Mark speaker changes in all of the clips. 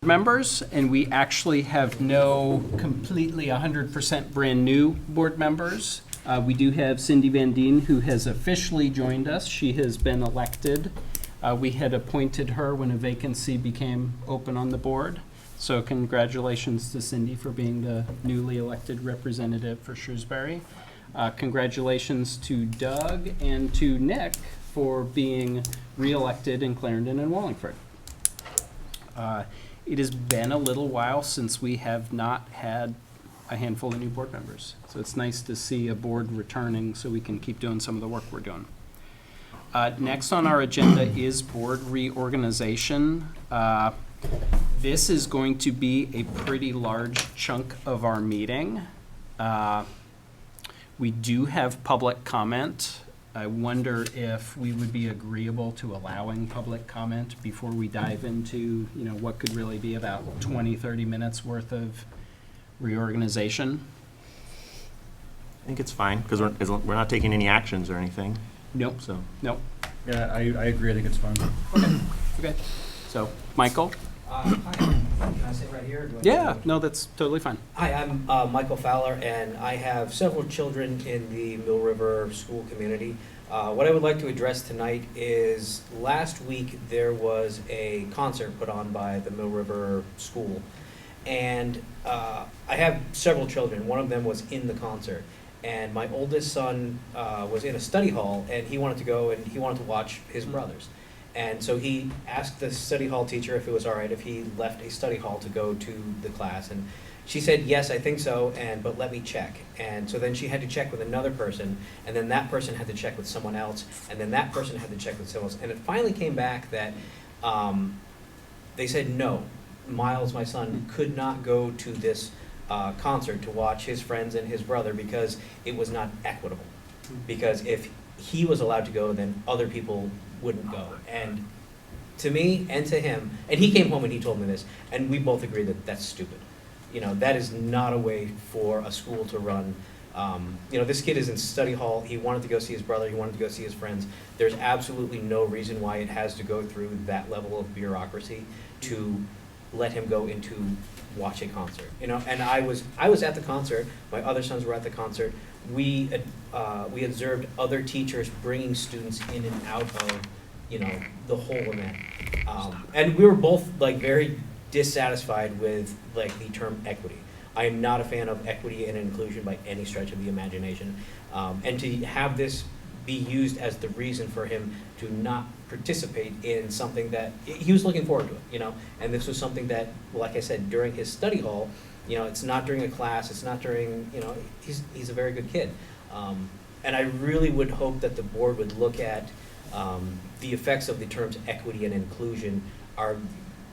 Speaker 1: members, and we actually have no completely 100% brand new board members. We do have Cindy Van Deen, who has officially joined us. She has been elected. We had appointed her when a vacancy became open on the board. So congratulations to Cindy for being the newly elected representative for Shrewsbury. Congratulations to Doug and to Nick for being re-elected in Clarendon and Wallingford. It has been a little while since we have not had a handful of new board members. So it's nice to see a board returning so we can keep doing some of the work we're doing. Next on our agenda is board reorganization. This is going to be a pretty large chunk of our meeting. We do have public comment. I wonder if we would be agreeable to allowing public comment before we dive into, what could really be about 20, 30 minutes worth of reorganization.
Speaker 2: I think it's fine, because we're not taking any actions or anything.
Speaker 1: Nope.
Speaker 2: So.
Speaker 1: Nope.
Speaker 3: Yeah, I agree. I think it's fine.
Speaker 1: Okay. So, Michael?
Speaker 4: Hi. Can I sit right here? Or do I
Speaker 1: Yeah, no, that's totally fine.
Speaker 4: Hi, I'm Michael Fowler, and I have several children in the Mill River school community. What I would like to address tonight is last week there was a concert put on by the Mill River school. And I have several children. One of them was in the concert. And my oldest son was in a study hall, and he wanted to go and he wanted to watch his brothers. And so he asked the study hall teacher if it was all right if he left a study hall to go to the class. And she said, yes, I think so, but let me check. And so then she had to check with another person, and then that person had to check with someone else, and then that person had to check with someone else. And it finally came back that they said no. Miles, my son, could not go to this concert to watch his friends and his brother because it was not equitable. Because if he was allowed to go, then other people wouldn't go. And to me and to him, and he came home and he told me this, and we both agree that that's stupid. That is not a way for a school to run. This kid is in study hall. He wanted to go see his brother. He wanted to go see his friends. There's absolutely no reason why it has to go through that level of bureaucracy to let him go into watch a concert. And I was at the concert. My other sons were at the concert. We observed other teachers bringing students in and out of the whole event, and we were both very dissatisfied with the term equity. I am not a fan of equity and inclusion by any stretch of the imagination, and to have this be used as the reason for him to not participate in something that he was looking forward to it, and this was something that, like I said, during his study hall, it's not during a class, it's not during, he's a very good kid. And I really would hope that the board would look at the effects of the terms equity and inclusion are,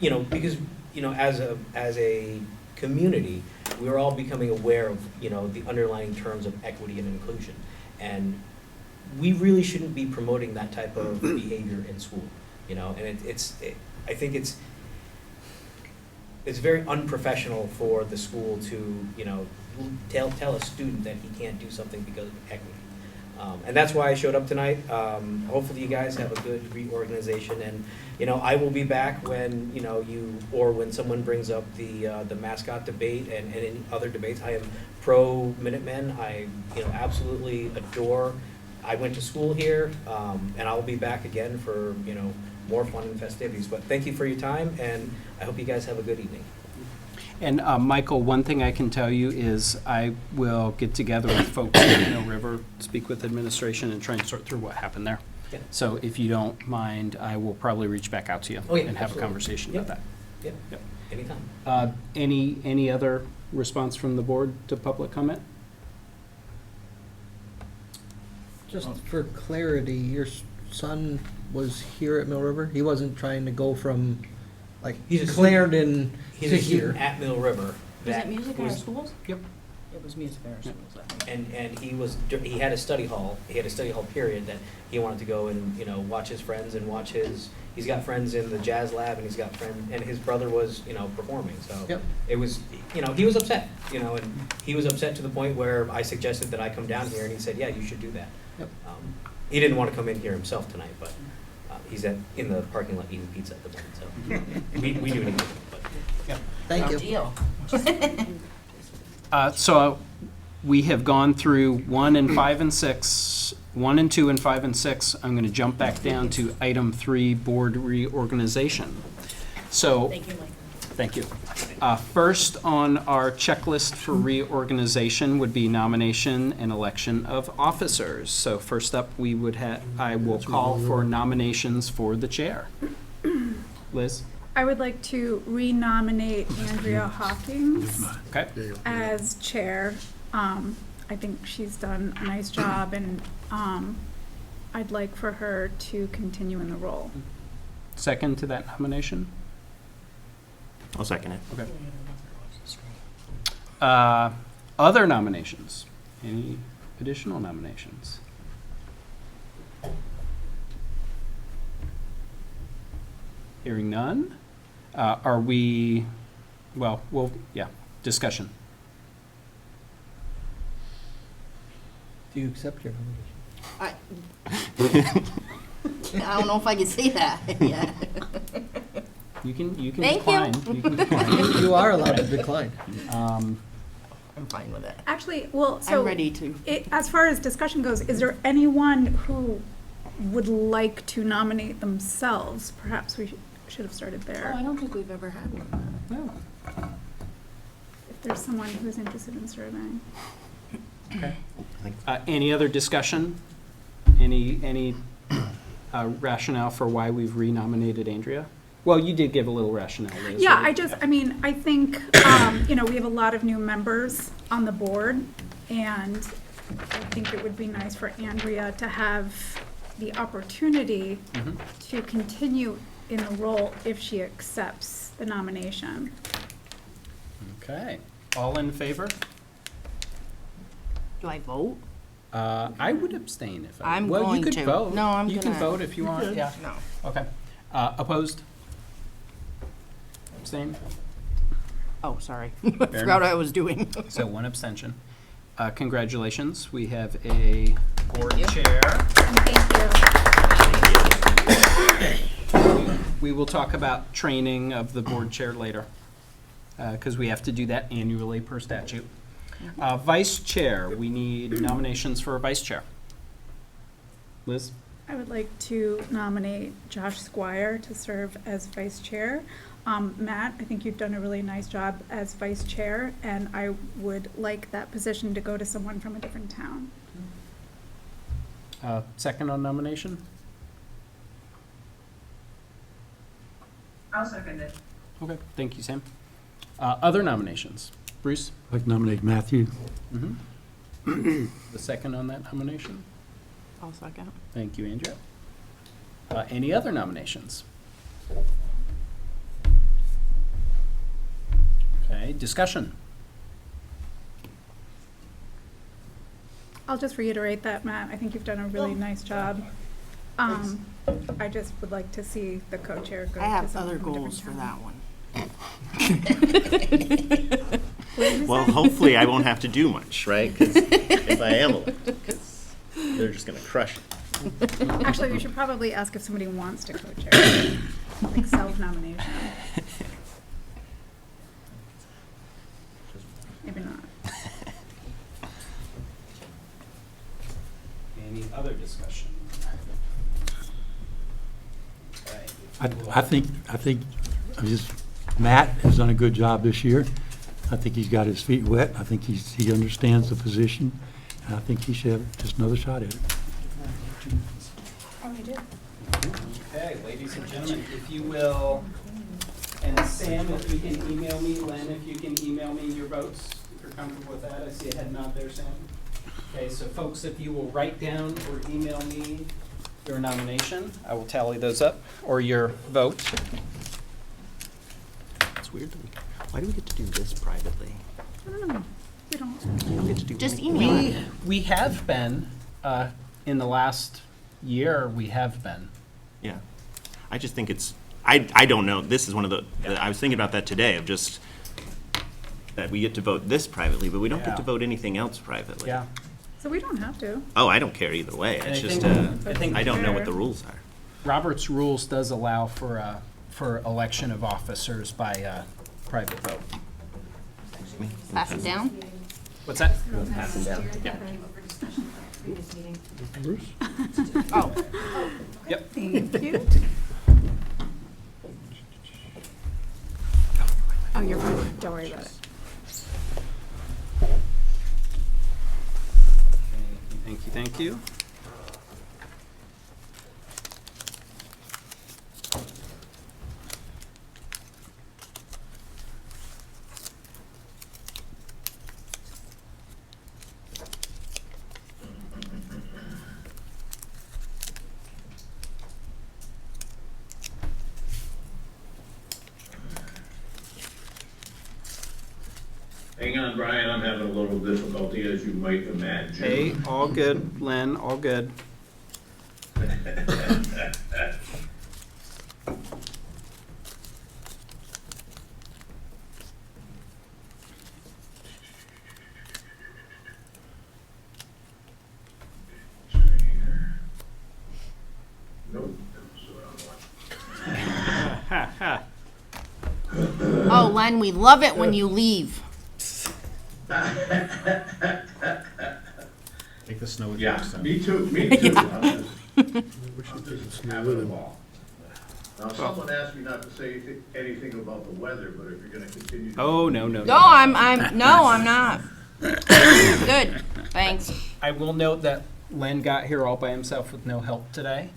Speaker 4: because, as a community, we're all becoming aware of, the underlying terms of equity and inclusion. And we really shouldn't be promoting that type of behavior in school, and I think it's very unprofessional for the school to, tell a student that he can't do something because of equity. And that's why I showed up tonight. Hopefully you guys have a good reorganization, and, I will be back when, when someone brings up the mascot debate and any other debates. I am pro Minutemen. I, absolutely adore. I went to school here, and I'll be back again for, more fun and festivities. But thank you for your time, and I hope you guys have a good evening.
Speaker 1: And Michael, one thing I can tell you is I will get together with folks at Mill River, speak with administration, and try and sort through what happened there.
Speaker 4: Yeah.
Speaker 1: So if you don't mind, I will probably reach back out to you and have
Speaker 4: absolutely.
Speaker 1: a conversation about that.
Speaker 4: Yep.
Speaker 1: Yep.
Speaker 4: Anytime.
Speaker 1: Any other response from the board to public comment?
Speaker 5: Just for clarity, your son was here at Mill River? He wasn't trying to go from,
Speaker 4: He's a
Speaker 5: Clarendon
Speaker 4: He's
Speaker 5: to
Speaker 4: a student
Speaker 5: here?
Speaker 4: at Mill River.
Speaker 6: Was it music in our schools?
Speaker 1: Yep.
Speaker 6: It was music in our schools, I think.
Speaker 4: And he had a study hall. He had a study hall period that he wanted to go and watch his friends and he's got friends in the jazz lab, and he's got friends, and his brother was performing. So
Speaker 5: Yep.
Speaker 4: it was he was upset, and he was upset to the point where I suggested that I come down here, and he said, yeah, you should do that.
Speaker 1: Yep.
Speaker 4: He didn't want to come in here himself tonight, but he's in the parking lot eating pizza at the moment. So we do need to. But
Speaker 5: Thank you.
Speaker 6: Deal.
Speaker 1: So we have gone through 1 and 5 and 6, 1 and 2 and 5 and 6. I'm going to jump back down to item 3, board reorganization. So,
Speaker 6: Thank you, Mike.
Speaker 1: thank you. First on our checklist for reorganization would be nomination and election of officers. So first up, I will call for nominations for the chair. Liz?
Speaker 7: I would like to renominate Andrea Hawkins
Speaker 1: Okay.
Speaker 7: as chair. I think she's done a nice job, and I'd like for her to continue in the role.
Speaker 1: Second to that nomination?
Speaker 2: I'll second it.
Speaker 1: Okay. Other nominations? Any additional nominations? Hearing none? Discussion.
Speaker 5: Do you accept your nomination?
Speaker 8: I don't know if I can say that yet.
Speaker 1: You can
Speaker 8: Thank
Speaker 1: decline. You can decline.
Speaker 5: You are allowed to decline.
Speaker 8: I'm fine with it.
Speaker 7: Actually, well,
Speaker 8: I'm
Speaker 7: so
Speaker 8: ready to.
Speaker 7: as far as discussion goes, is there anyone who would like to nominate themselves? Perhaps we should have started
Speaker 8: Oh, I
Speaker 7: there.
Speaker 8: don't think we've ever had one.
Speaker 1: No.
Speaker 7: If there's someone who's interested in serving.
Speaker 1: Okay. Any other discussion? Any rationale for why we've renominated Andrea? Well, you did give a little rationale, Liz.
Speaker 7: Yeah,
Speaker 1: right?
Speaker 7: I think, we have a lot of new members on the board, and I think it would be nice for Andrea to have the opportunity
Speaker 1: Mhm.
Speaker 7: to continue in the role if she accepts the nomination.
Speaker 1: Okay. All in favor?
Speaker 8: Do I vote?
Speaker 1: I would abstain if I.
Speaker 8: I'm
Speaker 1: Well, you
Speaker 8: going
Speaker 1: could
Speaker 8: to.
Speaker 1: vote.
Speaker 8: No, I'm
Speaker 1: You can
Speaker 8: gonna-
Speaker 1: vote if you want, yeah.
Speaker 8: No.
Speaker 1: Okay. Opposed? Abstain?
Speaker 8: Oh, sorry. I
Speaker 1: enough.
Speaker 8: forgot what I was doing.
Speaker 1: So one abstention. Congratulations, we have a board
Speaker 8: you.
Speaker 1: chair.
Speaker 7: And thank you.
Speaker 1: We will talk about training of the board chair later, because we have to do that annually per statute. Vice chair, we need nominations for a vice chair. Liz?
Speaker 7: I would like to nominate Josh Squire to serve as vice chair. Matt, I think you've done a really nice job as vice chair, and I would like that position to go to someone from a different town.
Speaker 1: Second on nomination?
Speaker 9: I'll second it.
Speaker 1: Okay, thank you, Sam. Other nominations? Bruce?
Speaker 10: I'd like to nominate Matthew.
Speaker 1: Mm-hmm. The second on that nomination?
Speaker 8: I'll second.
Speaker 1: Thank you, Andrea. Any other nominations? Okay, discussion.
Speaker 7: I'll just reiterate that, Matt. I think you've done a really nice job. I just would like to see the co-chair go
Speaker 8: I
Speaker 7: to
Speaker 8: have
Speaker 7: someone
Speaker 8: other
Speaker 7: from a different
Speaker 8: goals for
Speaker 7: town.
Speaker 8: that one.
Speaker 7: What did you
Speaker 2: Well,
Speaker 7: say?
Speaker 2: hopefully I won't have to do much, right? 'Cause if I am elected, 'cause they're just gonna crush it.
Speaker 7: Actually, we should probably ask if somebody wants to co-chair, like self-nomination. Maybe not.
Speaker 1: Any other discussion?
Speaker 10: I think Matt has done a good job this year. I think he's got his feet wet. I think he understands the position, and I think he should have just another shot at it.
Speaker 7: Oh, I did.
Speaker 1: Okay, ladies and gentlemen, if you will, and Sam, if you can email me, Len, if you can email me your votes, if you're comfortable with that. I see a head nod there, Sam. Okay, so folks, if you will write down or email me your nomination, I will tally those up, or your vote.
Speaker 2: It's weird. Why do we get to do this privately?
Speaker 7: I don't know. We don't.
Speaker 2: We don't get to do
Speaker 8: Just
Speaker 2: anything.
Speaker 8: email it.
Speaker 1: We have been, in the last year, we have been.
Speaker 2: Yeah. I just think it's, I don't know, this is one of the, I was thinking about that today, of just, that we get to vote this privately, but we don't get to
Speaker 1: Yeah.
Speaker 2: vote anything else privately.
Speaker 1: Yeah.
Speaker 7: So we don't have to.
Speaker 2: Oh, I don't care either way.
Speaker 1: And
Speaker 2: It's
Speaker 1: I
Speaker 2: just,
Speaker 1: think-
Speaker 2: I don't know what the rules are.
Speaker 1: Robert's rules does allow for election of officers by private vote.
Speaker 8: Pass it down?
Speaker 1: What's that?
Speaker 10: Bruce?
Speaker 8: Oh,
Speaker 1: Yep.
Speaker 7: Thank you.
Speaker 8: oh, you're fine.
Speaker 7: Don't worry about it.
Speaker 1: Thank you, thank you.
Speaker 9: Hang on, Brian, I'm having a little difficulty, as you might imagine.
Speaker 1: Hey, all good, Len, all good.
Speaker 9: Nope, that's the wrong one.
Speaker 1: Ha, ha.
Speaker 8: Oh, Len, we love it when you leave.
Speaker 3: Take the snow with you
Speaker 9: Yeah,
Speaker 3: next time.
Speaker 9: me too, me too. I'm just having a ball. Now, someone asked me not to say anything about the weather, but if you're gonna continue.
Speaker 1: Oh, no, no,
Speaker 8: No, I'm not. Good, thanks.
Speaker 1: I will note that Len got here all by himself with no help today.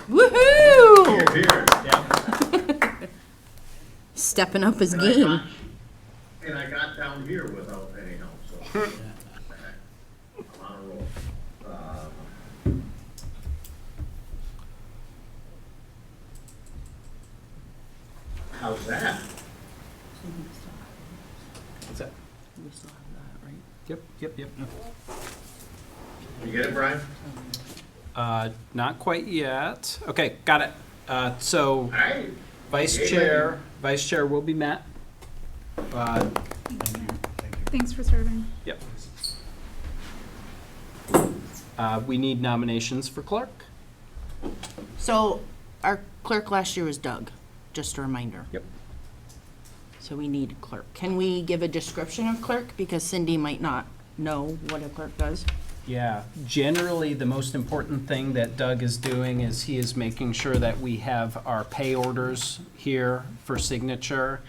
Speaker 8: Woohoo!
Speaker 9: Here, here.
Speaker 1: Yeah.
Speaker 8: Stepping up his
Speaker 9: And I
Speaker 8: game.
Speaker 9: got- And I got down here without any help, so. I'm on a roll. How's that?
Speaker 1: What's that?
Speaker 8: We still have that, right?
Speaker 1: Yep, yep, yep.
Speaker 9: You get it, Brian?
Speaker 1: Not quite yet. Okay, got it. So,
Speaker 9: All right.
Speaker 1: Vice
Speaker 9: Okay,
Speaker 1: Chair will be Matt.
Speaker 7: Thanks for serving.
Speaker 1: Yep. We need nominations for clerk.
Speaker 8: So, our clerk last year was Doug, just a reminder.
Speaker 1: Yep.
Speaker 8: So we need a clerk. Can we give a description of clerk? Because Cindy might not know what a clerk does.
Speaker 1: Yeah, generally, the most important thing that Doug is doing is he is making sure that we have our pay orders here for signature.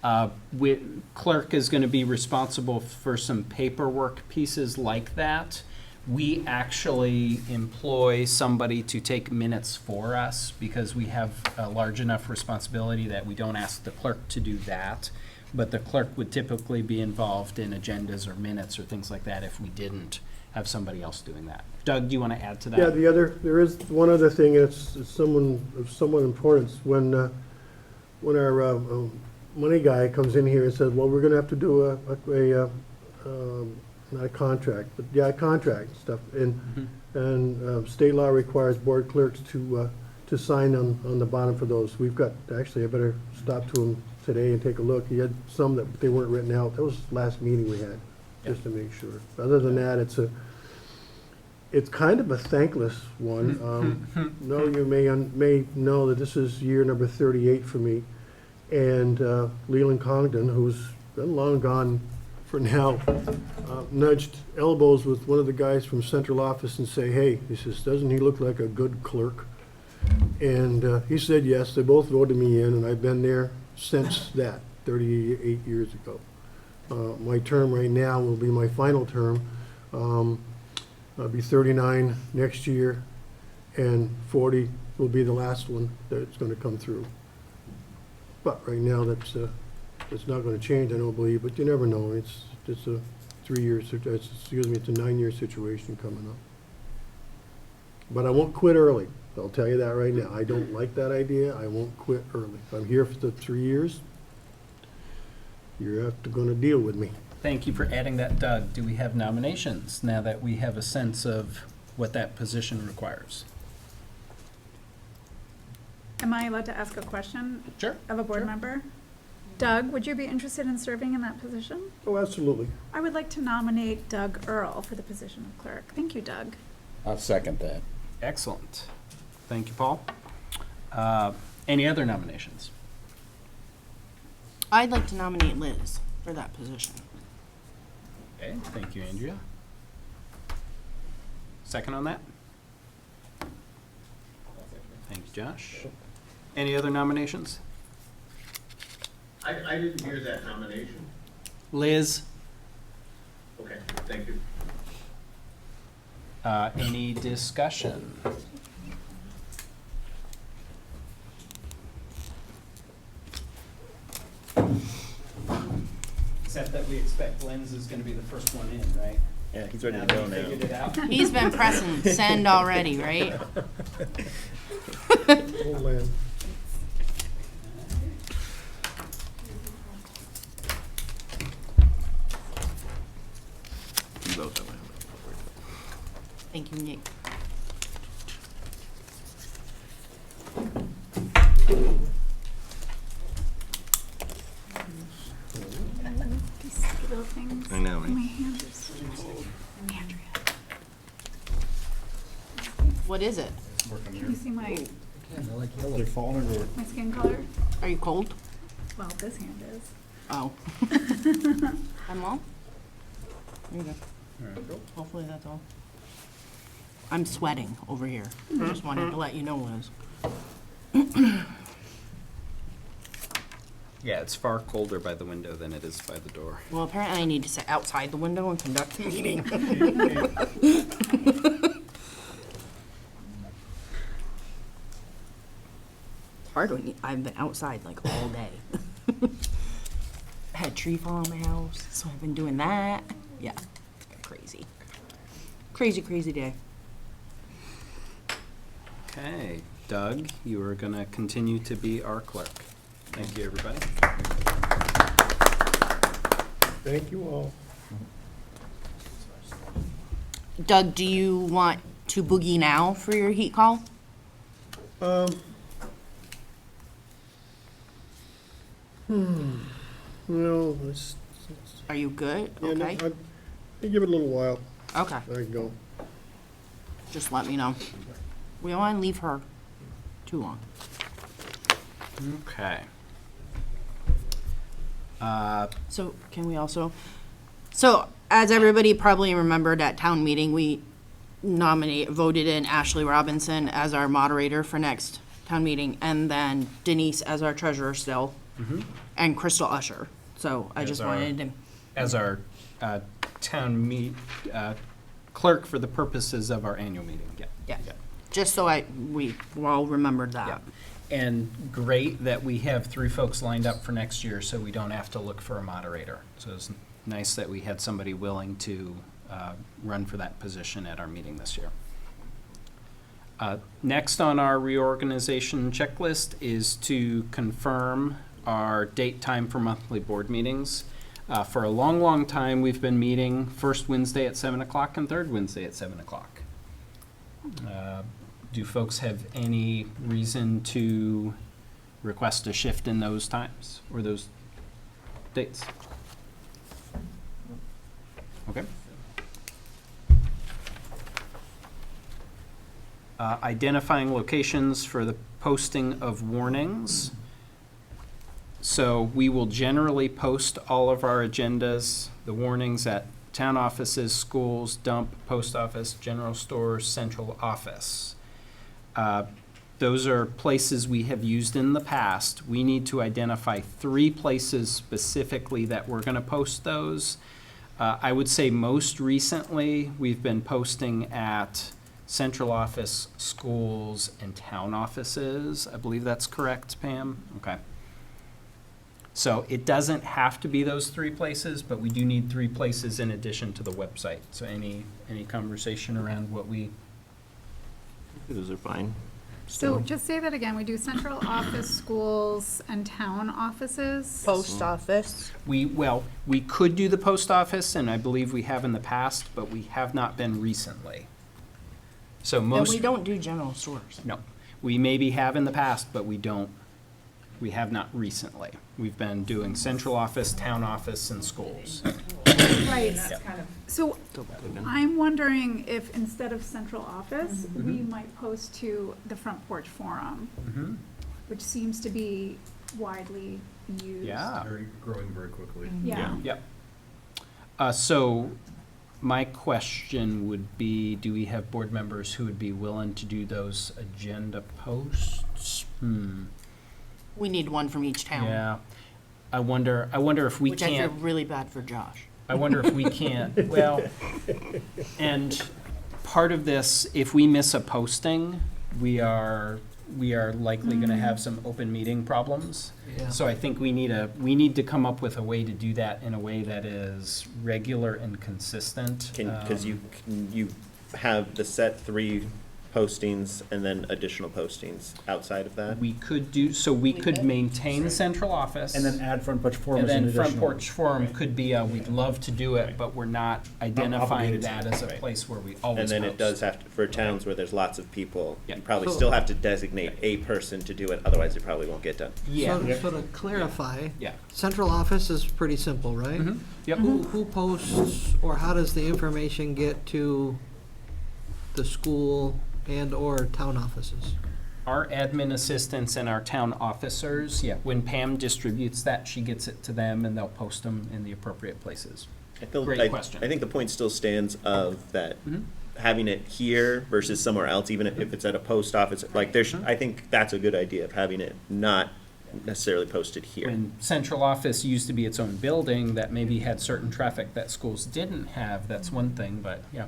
Speaker 1: Clerk is going to be responsible for some paperwork pieces like that. We actually employ somebody to take minutes for us because we have a large enough responsibility that we don't ask the clerk to do that. But the clerk would typically be involved in agendas or minutes or things like that if we didn't have somebody else doing that. Doug, do you want to add to that?
Speaker 11: Yeah, there is one other thing, it's someone of somewhat importance. When our money guy comes in here and says, well, we're gonna have to do not a contract, but yeah, a contract and stuff. And state law requires board clerks to sign on the bottom for those. We've got, actually, I better stop to him today and take a look. He had some that they weren't written out. That was the last meeting we had, just to make sure. Other than that, it's kind of a thankless one. No, you may know that this is year number 38 for me. And Leland Congdon, who's been long gone for now, nudged elbows with one of the guys from central office and say, hey, he says, doesn't he look like a good clerk? And he said yes. They both voted me in, and I've been there since that, 38 years ago. My term right now will be my final term. I'll be 39 next year, and 40 will be the last one that's going to come through. But right now, it's not going to change, I don't believe, but you never know. It's a 3-year, it's a 9-year situation coming up. But I won't quit early. I'll tell you that right now. I don't like that idea. I won't quit early. If I'm here for the 3 years, you're going to deal with me.
Speaker 1: Thank you for adding that, Doug. Do we have nominations now that we have a sense of what that position requires?
Speaker 7: Am I allowed to ask a question
Speaker 1: Sure.
Speaker 7: of a board member? Doug, would you be interested in serving in that position?
Speaker 11: Oh, absolutely.
Speaker 7: I would like to nominate Doug Earl for the position of clerk. Thank you, Doug.
Speaker 12: I'll second that.
Speaker 1: Excellent. Thank you, Paul. Any other nominations?
Speaker 8: I'd like to nominate Liz for that position.
Speaker 1: Okay, thank you, Andrea. Second on that? Thank you, Josh. Any other nominations?
Speaker 9: I didn't hear that nomination.
Speaker 1: Liz,
Speaker 9: Okay, thank you.
Speaker 1: any discussion? Except that we expect Len's is gonna be the first one in, right?
Speaker 2: Yeah, he's ready to
Speaker 1: Now
Speaker 2: go
Speaker 1: that we
Speaker 2: now.
Speaker 1: figured it out?
Speaker 8: He's been pressing send already, right?
Speaker 11: Oh, land.
Speaker 2: You vote that way.
Speaker 8: Thank you, Nick.
Speaker 7: These sticky little things.
Speaker 2: I know, right?
Speaker 7: My hand is so cold. Andrea,
Speaker 8: What is it?
Speaker 7: can you see my
Speaker 3: They're falling or?
Speaker 7: my skin color?
Speaker 8: Are you cold?
Speaker 7: Well, this hand is.
Speaker 8: Oh. I'm all? There you go. Hopefully that's all. I'm sweating over here. Just wanted to let you know, Liz.
Speaker 1: Yeah, it's far colder by the window than it is by the door.
Speaker 8: Well, apparently I need to sit outside the window and conduct the meeting. It's hard when I've been outside like all day. I had a tree fall on my house, so I've been doing that. Yeah, crazy. Crazy, crazy day.
Speaker 1: Okay, Doug, you are gonna continue to be our clerk. Thank you, everybody.
Speaker 11: Thank you all.
Speaker 8: Doug, do you want to boogie now for your heat call?
Speaker 11: No, it's,
Speaker 8: Are you good?
Speaker 11: yeah, no,
Speaker 8: Okay.
Speaker 11: I give it a little while.
Speaker 8: Okay.
Speaker 11: I can go.
Speaker 8: Just let me know. We don't want to leave her too long.
Speaker 1: Okay.
Speaker 8: So can we also, so as everybody probably remembered at town meeting, we voted in Ashley Robinson as our moderator for next town meeting, and then Denise as our treasurer still, and Crystal Usher. So I
Speaker 1: As
Speaker 8: just
Speaker 1: our-
Speaker 8: wanted to,
Speaker 1: As our clerk for the purposes of our annual meeting, yeah.
Speaker 8: yeah, just so we all remembered
Speaker 1: Yeah.
Speaker 8: that.
Speaker 1: And great that we have 3 folks lined up for next year, so we don't have to look for a moderator. So it's nice that we had somebody willing to run for that position at our meeting this year. Next on our reorganization checklist is to confirm our date time for monthly board meetings. For a long, long time, we've been meeting first Wednesday at 7 o'clock and third Wednesday at 7 o'clock. Do folks have any reason to request a shift in those times or those dates? Okay. Identifying locations for the posting of warnings. So we will generally post all of our agendas, the warnings at town offices, schools, dump, post office, general stores, central office. Those are places we have used in the past. We need to identify 3 places specifically that we're going to post those. I would say most recently, we've been posting at central office, schools, and town offices. I believe that's correct, Pam? Okay. So it doesn't have to be those 3 places, but we do need 3 places in addition to the website. So any conversation around what we?
Speaker 2: Those are fine.
Speaker 7: So just say that again, we do central office, schools, and town offices.
Speaker 8: Post office.
Speaker 1: We could do the post office, and I believe we have in the past, but we have not been recently. So
Speaker 8: And
Speaker 1: most.
Speaker 8: we don't do general stores.
Speaker 1: No, we maybe have in the past, but we have not recently. We've been doing central office, town office, and schools.
Speaker 7: Right.
Speaker 6: That's kind of,
Speaker 7: So I'm wondering if instead of central office, we
Speaker 1: Mm-hmm.
Speaker 7: might post to the front porch forum,
Speaker 1: Mhm.
Speaker 7: which seems to be widely used.
Speaker 1: Yeah.
Speaker 3: Very, growing very quickly.
Speaker 7: Yeah.
Speaker 1: Yep. So my question would be, do we have board members who would be willing to do those agenda posts?
Speaker 8: We need one from each town.
Speaker 1: Yeah. I wonder if we
Speaker 8: Which I feel
Speaker 1: can't,
Speaker 8: really bad for Josh.
Speaker 1: I wonder if we can't, well, and part of this, if we miss a posting, we are likely gonna have some open meeting problems.
Speaker 5: Yeah.
Speaker 1: So I think we need to come up with a way to do that in a way that is regular and consistent.
Speaker 2: Because you have the set 3 postings and then additional postings outside of that.
Speaker 1: We could maintain central office.
Speaker 3: And then add front porch forum
Speaker 1: And
Speaker 3: as an
Speaker 1: then
Speaker 3: additional.
Speaker 1: front porch forum could be, we'd love to do it, but we're not identifying
Speaker 3: obligated to,
Speaker 1: that as a
Speaker 2: right.
Speaker 1: place where we
Speaker 2: And
Speaker 1: always
Speaker 2: then it
Speaker 1: post.
Speaker 2: does have to, for towns where there's lots of people,
Speaker 1: Yeah.
Speaker 2: you probably
Speaker 5: So-
Speaker 2: still have to designate a person to do it, otherwise it probably won't get done.
Speaker 1: Yeah,
Speaker 5: So to clarify,
Speaker 1: yeah.
Speaker 5: central office is pretty simple, right?
Speaker 1: Mhm. Yep.
Speaker 5: Who posts, or how does the information get to the school and/or town offices?
Speaker 1: Our admin assistants and our town officers, yeah, when Pam distributes that, she gets it to them and they'll post them in the appropriate places. Great question.
Speaker 2: I think the point still stands of that
Speaker 1: Mhm.
Speaker 2: having it here versus somewhere else, even if it's at a post office, like I think that's a good idea of having it not necessarily posted here.
Speaker 1: When central office used to be its own building that maybe had certain traffic that schools didn't have, that's one thing, but yeah.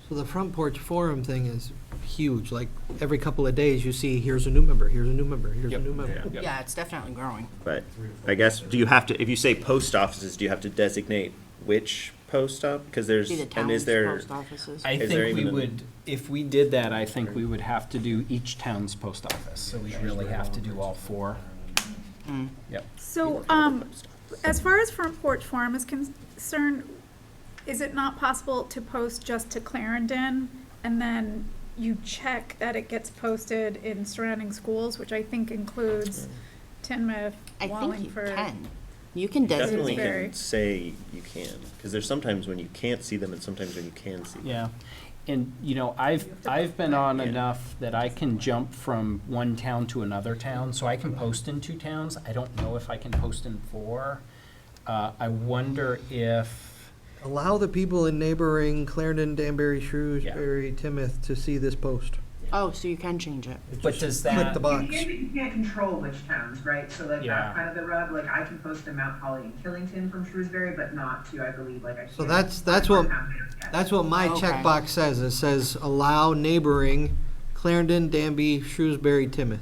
Speaker 5: So the front porch forum thing is huge, like every couple of days you see, here's a new member, here's a new member, here's a
Speaker 1: Yep.
Speaker 5: new member.
Speaker 1: Yep.
Speaker 8: Yeah, it's definitely growing.
Speaker 2: But I guess, do you have to, if you say post offices, do you have to designate which post op? Because there's,
Speaker 8: Be the
Speaker 2: and
Speaker 8: town's
Speaker 2: is there,
Speaker 8: post offices.
Speaker 1: I
Speaker 2: Is there
Speaker 1: think we
Speaker 2: even a-
Speaker 1: would, if we did that, I think we would have to do each town's post office, so we really have to do all 4.
Speaker 8: Mm.
Speaker 1: Yep.
Speaker 7: So, as far as front porch forum is concerned, is it not possible to post just to Clarendon and then you check that it gets posted in surrounding schools, which I think includes Tinmouth,
Speaker 8: I think you
Speaker 7: Wallingford?
Speaker 8: can. You can
Speaker 2: definitely
Speaker 8: designate.
Speaker 7: Very-
Speaker 2: can say you can, because there's sometimes when you can't see them and sometimes when you can see them.
Speaker 1: Yeah, and, I've been on
Speaker 2: Yeah.
Speaker 1: enough that I can jump from one town to another town, so I can post in 2 towns. I don't know if I can post in 4. I wonder if,
Speaker 5: Allow the people in neighboring Clarendon, Danbury, Shrewsbury, Timoth to see this post.
Speaker 8: Oh, so you can change it.
Speaker 1: but does
Speaker 5: Click
Speaker 1: that,
Speaker 5: the box.
Speaker 12: You can't control which towns, right? So like
Speaker 1: Yeah.
Speaker 12: that's kind of the rub. Like I can post to Mount Holly and Killington from Shrewsbury, but not to, I believe, like I.
Speaker 5: So
Speaker 12: can't
Speaker 5: that's what,
Speaker 12: Yeah.
Speaker 5: that's what my
Speaker 8: Okay.
Speaker 5: checkbox says. It says allow neighboring Clarendon, Danby, Shrewsbury, Timoth.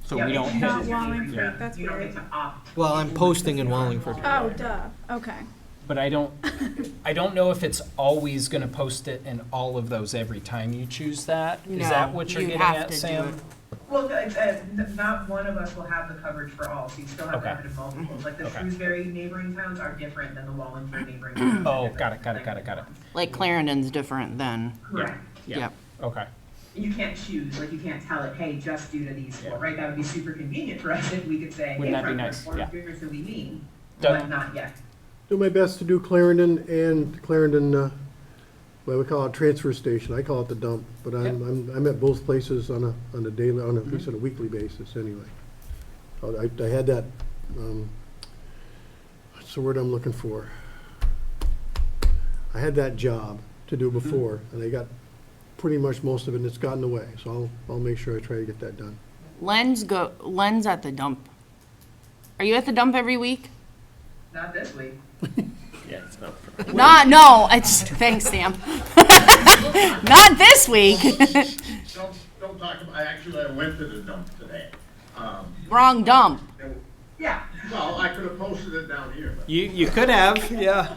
Speaker 1: so
Speaker 12: Yeah,
Speaker 1: we
Speaker 12: but
Speaker 1: don't
Speaker 12: you
Speaker 7: Not
Speaker 1: have,
Speaker 12: just-
Speaker 7: Wallingford,
Speaker 1: Yeah.
Speaker 7: that's
Speaker 12: You don't
Speaker 7: weird.
Speaker 12: get to opt.
Speaker 5: Well, I'm posting in Wallingford.
Speaker 7: Oh, duh, okay.
Speaker 1: but I don't know if it's always gonna post it in all of those every time you choose that. Is that
Speaker 8: No,
Speaker 1: what you're
Speaker 8: you
Speaker 1: getting
Speaker 8: have
Speaker 1: at,
Speaker 8: to do
Speaker 1: Sam?
Speaker 8: it.
Speaker 12: Well, not one of us will have the coverage for all, so you still have to have it in multiples. Like the
Speaker 1: Okay.
Speaker 12: Shrewsbury neighboring towns are different than the Wallingford neighboring towns. are
Speaker 1: Oh,
Speaker 12: different
Speaker 1: got it.
Speaker 12: than-
Speaker 8: Like Clarendon's different than,
Speaker 12: Correct.
Speaker 1: Yeah.
Speaker 8: yep.
Speaker 1: Okay.
Speaker 12: You can't choose, like you can't tell it, hey, just due to these 4,
Speaker 1: Yeah.
Speaker 12: right? That would be super convenient for us if we could say, hey,
Speaker 1: Wouldn't that be
Speaker 12: front
Speaker 1: nice?
Speaker 12: porch
Speaker 1: Yeah.
Speaker 12: forum, here's who we mean,
Speaker 1: Done.
Speaker 12: but not yet.
Speaker 11: Do my best to do Clarendon and Clarendon, well, we call it transfer station, I call it the dump, but I'm at both places on a daily, on at least on a weekly basis, anyway. I had that, what's the word I'm looking for? I had that job to do before, and I got pretty much most of it, and it's gotten away, so I'll make sure I try to get that done.
Speaker 8: Len's at the dump. Are you at the dump every week?
Speaker 12: Not this week.
Speaker 2: Yeah, it's not.
Speaker 8: No, it's, thanks, Sam. Not this week.
Speaker 9: Don't talk about, I went to the dump today.
Speaker 8: Wrong dump.
Speaker 12: Yeah.
Speaker 9: Well, I could have posted it down here, but
Speaker 1: You could have, yeah.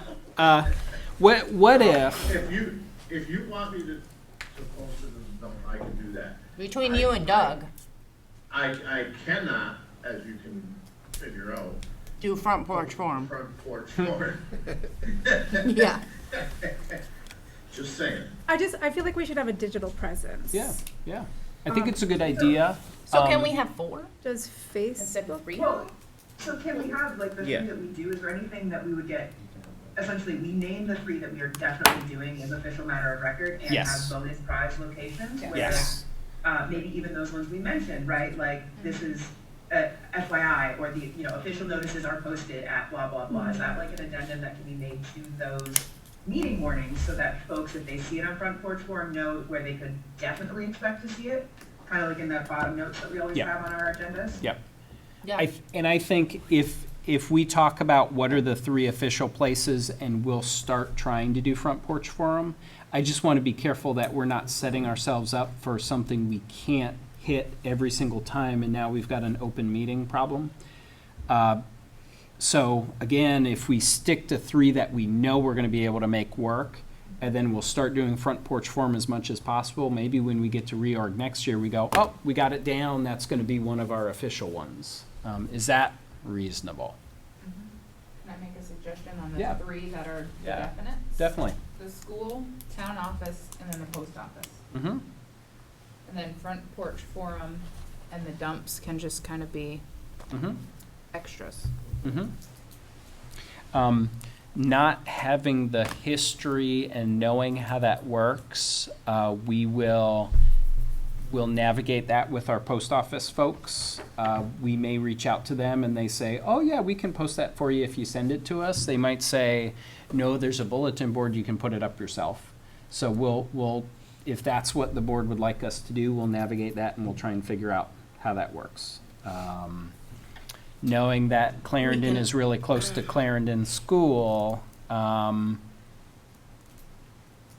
Speaker 1: What if,
Speaker 9: if you want me to post it in the dump, I can do that.
Speaker 8: Between you and Doug,
Speaker 9: I cannot, as you can figure out,
Speaker 8: do front porch forum.
Speaker 9: front porch forum.
Speaker 8: Yeah.
Speaker 9: Just saying.
Speaker 7: I feel like we should have a digital presence.
Speaker 1: yeah. I think it's a good idea.
Speaker 8: So can we have 4?
Speaker 7: Does
Speaker 6: Instead of
Speaker 7: Facebook?
Speaker 6: 3?
Speaker 12: Well, so can we have, like, the
Speaker 2: Yeah.
Speaker 12: 3 that we do, is there anything that we would get, essentially, we name the 3 that we are definitely doing as official matter of record and
Speaker 1: Yes.
Speaker 12: have bonus prize locations? Where,
Speaker 1: Yes.
Speaker 12: maybe even those ones we mentioned, right? Like, this is FYI, or the, you know, official notices are posted at blah, blah, blah. Is that like an addendum that can be made to those meeting warnings so that folks, if they see it on Front Porch Forum, know where they could definitely expect to see it? Kind of like in that bottom notes that we always
Speaker 1: Yeah.
Speaker 12: have on our agendas?
Speaker 1: Yep.
Speaker 8: Yeah.
Speaker 1: And I think if we talk about what are the 3 official places and we'll start trying to do Front Porch Forum, I just want to be careful that we're not setting ourselves up for something we can't hit every single time, and now we've got an open meeting problem. So again, if we stick to 3 that we know we're going to be able to make work, and then we'll start doing Front Porch Forum as much as possible, maybe when we get to reorg next year, we go, oh, we got it down, that's going to be one of our official ones. Is that reasonable?
Speaker 13: Can I make a suggestion on
Speaker 1: Yeah.
Speaker 13: the 3 that are
Speaker 1: Yeah.
Speaker 13: definite?
Speaker 1: Definitely.
Speaker 13: The school, town office, and then the post office.
Speaker 1: Mm-hmm.
Speaker 13: And then front porch forum and the dumps can just kind of be
Speaker 1: Mm-hmm.
Speaker 13: extras.
Speaker 1: Mm-hmm. Not having the history and knowing how that works, we'll navigate that with our post office folks. We may reach out to them and they say, oh yeah, we can post that for you if you send it to us. They might say, no, there's a bulletin board, you can put it up yourself. So we'll if that's what the board would like us to do, we'll navigate that and we'll try and figure out how that works. Knowing that Clarendon is really close to Clarendon School,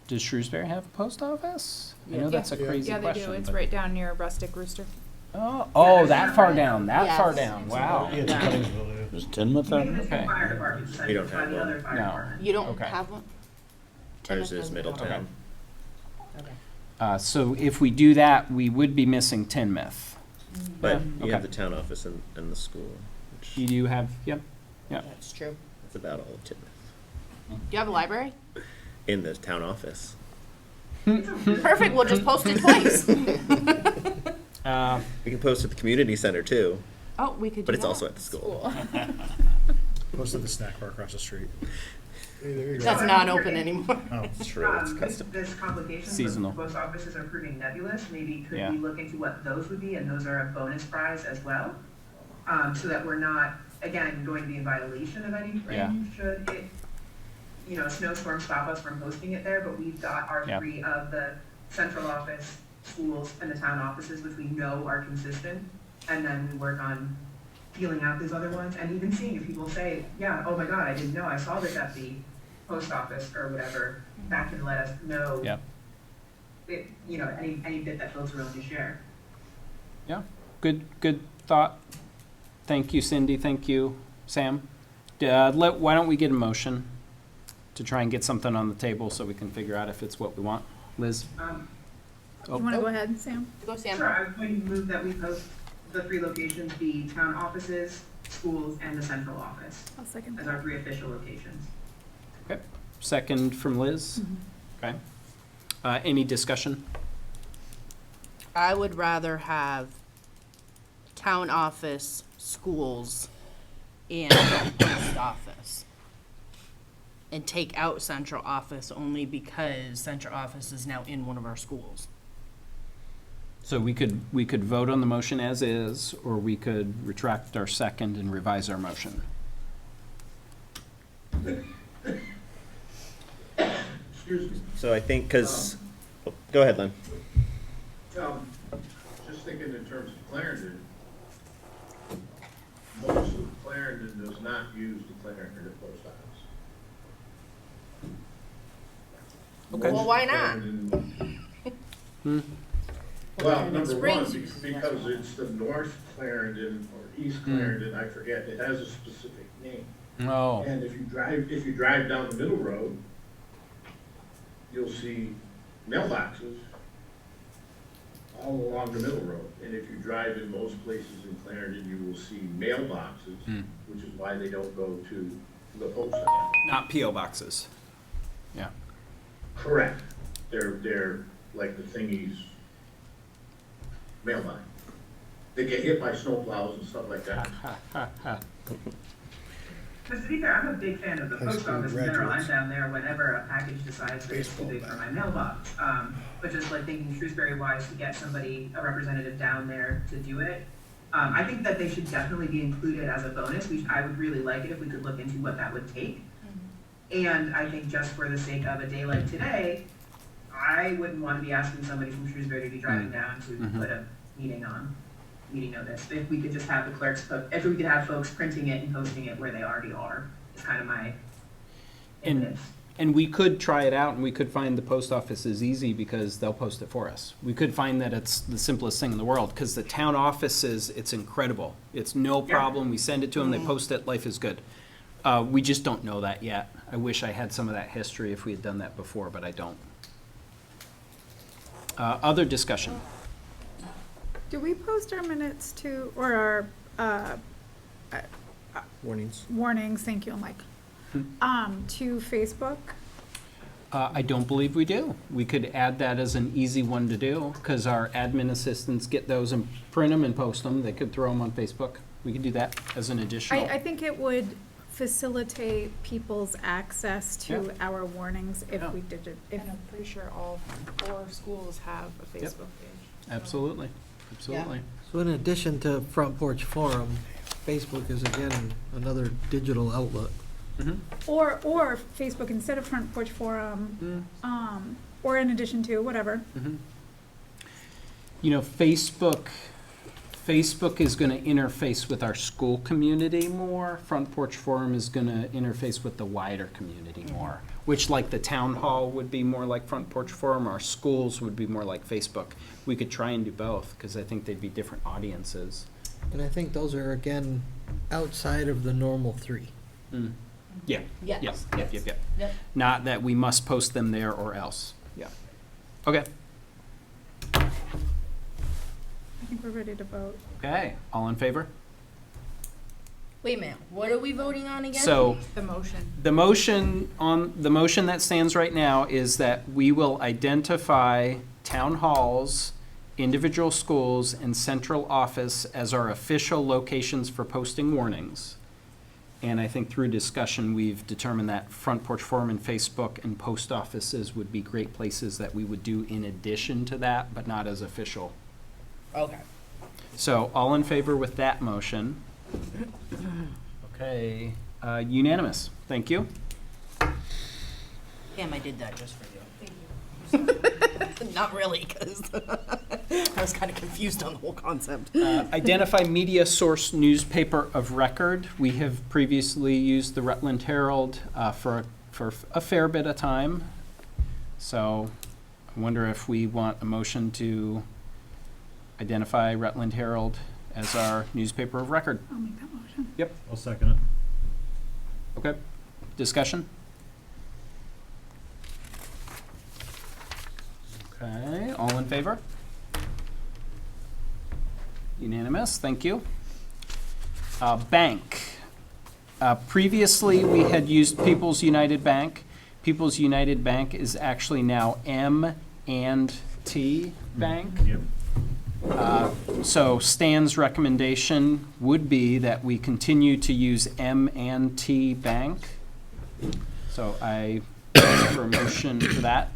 Speaker 1: does Shrewsbury have a post office? I know that's a crazy
Speaker 13: Yeah, they
Speaker 1: question.
Speaker 13: do. It's
Speaker 1: but-
Speaker 13: right down near Rustic Rooster.
Speaker 1: Oh, that far down, that far
Speaker 8: Yes.
Speaker 1: down, wow.
Speaker 3: Yeah, it's Cuttingsville, yeah.
Speaker 10: Is Tinmouth on
Speaker 12: Maybe the
Speaker 10: there?
Speaker 12: two fire departments
Speaker 2: You don't
Speaker 12: decide
Speaker 2: have
Speaker 12: the
Speaker 2: one.
Speaker 12: other fire
Speaker 1: No.
Speaker 12: department.
Speaker 8: You don't
Speaker 1: Okay.
Speaker 8: have one?
Speaker 2: Ours
Speaker 8: Tinmouth
Speaker 2: is
Speaker 8: doesn't.
Speaker 2: Middletown.
Speaker 1: So if we do that, we would be missing Tinmouth.
Speaker 2: But
Speaker 1: Yeah,
Speaker 2: you have
Speaker 1: okay.
Speaker 2: the town office and the school, which
Speaker 1: You do have, yep,
Speaker 8: That's true.
Speaker 2: is about all of Tinmouth.
Speaker 8: Do you have a library?
Speaker 2: In the town office.
Speaker 8: Perfect, we'll just post it twice.
Speaker 2: We can post at the community center too,
Speaker 8: Oh, we could do
Speaker 2: but it's
Speaker 8: that.
Speaker 2: also at the school.
Speaker 3: Close to the snack bar across the street.
Speaker 11: Hey, there you go.
Speaker 8: That's not open anymore.
Speaker 3: Oh,
Speaker 2: It's true, it's custom.
Speaker 12: This complication,
Speaker 1: Seasonal.
Speaker 12: the post offices are proving nebulous, maybe could
Speaker 1: Yeah.
Speaker 12: we look into what those would be, and those are a bonus prize as well? So that we're not, again, going to be in violation of anything,
Speaker 1: Yeah.
Speaker 12: should it, you know, a snowstorm stop us from posting it there, but we've got our
Speaker 1: Yeah.
Speaker 12: 3 of the central office, schools, and the town offices, which we know are consistent, and then we work on feeling out these other ones, and even seeing if people say, yeah, oh my god, I didn't know, I saw this at the post office or whatever, that can let us know.
Speaker 1: Yep.
Speaker 12: It, you know, any bit that folks are willing to share.
Speaker 1: yeah, good thought. Thank you, Cindy, thank you, Sam. Why don't we get a motion to try and get something on the table so we can figure out if it's what we want? Liz?
Speaker 7: You want to go ahead, Sam?
Speaker 8: Go, Sam.
Speaker 12: Sure, I was going to move that we post the 3 locations, the town offices, schools, and the central office
Speaker 7: I'll second
Speaker 12: as
Speaker 7: that.
Speaker 12: our 3 official locations.
Speaker 1: Okay, second from Liz. Okay. Any discussion?
Speaker 8: I would rather have town office, schools, and post office. And take out central office only because central office is now in one of our schools.
Speaker 1: So we could vote on the motion as is, or we could retract our second and revise our motion.
Speaker 9: Excuse me.
Speaker 2: So I think, because, go ahead, Len.
Speaker 9: Just thinking in terms of Clarendon, most of Clarendon does not use the Clarendon post office.
Speaker 1: Okay.
Speaker 8: Well, why not?
Speaker 9: Well, number one,
Speaker 8: Springs.
Speaker 9: because it's the North Clarendon or East Clarendon, I forget, it has a specific name.
Speaker 1: Oh,
Speaker 9: And if you drive down the middle road, you'll see mailboxes all along the middle road. And if you drive in most places in Clarendon, you will see mailboxes, which is why they don't go to the post office.
Speaker 1: not P.O. boxes. Yeah.
Speaker 9: Correct. They're like the thingies mailbox. They get hit by snowplows and stuff like that.
Speaker 12: Because to be fair, I'm a big fan of the
Speaker 3: High
Speaker 12: post
Speaker 3: school
Speaker 12: office in general. I'm
Speaker 3: graduates.
Speaker 12: down there whenever a package decides that it's too big for my mailbox. But just like thinking Shrewsbury wise to get somebody, a representative down there to do it, I think that they should definitely be included as a bonus. I would really like it if we could look into what that would take. And I think just for the sake of a day like today, I wouldn't want to be asking somebody from Shrewsbury to be driving down to put a meeting notice. If we could just have the clerks if we could have folks printing it and posting it where they already are, is kind of my impetus.
Speaker 1: And we could try it out, and we could find the post office is easy because they'll post it for us. We could find that it's the simplest thing in the world, because the town offices, it's incredible. It's no problem. We send it to them, they post it, life is good. We just don't know that yet. I wish I had some of that history if we had done that before, but I don't. Other discussion?
Speaker 7: Do we post our minutes to, or our warnings, thank you, Mike, to Facebook?
Speaker 1: I don't believe we do. We could add that as an easy one to do, because our admin assistants get those and print them and post them. They could throw them on Facebook. We could do that as an additional.
Speaker 7: I think it would facilitate people's access to our warnings if we did it.
Speaker 13: And I'm pretty sure all 4 schools have a Facebook page. So.
Speaker 1: Absolutely, absolutely.
Speaker 5: So in addition to Front Porch Forum, Facebook is again another digital outlet.
Speaker 7: Or Facebook instead of Front Porch Forum, or in addition to, whatever.
Speaker 1: You know, Facebook is going to interface with our school community more. Front Porch Forum is going to interface with the wider community more, which, like the town hall would be more like Front Porch Forum, our schools would be more like Facebook. We could try and do both, because I think they'd be different audiences.
Speaker 5: And I think those are, again, outside of the normal 3.
Speaker 1: Yeah.
Speaker 13: Yes.
Speaker 1: Yep. Not that we must post them there or else. Yeah. Okay.
Speaker 7: I think we're ready to vote.
Speaker 1: Okay. All in favor?
Speaker 8: Wait a minute, what are we voting on again?
Speaker 1: So
Speaker 13: The motion.
Speaker 1: the motion that stands right now is that we will identify town halls, individual schools, and central office as our official locations for posting warnings. And I think through discussion, we've determined that Front Porch Forum and Facebook and post offices would be great places that we would do in addition to that, but not as official.
Speaker 8: Okay.
Speaker 1: So all in favor with that motion? Okay, unanimous. Thank you.
Speaker 8: Damn, I did that just for you. Thank you. Not really, because I was kind of confused on the whole concept.
Speaker 1: Identify media source newspaper of record. We have previously used the Rutland Herald for a fair bit of time. So I wonder if we want a motion to identify Rutland Herald as our newspaper of record.
Speaker 7: I'll make that motion.
Speaker 1: Yep.
Speaker 3: I'll second it.
Speaker 1: Okay. Discussion? Okay, all in favor? Unanimous, thank you. Bank. Previously, we had used People's United Bank. People's United Bank is actually now M&T Bank.
Speaker 3: Yep.
Speaker 1: So Stan's recommendation would be that we continue to use M&T Bank. So I ask for a motion for that.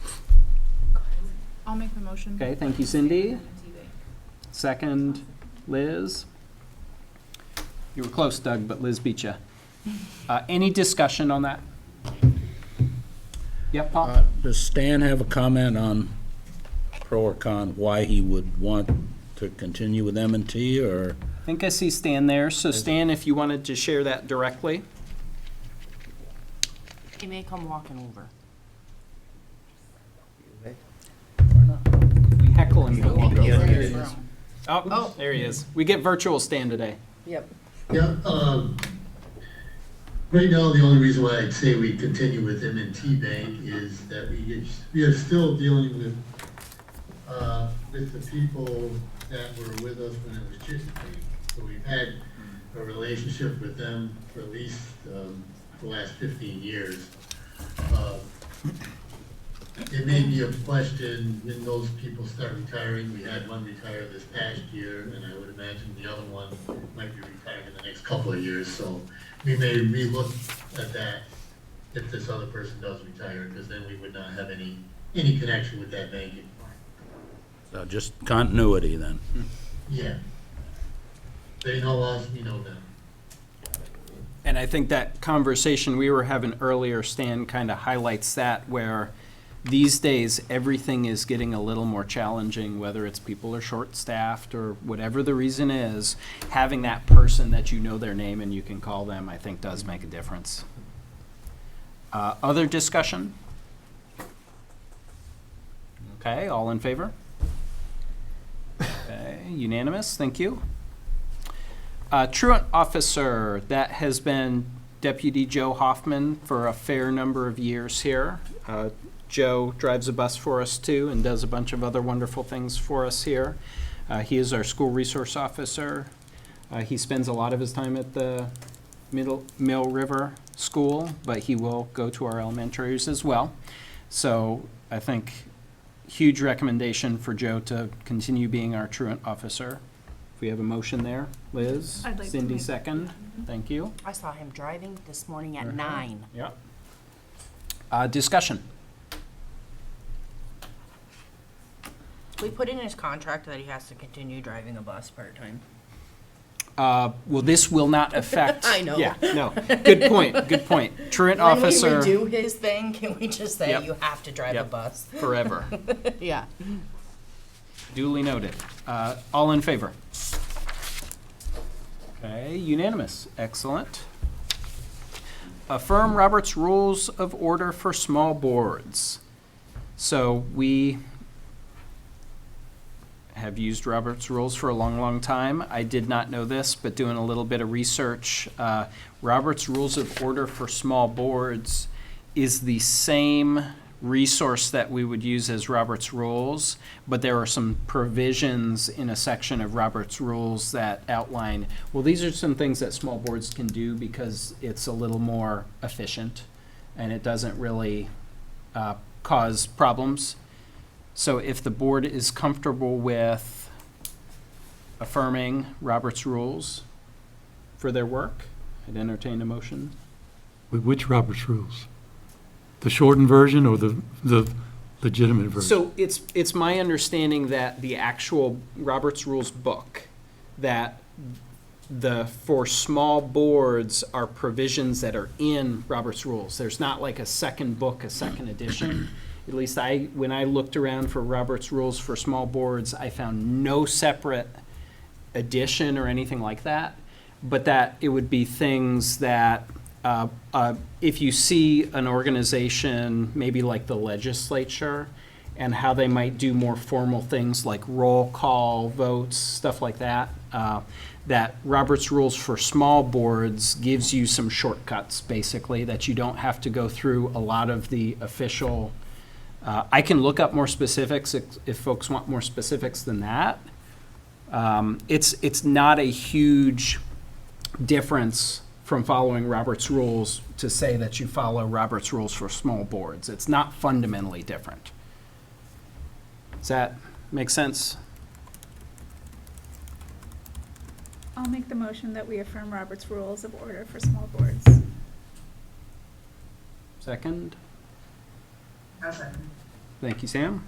Speaker 13: I'll make the motion.
Speaker 1: Okay, thank you, Cindy. Second, Liz. You were close, Doug, but Liz beat you. Any discussion on that? Yep, Paul?
Speaker 14: Does Stan have a comment on pro or con, why he would want to continue with M&T, or?
Speaker 1: I think I see Stan there. So Stan, if you wanted to share that directly.
Speaker 8: He may come walking over.
Speaker 1: We heckle him.
Speaker 8: There he is.
Speaker 1: Oh, there he is. We get virtual Stan today.
Speaker 8: Yep.
Speaker 15: Yeah, right now, the only reason why I'd say we continue with M&T Bank is that we are still dealing with the people that were with us when it was Chesapeake. So we've had a relationship with them for at least the last 15 years. It may be a question when those people start retiring. We had one retire this past year, and I would imagine the other one might be retiring in the next couple of years. So we may relook at that if this other person does retire, because then we would not have any connection with that bank anymore.
Speaker 14: So just continuity then?
Speaker 15: Yeah. They know us, we know them.
Speaker 1: And I think that conversation we were having earlier, Stan, kind of highlights that, where these days, everything is getting a little more challenging, whether it's people are short-staffed or whatever the reason is. Having that person that you know their name and you can call them, I think does make a difference. Other discussion? Okay, all in favor? Okay, unanimous, thank you. Truant officer, that has been Deputy Joe Hoffman for a fair number of years here. Joe drives a bus for us too and does a bunch of other wonderful things for us here. He is our school resource officer. He spends a lot of his time at the Mill River School, but he will go to our elementaries as well. So I think huge recommendation for Joe to continue being our truant officer. If we have a motion there, Liz,
Speaker 7: I'd like to
Speaker 1: Cindy
Speaker 7: make-
Speaker 1: second, thank you.
Speaker 8: I saw him driving this morning at 9.
Speaker 1: Yep. Discussion.
Speaker 8: We put in his contract that he has to continue driving a bus part-time.
Speaker 1: Well, this will not affect.
Speaker 8: I know.
Speaker 1: Yeah, no, good point, good point. Truant officer.
Speaker 8: When we redo his thing, can we just say
Speaker 1: Yep.
Speaker 8: you have to drive a
Speaker 1: Yep.
Speaker 8: bus?
Speaker 1: Forever.
Speaker 8: Yeah.
Speaker 1: Duly noted. All in favor? Okay, unanimous. Excellent. Affirm Robert's Rules of Order for small boards. So we have used Robert's Rules for a long, long time. I did not know this, but doing a little bit of research, Robert's Rules of Order for small boards is the same resource that we would use as Robert's Rules, but there are some provisions in a section of Robert's Rules that outline, well, these are some things that small boards can do because it's a little more efficient and it doesn't really cause problems. So if the board is comfortable with affirming Robert's Rules for their work, I'd entertain a motion.
Speaker 10: Which Robert's Rules? The shortened version or the legitimate version?
Speaker 1: So it's my understanding that the actual Robert's Rules book, that for small boards are provisions that are in Robert's Rules. There's not like a second book, a second edition. At least when I looked around for Robert's Rules for small boards, I found no separate edition or anything like that, but that it would be things that if you see an organization, maybe like the legislature, and how they might do more formal things like roll call votes, stuff like that, that Robert's Rules for small boards gives you some shortcuts, basically, that you don't have to go through a lot of the official. I can look up more specifics if folks want more specifics than that. It's not a huge difference from following Robert's Rules to say that you follow Robert's Rules for small boards. It's not fundamentally different. Does that make sense?
Speaker 7: I'll make the motion that we affirm Robert's Rules of Order for small boards.
Speaker 1: Second?
Speaker 12: I'll second.
Speaker 1: Thank you, Sam.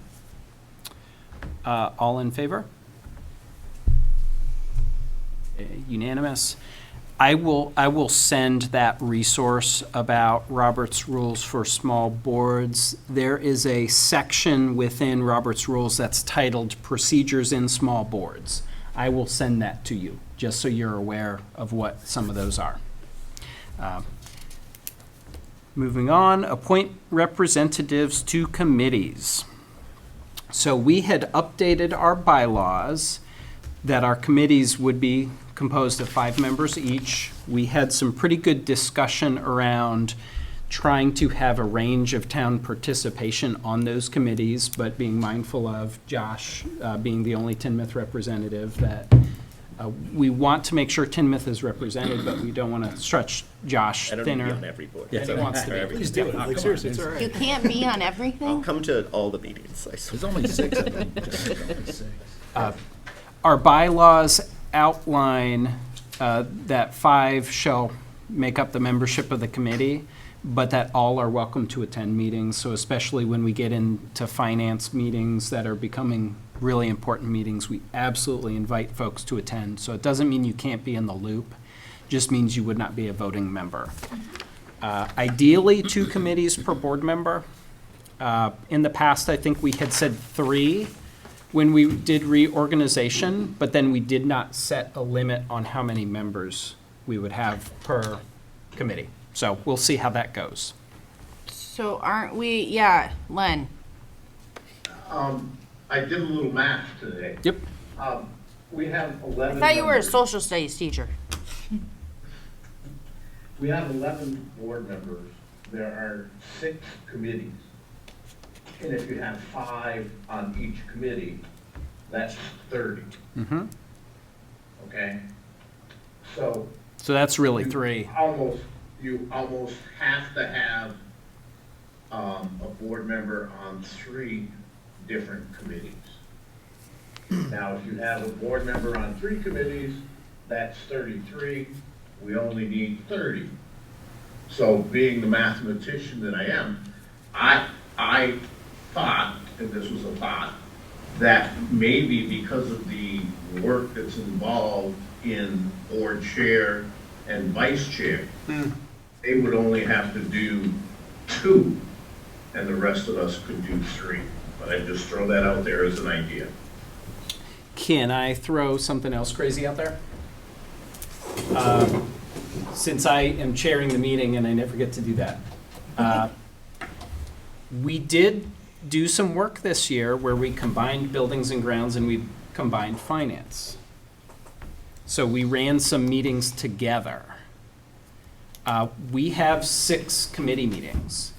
Speaker 1: All in favor? Unanimous. I will send that resource about Robert's Rules for small boards. There is a section within Robert's Rules that's titled Procedures in Small Boards. I will send that to you, just so you're aware of what some of those are. Moving on, appoint representatives to committees. So we had updated our bylaws that our committees would be composed of 5 members each. We had some pretty good discussion around trying to have a range of town participation on those committees, but being mindful of Josh being the only Tinmouth representative, that we want to make sure Tinmouth is represented, but we don't want to stretch Josh
Speaker 2: I don't need to
Speaker 1: thinner.
Speaker 2: be on every board.
Speaker 1: than he wants to be.
Speaker 3: Please do it. Like, seriously, it's all right.
Speaker 8: You can't be on everything?
Speaker 2: I'll come to all the meetings.
Speaker 14: There's only 6 of them.
Speaker 1: Our bylaws outline that 5 shall make up the membership of the committee, but that all are welcome to attend meetings. So especially when we get into finance meetings that are becoming really important meetings, we absolutely invite folks to attend. So it doesn't mean you can't be in the loop, just means you would not be a voting member. Ideally, 2 committees per board member. In the past, I think we had said 3 when we did reorganization, but then we did not set a limit on how many members we would have per committee. So we'll see how that goes.
Speaker 8: So aren't we, yeah, Len,
Speaker 9: I did a little math today.
Speaker 1: Yep.
Speaker 9: We have
Speaker 8: I
Speaker 9: 11
Speaker 8: thought you were a
Speaker 9: members.
Speaker 8: social studies teacher.
Speaker 9: We have 11 board members. There are 6 committees. And if you have 5 on each committee, that's 30,
Speaker 1: Mm-hmm.
Speaker 9: okay? So
Speaker 1: So that's really
Speaker 9: you
Speaker 1: 3.
Speaker 9: You almost have to have a board member on 3 different committees. Now, if you have a board member on 3 committees, that's 33. We only need 30. So being the mathematician that I am, I thought, and this was a thought, that maybe because of the work that's involved in board chair and vice chair, they would only have to do 2, and the rest of us could do 3. But I just throw that out there as an idea.
Speaker 1: Can I throw something else crazy out there? Since I am chairing the meeting and I never get to do that. We did do some work this year where we combined buildings and grounds and we combined finance. So we ran some meetings together. We have 6 committee meetings.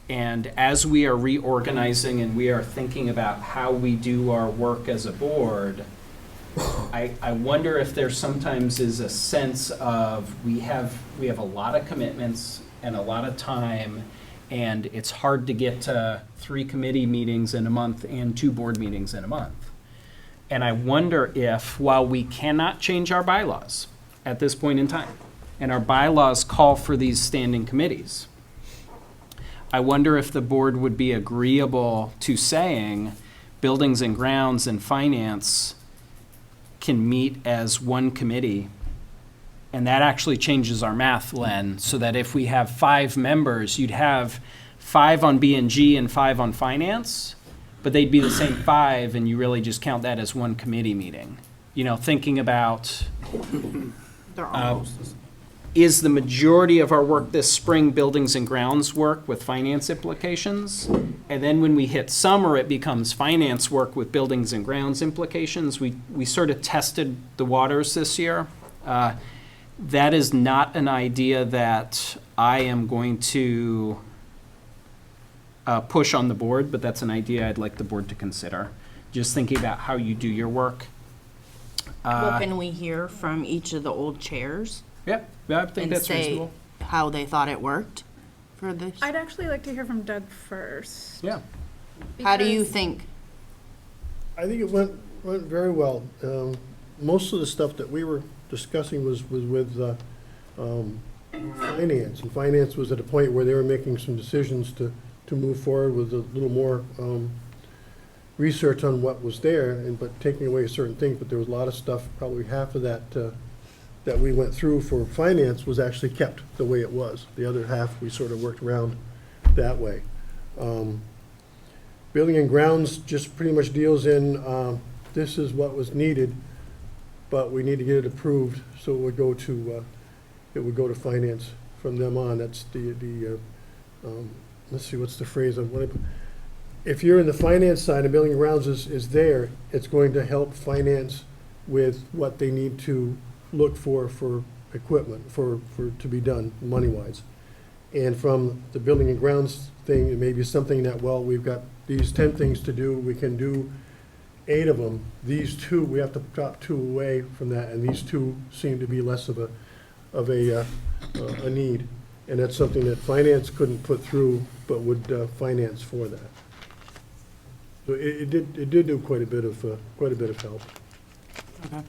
Speaker 1: And as we are reorganizing and we are thinking about how we do our work as a board, I wonder if there sometimes is a sense of we have a lot of commitments and a lot of time, and it's hard to get to 3 committee meetings in a month and 2 board meetings in a month. And I wonder if, while we cannot change our bylaws at this point in time, and our bylaws call for these standing committees, I wonder if the board would be agreeable to saying buildings and grounds and finance can meet as one committee. And that actually changes our math, Len, so that if we have 5 members, you'd have 5 on B and G and 5 on finance, but they'd be the same 5, and you really just count that as one committee meeting. You know, thinking about
Speaker 8: They're almost.
Speaker 1: is the majority of our work this spring buildings and grounds work with finance implications? And then when we hit summer, it becomes finance work with buildings and grounds implications. We sort of tested the waters this year. That is not an idea that I am going to push on the board, but that's an idea I'd like the board to consider. Just thinking about how you do your work.
Speaker 8: Well, can we hear from each of the old chairs?
Speaker 1: Yeah, I think
Speaker 8: And
Speaker 1: that's
Speaker 8: say
Speaker 1: reasonable.
Speaker 8: how they thought it worked for this?
Speaker 7: I'd actually like to hear from Doug first.
Speaker 1: Yeah.
Speaker 8: How do you
Speaker 7: because-
Speaker 8: think?
Speaker 11: I think it went very well. Most of the stuff that we were discussing was with finance, and finance was at a point where they were making some decisions to move forward with a little more research on what was there, but taking away certain things. But there was a lot of stuff, probably half of that that we went through for finance was actually kept the way it was. The other half, we sort of worked around that way. Building and grounds just pretty much deals in, this is what was needed, but we need to get it approved, so it would go to finance from them on. That's let's see, what's the phrase? If you're in the finance side and building and grounds is there, it's going to help finance with what they need to look for equipment, to be done money-wise. And from the building and grounds thing, it may be something that, well, we've got these 10 things to do, we can do 8 of them. These 2, we have to drop 2 away from that, and these 2 seem to be less of a need. And that's something that finance couldn't put through, but would finance for that. So it did do quite a bit of help.
Speaker 8: Okay.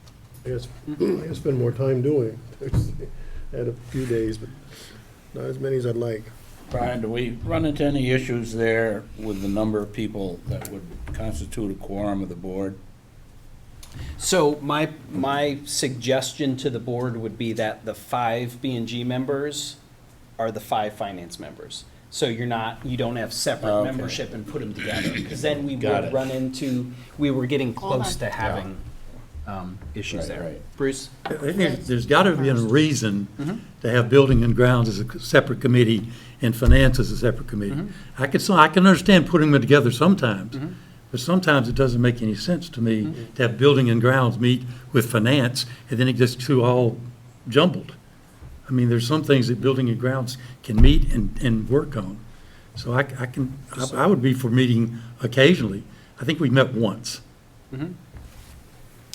Speaker 11: I gotta spend more time doing it. I had a few days, but not as many as I'd like.
Speaker 14: Brian, do we run into any issues there with the number of people that would constitute a quorum of the board?
Speaker 1: So my suggestion to the board would be that the 5 B&G members are the 5 finance members. So you don't have separate
Speaker 14: Okay.
Speaker 1: membership and put them together, because then we
Speaker 14: Got
Speaker 1: would
Speaker 14: it.
Speaker 1: run into, we were getting
Speaker 8: Hold
Speaker 1: close
Speaker 8: on.
Speaker 1: to having issues
Speaker 14: Right,
Speaker 1: there.
Speaker 14: right.
Speaker 1: Bruce?
Speaker 10: There's got to be a reason to have building and grounds as a separate committee and finance as a separate committee. I can understand putting them together sometimes, but sometimes it doesn't make any sense to me to have building and grounds meet with finance, and then it gets too all jumbled. I mean, there's some things that building and grounds can meet and work on. So I would be for meeting occasionally. I think we met once.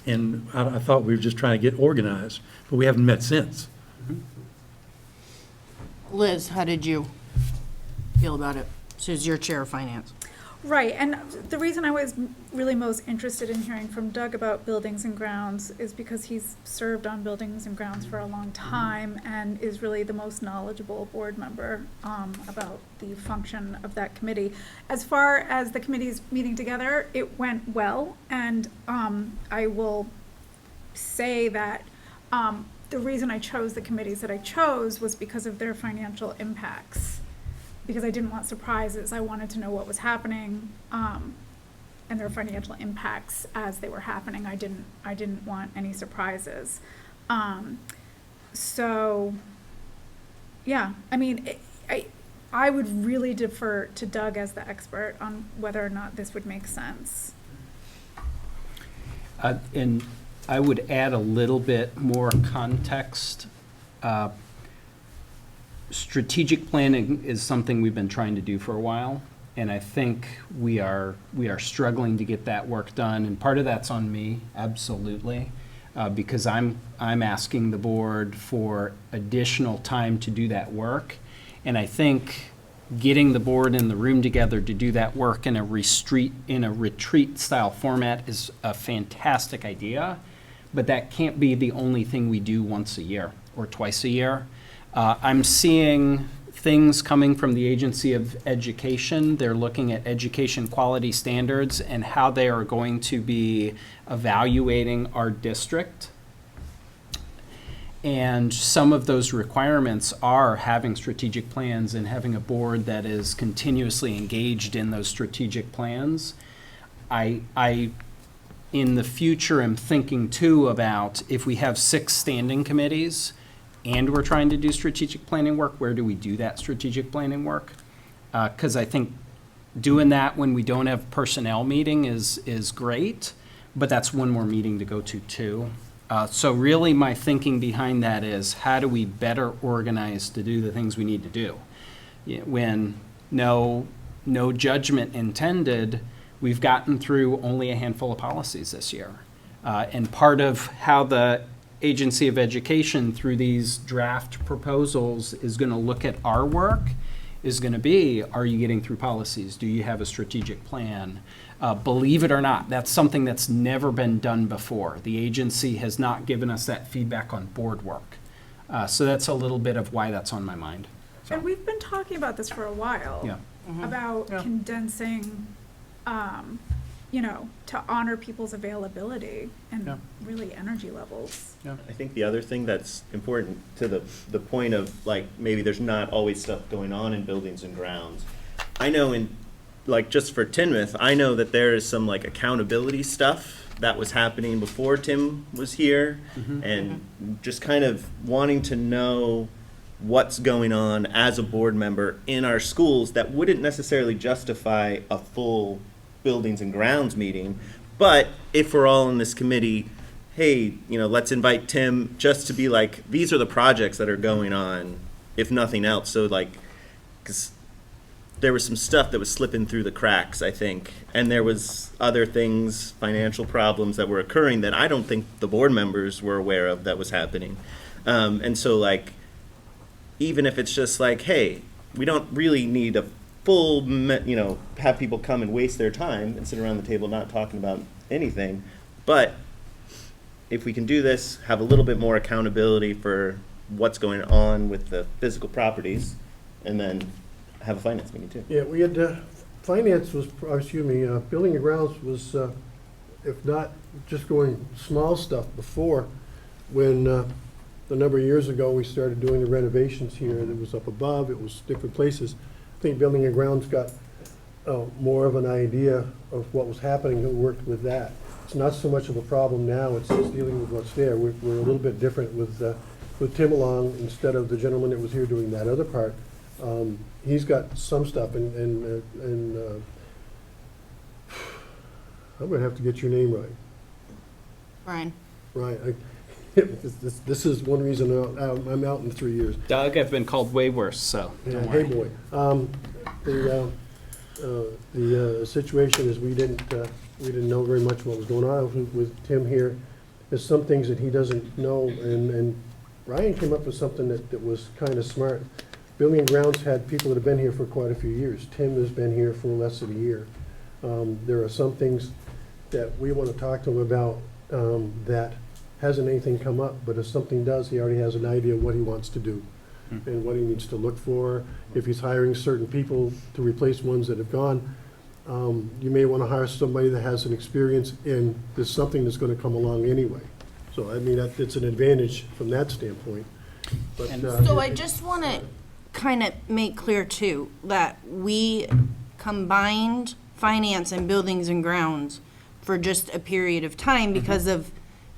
Speaker 10: And I thought we were just trying to get organized, but we haven't met since.
Speaker 8: Liz, how did you feel about it? So is your chair of finance?
Speaker 7: Right, and the reason I was really most interested in hearing from Doug about buildings and grounds is because he's served on buildings and grounds for a long time and is really the most knowledgeable board member about the function of that committee. As far as the committees meeting together, it went well, and I will say that the reason I chose the committees that I chose was because of their financial impacts. Because I didn't want surprises. I wanted to know what was happening, and their financial impacts as they were happening. I didn't want any surprises. So, yeah, I mean, I would really defer to Doug as the expert on whether or not this would make sense.
Speaker 1: And I would add a little bit more context. Strategic planning is something we've been trying to do for a while, and I think we are struggling to get that work done, and part of that's on me, absolutely, because I'm asking the board for additional time to do that work, and I think getting the board in the room together to do that work in a retreat style format is a fantastic idea, but that can't be the only thing we do once a year or twice a year. I'm seeing things coming from the Agency of Education. They're looking at education quality standards and how they are going to be evaluating our district. And some of those requirements are having strategic plans and having a board that is continuously engaged in those strategic plans. I in the future am thinking too about if we have 6 standing committees, and we're trying to do strategic planning work, where do we do that strategic planning work? Because I think doing that when we don't have personnel meeting is great, but that's one more meeting to go to too. So really my thinking behind that is how do we better organize to do the things we need to do? When no judgment intended, we've gotten through only a handful of policies this year. And part of how the Agency of Education through these draft proposals is going to look at our work is going to be, are you getting through policies? Do you have a strategic plan? Believe it or not, that's something that's never been done before. The agency has not given us that feedback on board work. So that's a little bit of why that's on my mind. So.
Speaker 7: And we've been talking about this for a while.
Speaker 1: Yeah.
Speaker 7: About condensing, to honor people's availability and really energy levels.
Speaker 2: I think the other thing that's important to the point of, like, maybe there's not always stuff going on in buildings and grounds. I know just for Tinmouth, I know that there is some, like, accountability stuff that was happening before Tim was here, and just kind of wanting to know what's going on as a board member in our schools that wouldn't necessarily justify a full buildings and grounds meeting, but if we're all in this committee, hey, let's invite Tim just to be like, these are the projects that are going on, if nothing else. So because there was some stuff that was slipping through the cracks, I think, and there was other things, financial problems that were occurring that I don't think the board members were aware of that was happening. And so even if it's just like, hey, we don't really need a full, have people come and waste their time and sit around the table not talking about anything. But if we can do this, have a little bit more accountability for what's going on with the physical properties, and then have a finance meeting too.
Speaker 11: Yeah, we had, finance was, building and grounds was, if not just going small stuff before, when, a number of years ago, we started doing the renovations here, it was up above, it was different places. I think building and grounds got, more of an idea of what was happening, and worked with that. It's not so much of a problem now, it's just dealing with what's there. We're a little bit different with Tim along, instead of the gentleman that was here doing that other part. He's got some stuff, and I'm gonna have to get your name right.
Speaker 8: Brian.
Speaker 11: Right, this is one reason I'm out in 3 years.
Speaker 1: Doug, I've been called way worse, so
Speaker 11: Yeah,
Speaker 1: don't
Speaker 11: hey,
Speaker 1: worry.
Speaker 11: boy. The situation is we didn't know very much what was going on with Tim here. There's some things that he doesn't know, and Ryan came up with something that was kind of smart. Building and Grounds had people that have been here for quite a few years. Tim has been here for less than a year. There are some things that we want to talk to him about that hasn't anything come up, but if something does, he already has an idea of what he wants to do and what he needs to look for. If he's hiring certain people to replace ones that have gone, you may want to hire somebody that has an experience in there's something that's going to come along anyway. So, I mean, it's an advantage from that standpoint. But,
Speaker 8: So I just want to kind of make clear too, that we combined finance and buildings and grounds for just a period of time because of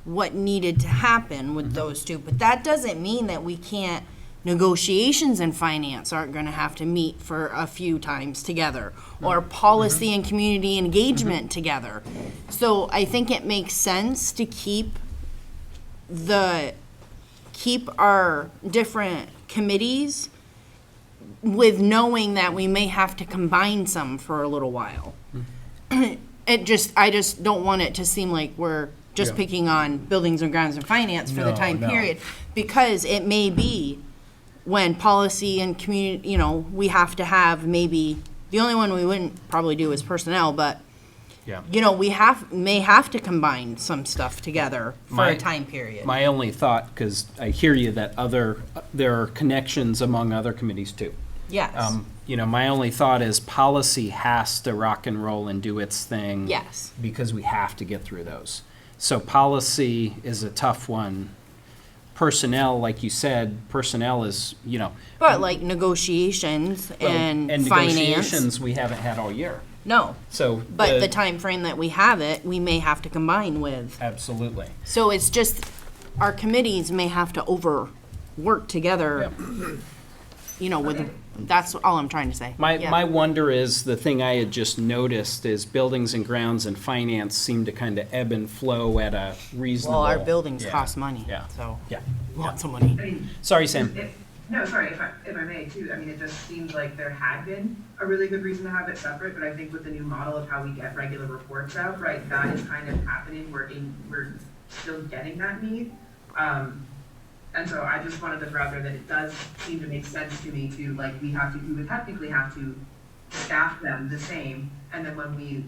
Speaker 8: what needed to happen with those two. But that doesn't mean that we can't, negotiations and finance aren't going to have to meet for a few times together, or policy and community engagement together. So I think it makes sense to keep our different committees with knowing that we may have to combine some for a little while. I just don't want it to seem like we're just picking on buildings and grounds and finance for the time period, because it may be when policy and community, we have to have maybe, the only one we wouldn't probably do is personnel, but we may have to combine some stuff together for a time period.
Speaker 1: My only thought, because I hear you, that there are connections among other committees too.
Speaker 8: Yes.
Speaker 1: My only thought is policy has to rock and roll and do its thing.
Speaker 8: Yes.
Speaker 1: Because we have to get through those. So policy is a tough one. Personnel, like you said, personnel is,
Speaker 8: But like negotiations and
Speaker 1: and
Speaker 8: finance.
Speaker 1: negotiations we haven't had all year.
Speaker 8: No.
Speaker 1: So.
Speaker 8: But the time frame that we have it, we may have to combine with.
Speaker 1: Absolutely.
Speaker 8: So it's just, our committees may have to overwork together, with, that's all I'm trying to say.
Speaker 1: My wonder is, the thing I had just noticed is buildings and grounds and finance seem to kind of ebb and flow at a reasonable.
Speaker 8: Well, our buildings cost money, so.
Speaker 1: Yeah.
Speaker 8: Lots of money.
Speaker 12: I mean,
Speaker 1: Sorry, Sam.
Speaker 12: No, sorry, if I may too, I mean, it just seems like there had been a really good reason to have it separate, but I think with the new model of how we get regular reports out, right, that is kind of happening, we're still getting that need. And so I just wanted to throw out there that it does seem to make sense to me to, like, we would technically have to staff them the same, and then when we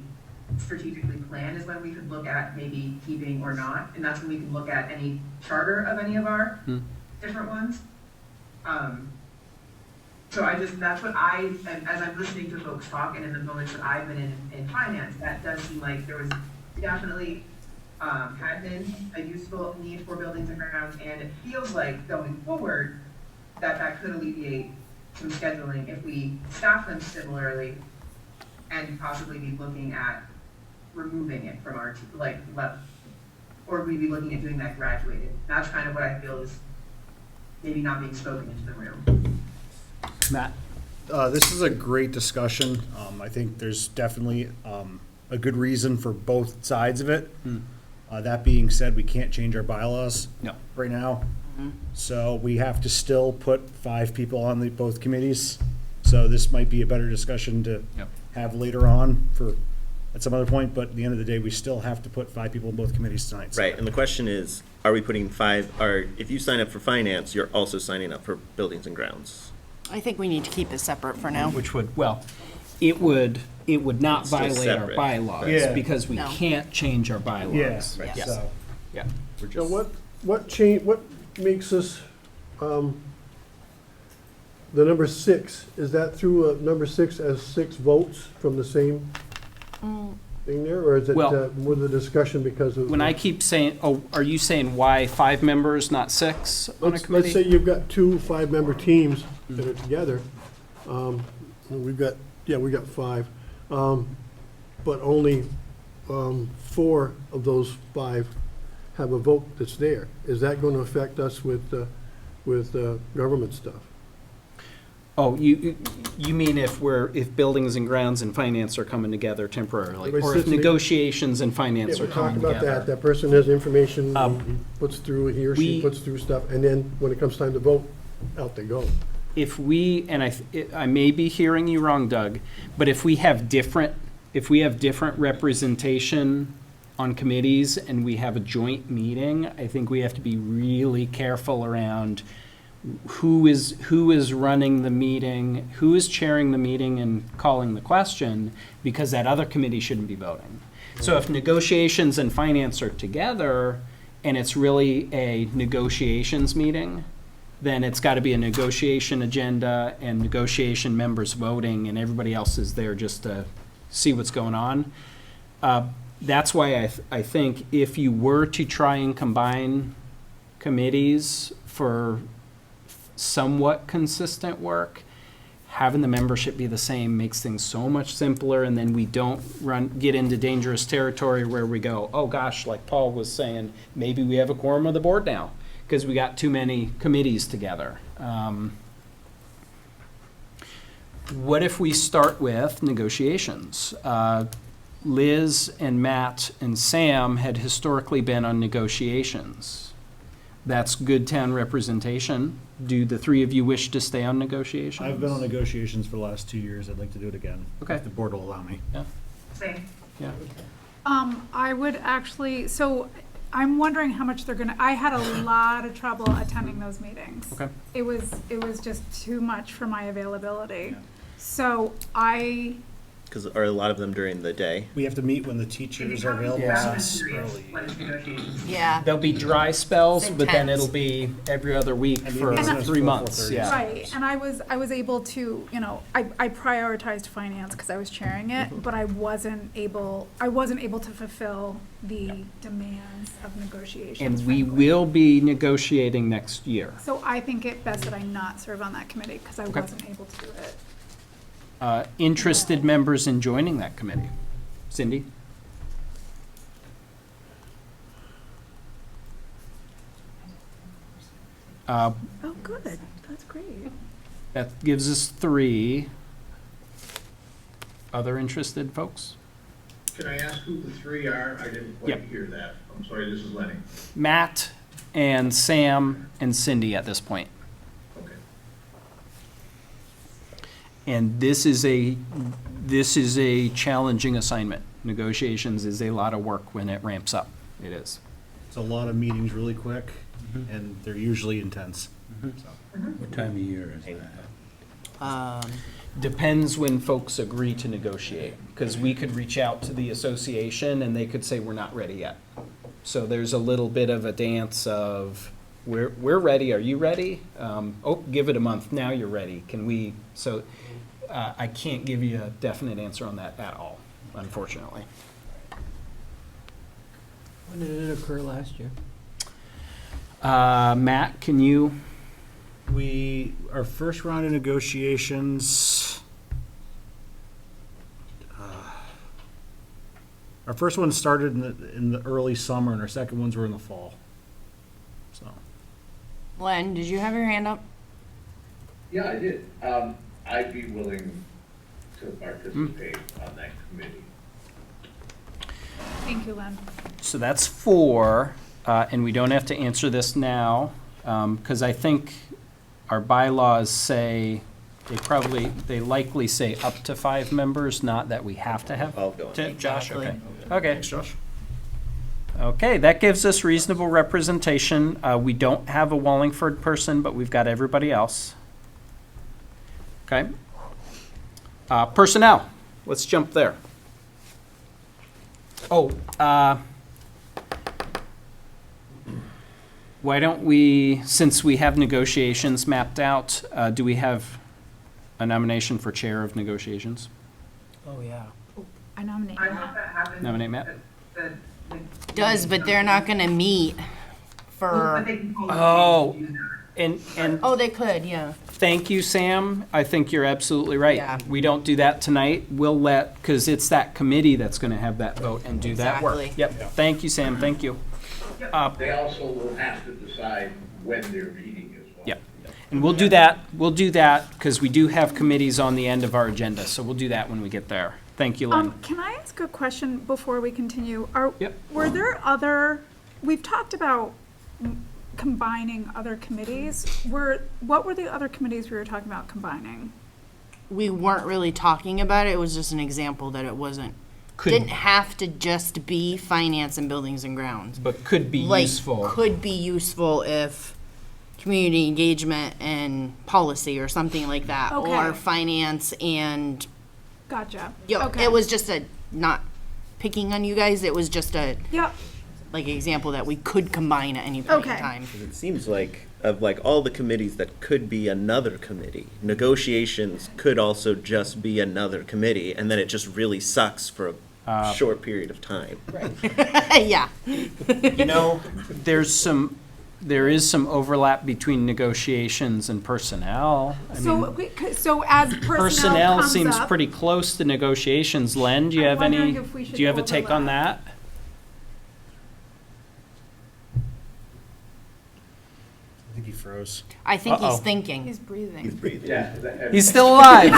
Speaker 12: strategically plan is when we could look at maybe keeping or not, and that's when we can look at any charter of any of our different ones. So that's what and as I'm listening to folks talk, and in the moments that I've been in finance, that does seem like there was definitely had been a useful need for buildings and grounds, and it feels like going forward that could alleviate some scheduling if we staff them similarly and possibly be looking at removing it from our or we'd be looking at doing that graduated. That's kind of what I feel is maybe not being spoken into the room.
Speaker 1: Matt?
Speaker 3: This is a great discussion. I think there's definitely a good reason for both sides of it. That being said, we can't change our bylaws right now. So we have to still put 5 people on both committees. So this might be a better discussion to have later on at some other point, but at the end of the day, we still have to put 5 people in both committees tonight.
Speaker 2: Right, and the question is, are we putting 5, or if you sign up for finance, you're also signing up for buildings and grounds?
Speaker 8: I think we need to keep it separate for now.
Speaker 1: Which would, it would not
Speaker 2: Still
Speaker 1: violate our
Speaker 2: separate.
Speaker 1: bylaws,
Speaker 3: Yeah.
Speaker 1: because we
Speaker 8: No.
Speaker 1: can't change our bylaws.
Speaker 3: Yeah,
Speaker 8: Yes.
Speaker 3: so.
Speaker 1: Yeah.
Speaker 11: So what makes us, the number 6, is that through number 6 as 6 votes from the same thing there? Or is it
Speaker 1: Well-
Speaker 11: more the discussion because of?
Speaker 1: When I keep saying, oh, are you saying why 5 members, not 6 on a
Speaker 11: Let's say
Speaker 1: committee?
Speaker 11: you've got 2 5-member teams that are together. We've got 5. But only 4 of those 5 have a vote that's there. Is that going to affect us with government stuff?
Speaker 1: Oh, you mean if buildings and grounds and finance are coming together temporarily?
Speaker 11: Everybody
Speaker 1: Or if
Speaker 11: sits and-
Speaker 1: negotiations and
Speaker 11: Yeah,
Speaker 1: finance are
Speaker 11: we're
Speaker 1: coming
Speaker 11: talking about
Speaker 1: together?
Speaker 11: that person has information, he puts through, he or she
Speaker 1: We-
Speaker 11: puts through stuff, and then when it comes time to vote, out they go.
Speaker 1: If we, and I may be hearing you wrong, Doug, but if we have different representation on committees and we have a joint meeting, I think we have to be really careful around who is running the meeting, who is chairing the meeting and calling the question, because that other committee shouldn't be voting. So if negotiations and finance are together and it's really a negotiations meeting, then it's got to be a negotiation agenda and negotiation members voting, and everybody else is there just to see what's going on. That's why I think if you were to try and combine committees for somewhat consistent work, having the membership be the same makes things so much simpler, and then we don't get into dangerous territory where we go, oh gosh, like Paul was saying, maybe we have a quorum of the board now because we got too many committees together. What if we start with negotiations? Liz and Matt and Sam had historically been on negotiations. That's good town representation. Do the 3 of you wish to stay on negotiations?
Speaker 3: I've been on negotiations for the last 2 years. I'd like to do it again.
Speaker 1: Okay.
Speaker 3: If the board will allow me.
Speaker 1: Yeah,
Speaker 12: Same.
Speaker 1: yeah.
Speaker 7: I would actually, so I'm wondering how much they're gonna, I had a lot of trouble attending those meetings.
Speaker 1: Okay.
Speaker 7: It was just too much for my availability.
Speaker 3: Yeah.
Speaker 7: So
Speaker 2: Because are a lot of them during the day?
Speaker 3: We have to meet when the teachers are available.
Speaker 1: Yeah.
Speaker 3: So it's early.
Speaker 12: When it's negotiations.
Speaker 8: Yeah.
Speaker 1: There'll be dry spells,
Speaker 8: It's
Speaker 1: but then
Speaker 8: intense.
Speaker 1: it'll be every other week
Speaker 3: And
Speaker 1: for
Speaker 3: even
Speaker 7: sometimes
Speaker 1: 3
Speaker 3: 4,
Speaker 1: months,
Speaker 3: 4:30.
Speaker 1: yeah.
Speaker 7: Right, and I was able to, I prioritized finance because I was chairing it, but I wasn't able to fulfill the demands of negotiations.
Speaker 1: And we
Speaker 7: frankly.
Speaker 1: will be negotiating next year.
Speaker 7: So I think it best that I not serve on that committee because I
Speaker 1: Okay.
Speaker 7: wasn't able to do it.
Speaker 1: Interested members in joining that committee? Cindy?
Speaker 7: Oh, good, that's great.
Speaker 1: That gives us 3. Other interested folks?
Speaker 9: Can I ask who the 3 are? I didn't
Speaker 1: Yep.
Speaker 9: quite hear that. I'm sorry, this is Lenny.
Speaker 1: Matt and Sam and Cindy at this point.
Speaker 9: Okay.
Speaker 1: And this is a challenging assignment. Negotiations is a lot of work when it ramps up. It is.
Speaker 3: It's a lot of meetings really quick, and they're usually intense.
Speaker 14: What time of year is that?
Speaker 1: Depends when folks agree to negotiate, because we could reach out to the association and they could say, we're not ready yet. So there's a little bit of a dance of, we're ready, are you ready? Oh, give it a month, now you're ready. Can we, so I can't give you a definite answer on that at all, unfortunately.
Speaker 5: When did it occur last year?
Speaker 1: Matt, can you?
Speaker 3: Our first round of negotiations, our first one started in the early summer, and our second ones were in the fall. So,
Speaker 8: Len, did you have your hand up?
Speaker 9: Yeah, I did. I'd be willing to participate on that committee.
Speaker 7: Thank you, Len.
Speaker 1: So that's 4, and we don't have to answer this now, because I think our bylaws say, they likely say up to 5 members, not that we have to have.
Speaker 2: I'll go on.
Speaker 1: Josh,
Speaker 8: Exactly.
Speaker 1: okay. Okay.
Speaker 3: thanks, Josh.
Speaker 1: Okay, that gives us reasonable representation. We don't have a Wallingford person, but we've got everybody else. Okay. Personnel, let's jump there. Oh, why don't we, since we have negotiations mapped out, do we have A nomination for chair of negotiations.
Speaker 8: Oh, yeah.
Speaker 13: I nominate
Speaker 12: I thought
Speaker 13: Matt.
Speaker 12: that happened.
Speaker 1: Nominate Matt?
Speaker 8: Does, but they're not gonna meet
Speaker 12: But
Speaker 8: for,
Speaker 12: they can call
Speaker 1: Oh.
Speaker 12: a meeting to do that.
Speaker 1: And
Speaker 8: oh, they could, yeah.
Speaker 1: thank you, Sam. I think you're absolutely right.
Speaker 8: Yeah.
Speaker 1: We don't do that tonight. We'll let, because it's that committee that's going to have that vote and do that work.
Speaker 8: Exactly.
Speaker 1: Yep. Thank you, Sam. Thank you.
Speaker 9: They also will have to decide when they're meeting as well.
Speaker 1: Yep. And we'll do that. We'll do that because we do have committees on the end of our agenda. So we'll do that when we get there. Thank you, Lynn.
Speaker 7: Can I ask a question before we continue?
Speaker 1: Yep.
Speaker 7: Were there other, we've talked about combining other committees. What were the other committees we were talking about combining?
Speaker 8: We weren't really talking about it, it was just an example that it wasn't,
Speaker 1: Could-
Speaker 8: didn't have to just be finance and buildings and grounds.
Speaker 1: But could be
Speaker 8: Like,
Speaker 1: useful.
Speaker 8: could be useful if community engagement and policy or something like that, or
Speaker 7: Okay.
Speaker 8: finance and,
Speaker 7: Gotcha.
Speaker 8: yeah,
Speaker 7: Okay.
Speaker 8: it was just a, not picking on you guys, it was just a,
Speaker 7: Yep.
Speaker 8: like, example that we could combine at any point in
Speaker 7: Okay.
Speaker 8: time.
Speaker 2: It seems like, of like all the committees that could be another committee, negotiations could also just be another committee, and then it just really sucks for a short period of time.
Speaker 8: Yeah.
Speaker 1: You know, there is some overlap between negotiations and personnel. I mean,
Speaker 7: So as personnel comes
Speaker 1: seems
Speaker 7: up-
Speaker 1: pretty close to negotiations. Len, do you
Speaker 7: I'm
Speaker 1: have any,
Speaker 7: wondering if we should
Speaker 1: do you have a take on
Speaker 7: overlap.
Speaker 1: that?
Speaker 3: I think he froze.
Speaker 8: I think
Speaker 1: Uh-oh.
Speaker 8: he's thinking.
Speaker 13: He's breathing.
Speaker 2: He's breathing.
Speaker 9: Yeah.
Speaker 1: He's still alive.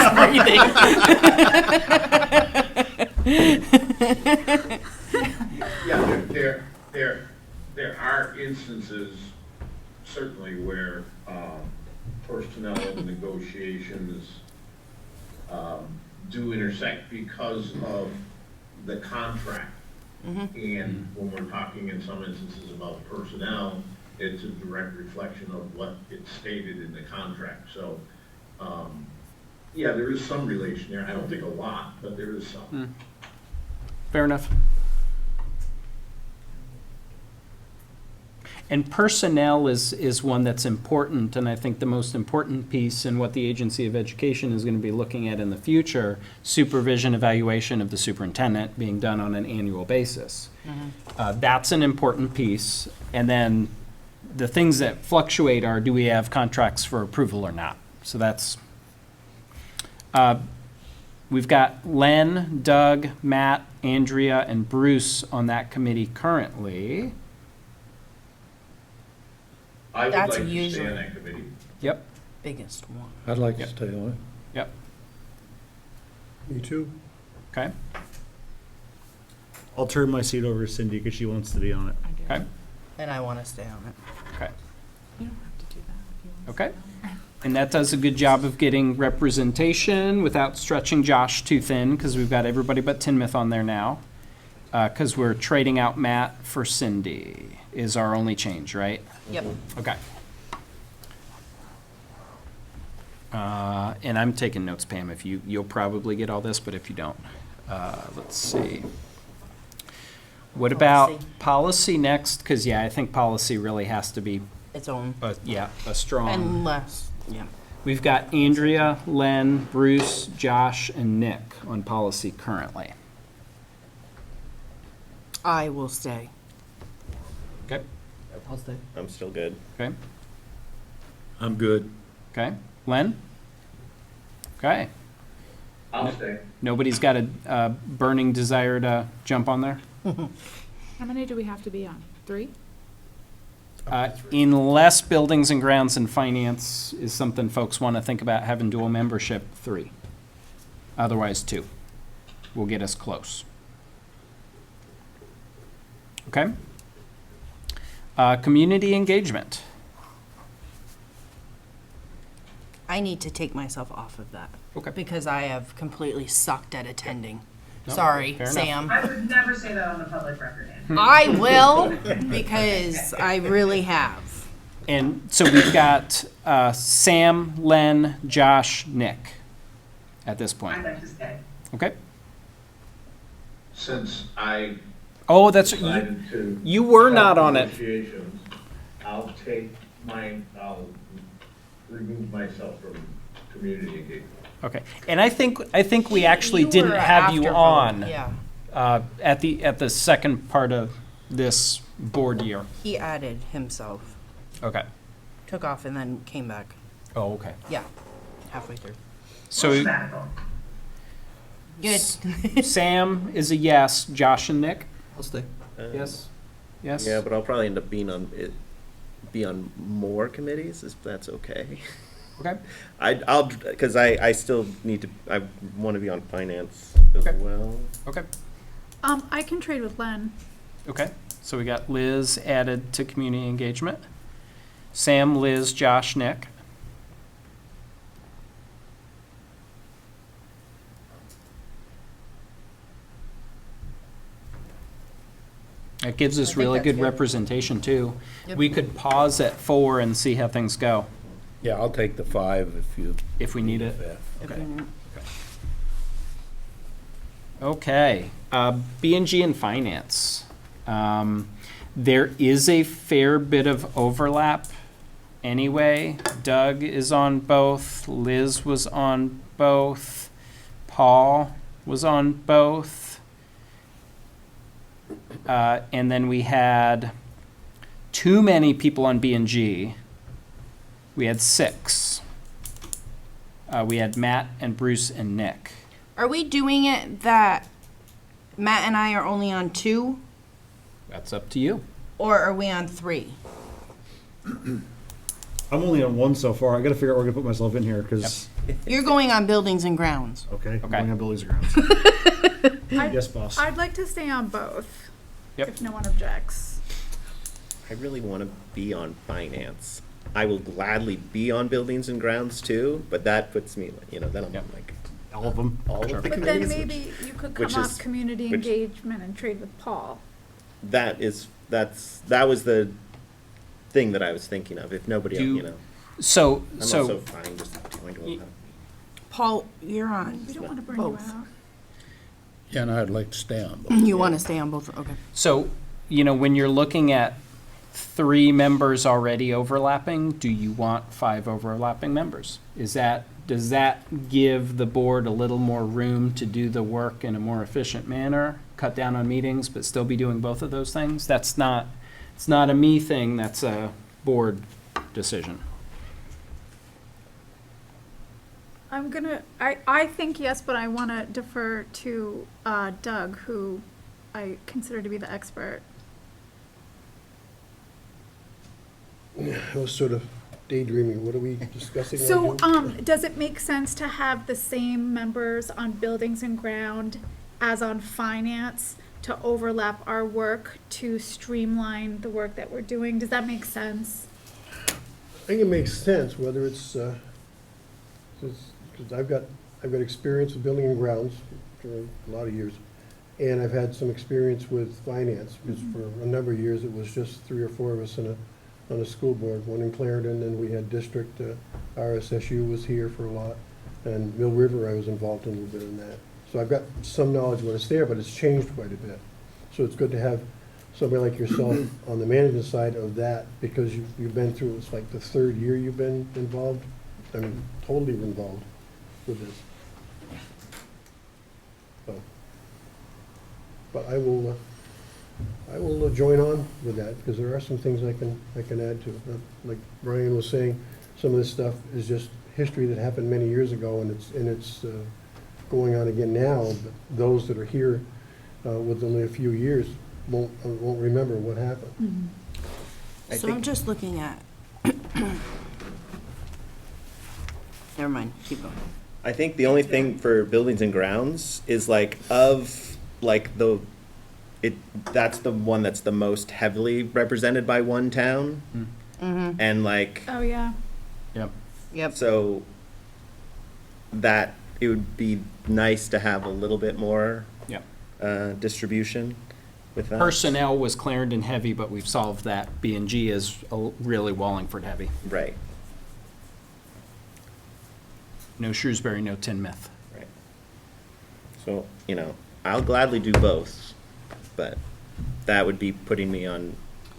Speaker 9: Yeah, there are instances certainly where personnel negotiations do intersect because of the contract. And when we're talking in some instances about personnel, it's a direct reflection of what it's stated in the contract. So, yeah, there is some relation there. I don't think a lot, but there is some.
Speaker 1: Fair enough. And personnel is one that's important, and I think the most important piece in what the Agency of Education is going to be looking at in the future, supervision evaluation of the superintendent being done on an annual basis. That's an important piece. And then the things that fluctuate are, do we have contracts for approval or not? So that's, we've got Len, Doug, Matt, Andrea, and Bruce on that committee currently.
Speaker 9: I would
Speaker 8: That's
Speaker 9: like to stay
Speaker 8: usually-
Speaker 9: on that committee.
Speaker 1: Yep,
Speaker 8: Biggest one.
Speaker 10: I'd like to stay on it.
Speaker 1: yep,
Speaker 11: Me too.
Speaker 1: okay,
Speaker 3: I'll turn my seat over to Cindy because she wants to be on it.
Speaker 13: I do.
Speaker 1: okay,
Speaker 8: And I want to stay on it.
Speaker 1: okay,
Speaker 13: You don't have to do that if you want to
Speaker 1: okay.
Speaker 13: stay on.
Speaker 1: And that does a good job of getting representation without stretching Josh too thin, because we've got everybody but Tinmouth on there now. Because we're trading out Matt for Cindy is our only change, right?
Speaker 8: Yep.
Speaker 1: Okay. And I'm taking notes, Pam, if you'll probably get all this, but if you don't, let's see. What about
Speaker 8: Policy.
Speaker 1: policy next? Because, yeah, I think policy really has to be,
Speaker 8: Its own.
Speaker 1: a strong.
Speaker 8: Unless, yeah.
Speaker 1: We've got Andrea, Len, Bruce, Josh, and Nick on policy currently.
Speaker 8: I will stay.
Speaker 1: Okay,
Speaker 5: I'll stay.
Speaker 2: I'm still good.
Speaker 1: okay,
Speaker 10: I'm good.
Speaker 1: okay. Len? Okay.
Speaker 9: I'll stay.
Speaker 1: Nobody's got a burning desire to jump on there?
Speaker 13: How many do we have to be on? 3?
Speaker 1: Unless buildings and grounds and finance is something folks want to think about having dual membership, 3. Otherwise, 2 will get us close. Okay? Community engagement.
Speaker 8: I need to take myself off of that.
Speaker 1: Okay.
Speaker 8: Because I have completely sucked at attending.
Speaker 1: No,
Speaker 8: Sorry,
Speaker 1: fair enough.
Speaker 8: Sam.
Speaker 12: I would never say that on the public record. Ann.
Speaker 8: I will, because I really have.
Speaker 1: And so we've got Sam, Len, Josh, Nick at this point.
Speaker 12: I'd like to stay.
Speaker 1: Okay?
Speaker 9: Since I
Speaker 1: Oh, that's,
Speaker 9: decided to.
Speaker 1: you were
Speaker 9: cut
Speaker 1: not on it.
Speaker 9: negotiations, I'll remove myself from community engagement.
Speaker 1: Okay, and I think we actually
Speaker 8: You
Speaker 1: didn't
Speaker 8: were
Speaker 1: have you
Speaker 8: after vote,
Speaker 1: on
Speaker 8: Yeah,
Speaker 1: at the second part of this board year.
Speaker 8: he added himself,
Speaker 1: Okay.
Speaker 8: took off and then came back.
Speaker 1: Oh, okay.
Speaker 8: Yeah, halfway through.
Speaker 1: So
Speaker 12: Sabbatical.
Speaker 8: Good.
Speaker 1: Sam is a yes. Josh and Nick.
Speaker 5: I'll stay.
Speaker 1: Yes. Yes.
Speaker 2: Yeah, but I'll probably end up be on more committees, if that's okay.
Speaker 1: Okay.
Speaker 2: Because I still I want to be on finance as
Speaker 1: Okay.
Speaker 2: well.
Speaker 1: Okay.
Speaker 7: I can trade with Len.
Speaker 1: Okay. So we got Liz added to community engagement. Sam, Liz, Josh, Nick. That gives us
Speaker 8: think
Speaker 1: really
Speaker 8: that's
Speaker 1: good
Speaker 8: good.
Speaker 1: representation too.
Speaker 8: Yep.
Speaker 1: We could pause at 4 and see how things go,
Speaker 14: Yeah, I'll take the 5
Speaker 1: if we need it.
Speaker 14: Yeah.
Speaker 8: If
Speaker 1: Okay.
Speaker 8: we-
Speaker 1: Okay, B&G and finance. There is a fair bit of overlap anyway. Doug is on both, Liz was on both, Paul was on both. And then we had too many people on B&G. We had 6. We had Matt and Bruce and Nick.
Speaker 8: Are we doing it that Matt and I are only on 2,
Speaker 1: That's up to you.
Speaker 8: or are we on 3?
Speaker 3: I'm only on one so far. I gotta figure out where to put myself in here, because,
Speaker 8: You're going on buildings and grounds.
Speaker 3: okay, I'm
Speaker 1: Okay.
Speaker 3: going on buildings and grounds. Yes, boss.
Speaker 7: I'd like to stay on both.
Speaker 1: Yep.
Speaker 7: If no one objects.
Speaker 2: I really want to be on finance. I will gladly be on buildings and grounds too, but that puts me, then I'm
Speaker 1: Yep.
Speaker 2: like
Speaker 3: All of them.
Speaker 2: all of the
Speaker 7: But then
Speaker 2: committees.
Speaker 7: maybe you could
Speaker 2: which
Speaker 7: come
Speaker 2: is-
Speaker 7: off community
Speaker 2: which-
Speaker 7: engagement and trade with Paul.
Speaker 2: That was the thing that I was thinking of. If nobody,
Speaker 1: So,
Speaker 2: I'm
Speaker 1: so
Speaker 2: also fine just doing
Speaker 1: Y-
Speaker 2: one.
Speaker 8: Paul, you're on.
Speaker 7: We don't want to burn
Speaker 8: Both.
Speaker 7: you out.
Speaker 14: Yeah, and I'd like to stay on both.
Speaker 8: You want to stay on both, okay.
Speaker 1: So, when you're looking at 3 members already overlapping, do you want 5 overlapping members? Does that give the board a little more room to do the work in a more efficient manner, cut down on meetings, but still be doing both of those things? It's not a me thing, that's a board decision.
Speaker 7: I think yes, but I want to defer to Doug, who I consider to be the expert.
Speaker 11: I was sort of daydreaming. What are we discussing? right
Speaker 7: So,
Speaker 11: now?
Speaker 7: does it make sense to have the same members on buildings and ground as on finance to overlap our work to streamline the work that we're doing? Does that make sense?
Speaker 11: I think it makes sense, whether it's, because I've got experience with building and grounds for a lot of years, and I've had some experience with finance, because for a number of years, it was just 3 or 4 of us on a school board, one in Clarendon, and we had district, RSSU was here for a lot, and Mill River, I was involved in a little bit in that. So I've got some knowledge of what it's there, but it's changed quite a bit. So it's good to have somebody like yourself on the management side of that, because you've been through, it's like the 3rd year you've been involved, I mean, totally involved with this. So, but I will join on with that, because there are some things I can add to. Like Brian was saying, some of this stuff is just history that happened many years ago, and it's going on again now, but those that are here within only a few years won't remember what happened.
Speaker 8: So I'm just looking at. Never mind, keep going.
Speaker 2: I think the only thing for buildings and grounds is that's the one that's the most heavily represented by one town.
Speaker 8: Mm-hmm.
Speaker 2: And
Speaker 7: Oh, yeah.
Speaker 8: Yep.
Speaker 2: so that it would be nice to have a little bit more distribution with that.
Speaker 1: Personnel was Clarendon heavy, but we've solved that. B&G is really Wallingford heavy.
Speaker 2: Right,
Speaker 1: No Shrewsbury, no Tinmouth.
Speaker 2: right. So, I'll gladly do both, but that would be putting me on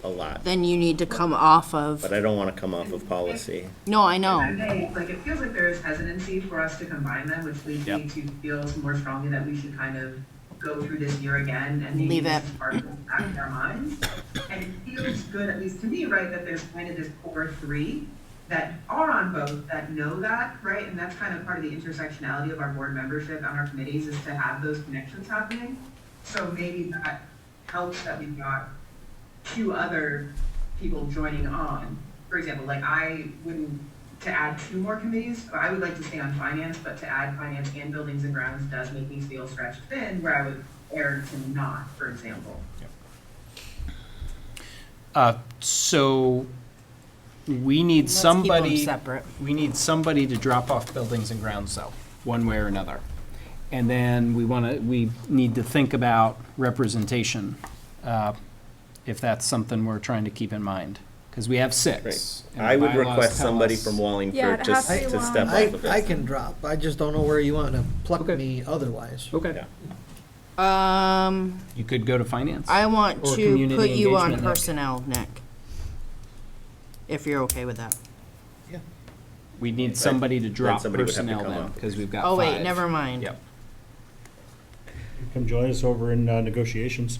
Speaker 2: a lot.
Speaker 8: Then you need to come off of,
Speaker 2: But I don't want to come off of policy.
Speaker 8: no, I
Speaker 12: If
Speaker 8: know.
Speaker 12: I may, like, it feels like there is hesitancy for us to combine them, which leads me to feel more strongly that we should kind of go through this year again and maybe
Speaker 8: Leave
Speaker 12: this
Speaker 8: it.
Speaker 12: is part of the back of our minds. And it feels good, at least to me, right, that there's kind of this core three that are on both, that know that, right? And that's kind of part of the intersectionality of our board membership on our committees, is to have those connections happening. So maybe that helps that we've got two other people joining on. For example, like I wouldn't, to add two more committees, I would like to stay on finance, but to add finance and buildings and grounds does make me feel stretched thin, where I would err to not, for example.
Speaker 1: So we need
Speaker 8: Let's keep 'em
Speaker 1: somebody.
Speaker 8: separate.
Speaker 1: We need somebody to drop off buildings and grounds though, one way or another. And then we need to think about representation, if that's something we're trying to keep in mind. Because we have six.
Speaker 2: Right.
Speaker 1: and
Speaker 2: I
Speaker 1: the
Speaker 2: would
Speaker 1: bylaws
Speaker 2: request
Speaker 1: tell
Speaker 2: somebody
Speaker 1: us-
Speaker 2: from
Speaker 7: Yeah,
Speaker 2: Wallingford
Speaker 7: it
Speaker 2: to
Speaker 7: has to be
Speaker 2: to step
Speaker 7: Wallingford.
Speaker 2: off of it.
Speaker 5: I can drop, I just don't know where you want to pluck me otherwise.
Speaker 1: Okay.
Speaker 2: Yeah.
Speaker 1: You could go to finance.
Speaker 8: I want
Speaker 1: Or
Speaker 8: to
Speaker 1: community
Speaker 8: put you on
Speaker 1: engagement, Nick.
Speaker 8: personnel, Nick. If you're okay with that.
Speaker 1: We need somebody to drop
Speaker 2: somebody would have to
Speaker 1: personnel
Speaker 2: come
Speaker 1: then,
Speaker 2: up.
Speaker 1: because we've got
Speaker 8: Oh,
Speaker 1: five.
Speaker 8: wait, never mind.
Speaker 1: Yep.
Speaker 3: Come join us over in negotiations.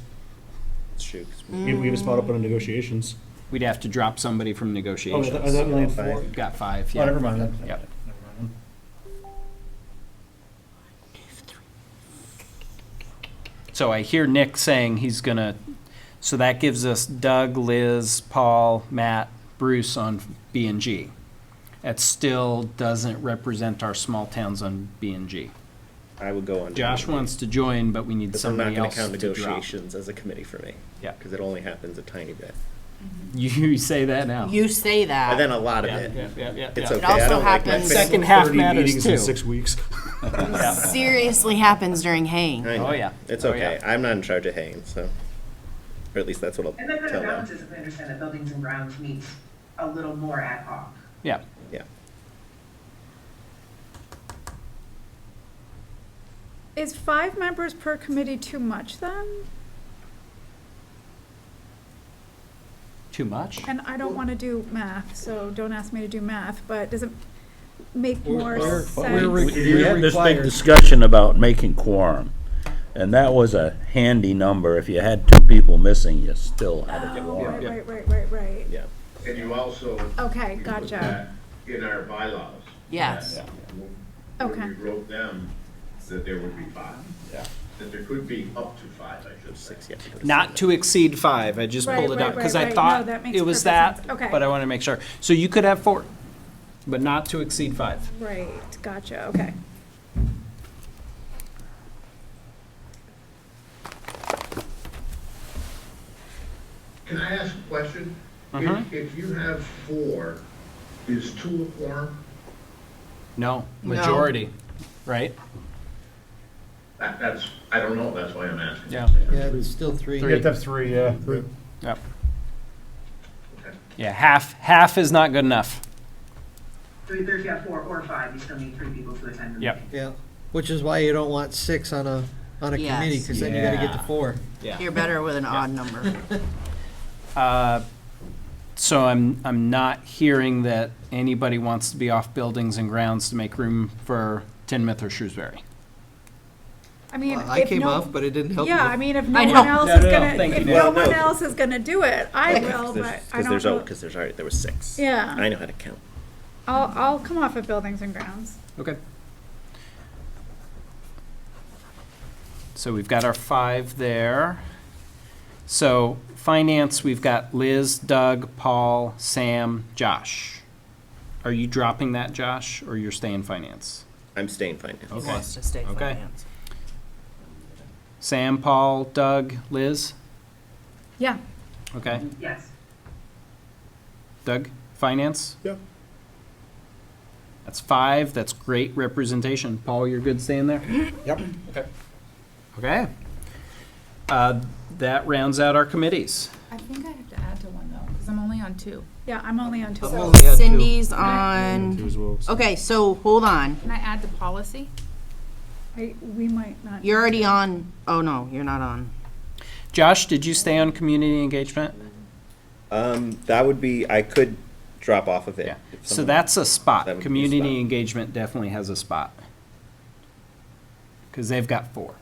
Speaker 2: It's true. 'Cause
Speaker 3: We have a spot open in negotiations.
Speaker 1: We'd have to drop somebody from
Speaker 3: Oh,
Speaker 1: negotiations.
Speaker 3: I thought we only had
Speaker 2: Five.
Speaker 3: four.
Speaker 1: We've got five,
Speaker 3: Oh,
Speaker 1: yeah.
Speaker 3: never mind then.
Speaker 1: Yep.
Speaker 3: Never mind
Speaker 1: So I hear Nick saying he's gonna, so that gives us Doug, Liz, Paul, Matt, Bruce on B and G. That still doesn't represent our small towns on B and G.
Speaker 2: I would go on.
Speaker 1: Josh wants to join, but we need
Speaker 2: Because I'm not
Speaker 1: somebody
Speaker 2: going
Speaker 1: else
Speaker 2: to count
Speaker 1: to drop.
Speaker 2: negotiations as a committee for me.
Speaker 1: Yeah.
Speaker 2: Because it only happens a tiny bit.
Speaker 1: You say that now.
Speaker 8: You say that.
Speaker 2: And then a lot of
Speaker 1: Yeah,
Speaker 2: it.
Speaker 1: yeah.
Speaker 2: It's
Speaker 1: It
Speaker 2: okay.
Speaker 8: also
Speaker 2: I don't like
Speaker 8: happens-
Speaker 2: that.
Speaker 1: Second half
Speaker 3: 30
Speaker 1: matters
Speaker 3: meetings
Speaker 1: too.
Speaker 3: in 6 weeks.
Speaker 1: Yeah.
Speaker 8: Seriously happens during haying.
Speaker 2: I know.
Speaker 1: Oh, yeah.
Speaker 2: It's
Speaker 1: Oh,
Speaker 2: okay.
Speaker 1: yeah.
Speaker 2: I'm not in charge of haying, so. Or at least that's what I'll
Speaker 12: And that kind
Speaker 2: tell
Speaker 12: of
Speaker 2: them.
Speaker 12: balances if I understand that buildings and grounds meets a little more ad hoc.
Speaker 1: Yeah.
Speaker 2: Yeah.
Speaker 7: Is 5 members per committee too much then?
Speaker 1: Too much?
Speaker 7: And I don't want to do math, so don't ask me to do math, but does it make more
Speaker 5: we're-
Speaker 7: sense?
Speaker 14: We had this big discussion about making quorum, and that was a handy number. If you had two people missing, you still had a
Speaker 7: Oh,
Speaker 14: quorum.
Speaker 7: right.
Speaker 2: Yeah.
Speaker 9: And you also.
Speaker 7: Okay,
Speaker 9: we put
Speaker 7: gotcha.
Speaker 9: that In our bylaws.
Speaker 8: Yes.
Speaker 9: that
Speaker 7: Okay.
Speaker 9: When we wrote them, that there would be 5.
Speaker 2: Yeah.
Speaker 9: That there could be up to 5, I should say.
Speaker 2: 6, yeah.
Speaker 1: Not to exceed 5. I just
Speaker 7: Right,
Speaker 1: pulled it
Speaker 7: right,
Speaker 1: out because
Speaker 7: right,
Speaker 1: I
Speaker 7: right.
Speaker 1: thought
Speaker 7: No, that makes
Speaker 1: it was
Speaker 7: perfect
Speaker 1: that,
Speaker 7: sense. Okay.
Speaker 1: but I want to make sure. So you could have 4, but not to exceed 5.
Speaker 7: Right, gotcha, okay.
Speaker 9: Can I ask a question?
Speaker 1: Uh-huh.
Speaker 9: If you have 4, is 2 a quorum?
Speaker 1: No,
Speaker 8: No.
Speaker 1: majority, right?
Speaker 9: That's, I don't know, that's why I'm asking.
Speaker 1: Yeah.
Speaker 5: Yeah, it's still 3.
Speaker 3: You have to have 3, yeah.
Speaker 1: Yep.
Speaker 9: Okay.
Speaker 1: Yeah, half is not good enough.
Speaker 12: So either if you have 4 or 5, you still need 3 people to attend the
Speaker 1: Yep.
Speaker 12: meeting.
Speaker 5: Yeah, which is why you don't want 6 on a
Speaker 8: Yes.
Speaker 5: committee, because then you gotta get to
Speaker 1: Yeah.
Speaker 5: 4.
Speaker 1: Yeah.
Speaker 8: You're better with an odd number.
Speaker 1: So I'm not hearing that anybody wants to be off buildings and grounds to make room for Tinmouth or Shrewsbury.
Speaker 7: I mean,
Speaker 5: Well, I
Speaker 7: if
Speaker 5: came
Speaker 7: no-
Speaker 5: off, but it didn't help me.
Speaker 7: Yeah, I mean, if no
Speaker 8: I
Speaker 7: one
Speaker 8: know.
Speaker 7: else
Speaker 1: No,
Speaker 7: is
Speaker 1: no, no,
Speaker 7: gonna,
Speaker 1: thank
Speaker 7: if
Speaker 1: you.
Speaker 7: no
Speaker 2: Well,
Speaker 7: one
Speaker 2: no.
Speaker 7: else is gonna do it, I will, but I don't know.
Speaker 2: Because there's already, there was 6.
Speaker 7: Yeah.
Speaker 2: I know how to count.
Speaker 7: I'll come off of buildings and grounds.
Speaker 1: Okay. So we've got our 5 there. So finance, we've got Liz, Doug, Paul, Sam, Josh. Are you dropping that, Josh, or you're staying finance?
Speaker 2: I'm staying finance.
Speaker 8: He wants to stay
Speaker 1: Okay.
Speaker 8: finance.
Speaker 1: Sam, Paul, Doug, Liz?
Speaker 7: Yeah,
Speaker 1: Okay.
Speaker 12: Yes.
Speaker 1: Doug, finance?
Speaker 3: Yeah.
Speaker 1: That's 5. That's great representation. Paul, you're good staying there?
Speaker 3: Yep.
Speaker 1: Okay. Okay. That rounds out our committees.
Speaker 13: I think I have to add to one though, because I'm only on 2.
Speaker 7: yeah, I'm only on 2.
Speaker 5: I'm only on 2.
Speaker 8: Cindy's
Speaker 3: Two
Speaker 8: on,
Speaker 3: as well, so.
Speaker 8: okay, so hold on.
Speaker 13: Can I add to policy?
Speaker 7: We might not.
Speaker 8: You're already on, oh no, you're not on.
Speaker 1: Josh, did you stay on community engagement?
Speaker 2: That would be, I could drop off of it.
Speaker 1: Yeah,
Speaker 2: if
Speaker 1: so
Speaker 2: someone-
Speaker 1: that's a
Speaker 2: that
Speaker 1: spot.
Speaker 2: would be a
Speaker 1: Community
Speaker 2: spot.
Speaker 1: engagement definitely has a spot. Because they've got 4.